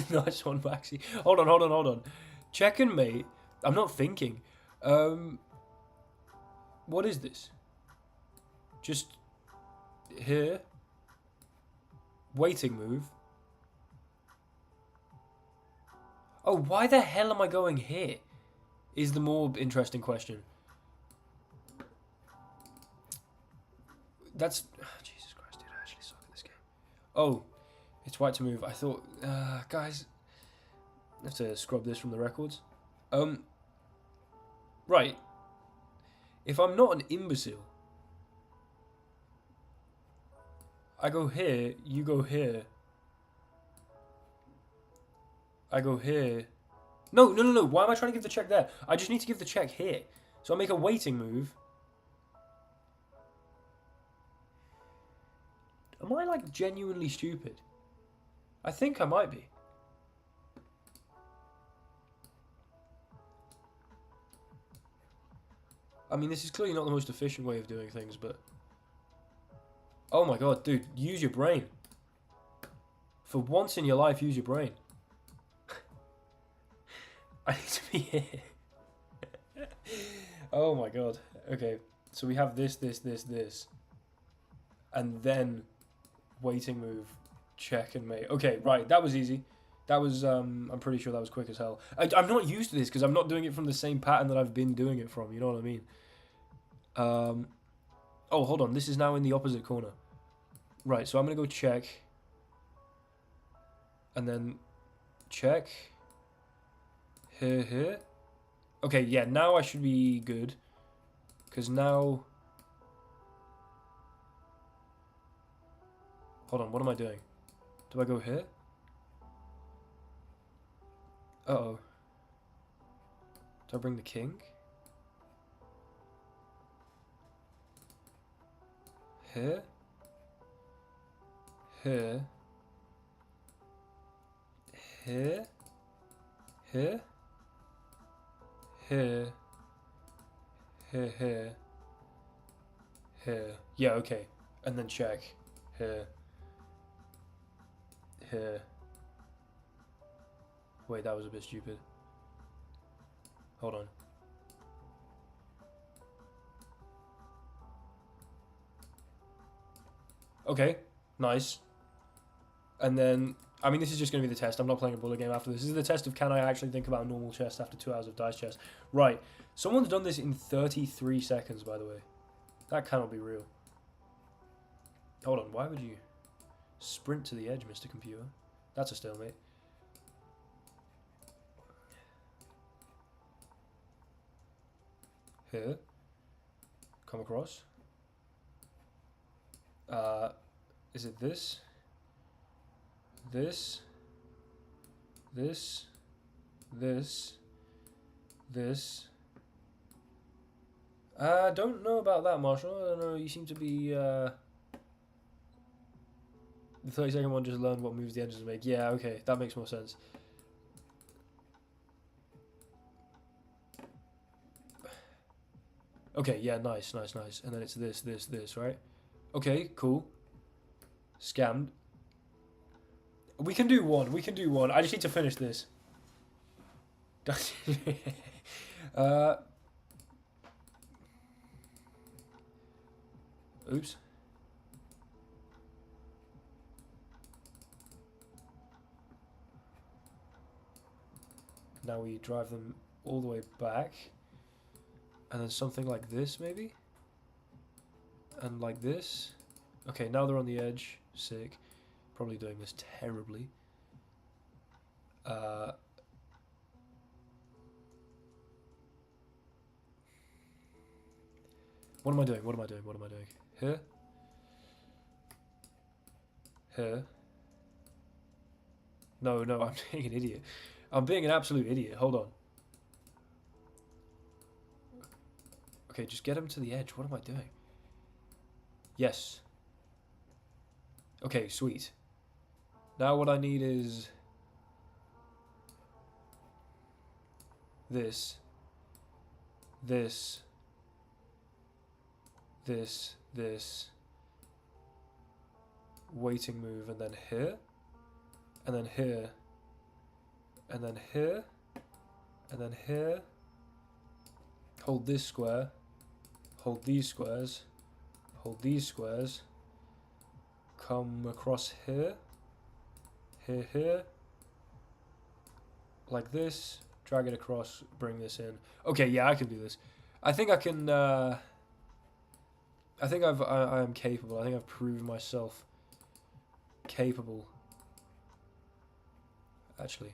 Nice one, Maxi. Hold on. Check and mate. I'm not thinking. What is this? Just here. Waiting move. Oh, why the hell am I going here? Is the more interesting question. That's... Jesus Christ, dude, I actually suck at this game. Oh, it's white to move. I thought... guys, I have to scrub this from the records. Right. If I'm not an imbecile, I go here, you go here. I go here. No. Why am I trying to give the check there? I just need to give the check here. So I make a waiting move. Am I, like, genuinely stupid? I think I might be. I mean, this is clearly not the most efficient way of doing things, but... Oh my god, dude, use your brain. For once in your life, use your brain. I need to be here. Oh my god. Okay. So we have this, and then waiting move, check and mate. Okay, right, that was easy. That was, I'm pretty sure that was quick as hell. I'm not used to this because I'm not doing it from the same pattern that I've been doing it from, you know what I mean? Oh, hold on, this is now in the opposite corner. Right, so I'm going to go check. And then check. Here. Okay, yeah, now I should be good. Because now... Hold on, what am I doing? Do I go here? Uh-oh. Do I bring the king? Here? Here? Here? Here? Here? Here? Here? Yeah, okay. And then check. Here. Here. Wait, that was a bit stupid. Hold on. Okay, nice. And then, I mean, this is just going to be the test. I'm not playing a bullet game after this. This is the test of can I actually think about a normal chest after 2 hours of dice chess. Right, someone's done this in 33 seconds, by the way. That cannot be real. Hold on, why would you sprint to the edge, Mr. Computer? That's a stalemate. Here. Come across. Is it this? This. Don't know about that, Marshall. I don't know. You seem to be, the 30-second one just learned what moves the engines make. Yeah, okay. That makes more sense. Okay, yeah, nice. And then it's this, right? Okay, cool. Scammed. We can do one. I just need to finish this. Oops. Now we drive them all the way back. And then something like this, maybe? And like this. Okay, now they're on the edge. Sick. Probably doing this terribly. What am I doing? Here? Here? No, I'm being an idiot. I'm being an absolute idiot. Hold on. Okay, just get him to the edge. What am I doing? Yes. Okay, sweet. Now what I need is this. Waiting move, and then here. And then here. And then here. And then here. Hold this square. Hold these squares. Hold these squares. Come across here. Here. Like this. Drag it across. Bring this in. Okay, yeah, I can do this. I think I can... I think I am capable. I think I've proven myself capable. Actually.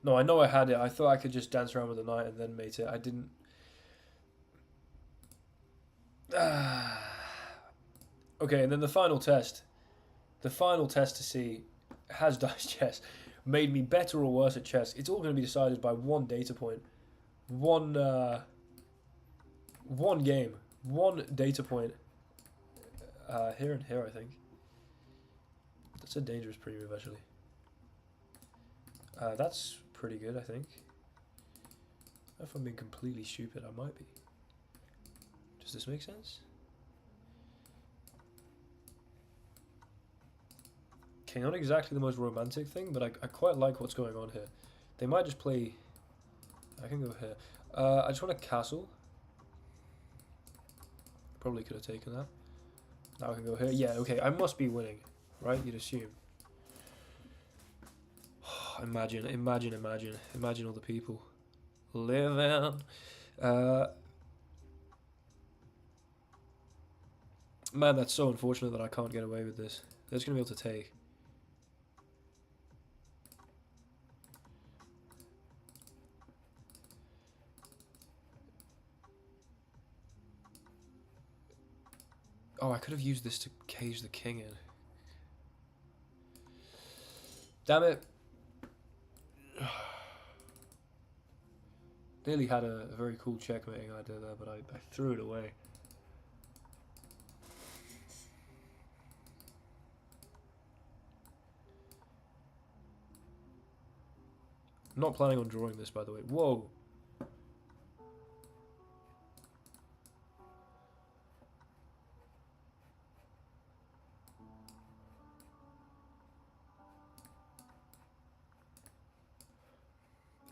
No, I know I had it. I thought I could just dance around with the knight and then mate it. I didn't. Okay, and then the final test. The final test to see, has dice chess made me better or worse at chess? It's all going to be decided by one data point. one game, one data point here and here, I think. That's a dangerous premium, actually. That's pretty good, I think. If I'm being completely stupid, I might be. Does this make sense? Okay, not exactly the most romantic thing, but I quite like what's going on here. They might just play... I can go here. I just want a castle. Probably could have taken that. Now I can go here. Yeah, okay, I must be winning, right? You'd assume. Imagine all the people living. Man, that's so unfortunate that I can't get away with this. They're just going to be able to take. Oh, I could have used this to cage the king in. Damn it. Nearly had a very cool checkmating idea there, but I threw it away. I'm not planning on drawing this, by the way. Whoa.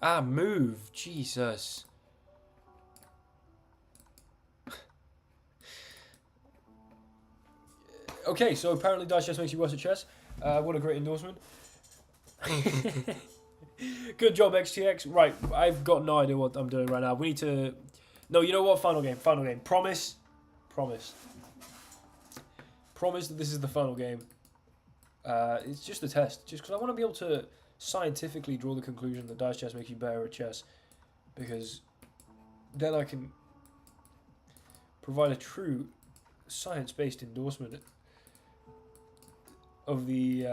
Ah, move. Jesus. Okay, so apparently dice chess makes you worse at chess. What a great endorsement. Good job, XTX. Right, I've got no idea what I'm doing right now. We need to... No, you know what? Final game. Final game. Promise. Promise. Promise that this is the final game. It's just a test. Just because I want to be able to scientifically draw the conclusion that dice chess makes you better at chess. Because then I can provide a true science-based endorsement of the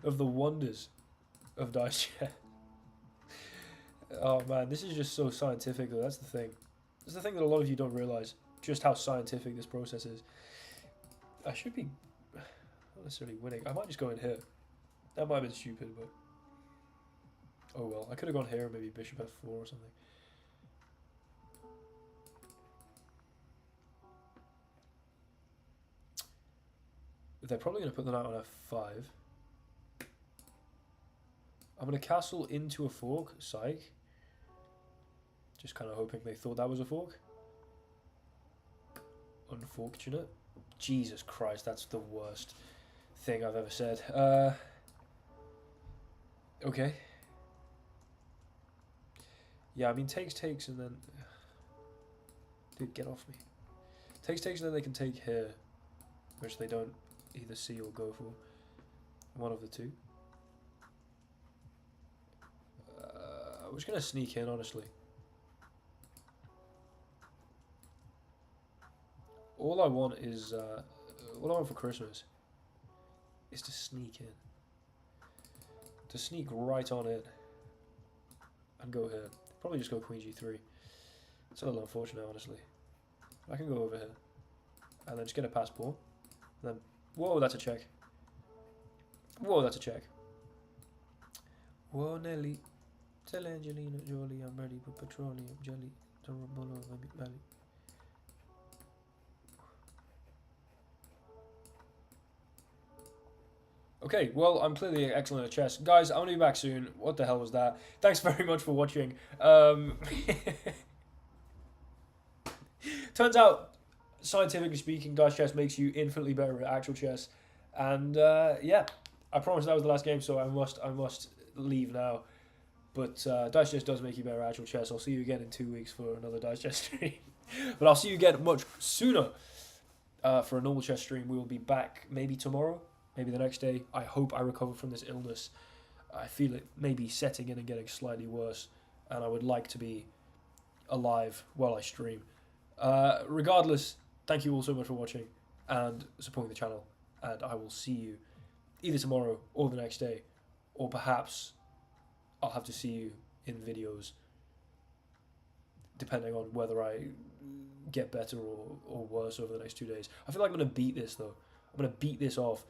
of the wonders of dice chess. Oh man, this is just so scientific though, that's the thing. That's the thing that a lot of you don't realise, just how scientific this process is. I should be not necessarily winning. I might just go in here. That might have been stupid, but oh well. I could have gone here, maybe bishop f4 or something. They're probably going to put the knight on f5. I'm going to castle into a fork, psych. Just kind of hoping they thought that was a fork. Unfortunate. Jesus Christ, that's the worst thing I've ever said. Okay. Yeah, I mean, takes, and then... Dude, get off me. Takes, and then they can take here, which they don't either see or go for. One of the two. I was going to sneak in, honestly. All I want is, all I want for Christmas is to sneak in. To sneak right on in. And go here. Probably just go queen g3. It's a little unfortunate, honestly. I can go over here. And then just get a passport. And then, whoa, that's a check. Whoa, that's a check. Whoa, Nelly. Tell Angelina Jolie I'm ready for petroleum jelly. Don't roll over my belly. Okay, well, I'm clearly excellent at chess. Guys, I'm going to be back soon. What the hell was that? Thanks very much for watching. Turns out, scientifically speaking, dice chess makes you infinitely better at actual chess. And, yeah, I promised that was the last game, so I must leave now. But dice chess does make you better at actual chess. I'll see you again in 2 weeks for another dice chess stream. But I'll see you again much sooner for a normal chess stream. We will be back maybe tomorrow. Maybe the next day. I hope I recover from this illness. I feel it maybe setting in and getting slightly worse. And I would like to be alive while I stream. Regardless, thank you all so much for watching and supporting the channel. And I will see you either tomorrow or the next day. Or perhaps I'll have to see you in videos depending on whether I get better or worse over the next 2 days. I feel like I'm gonna beat this though. I'm gonna beat this off.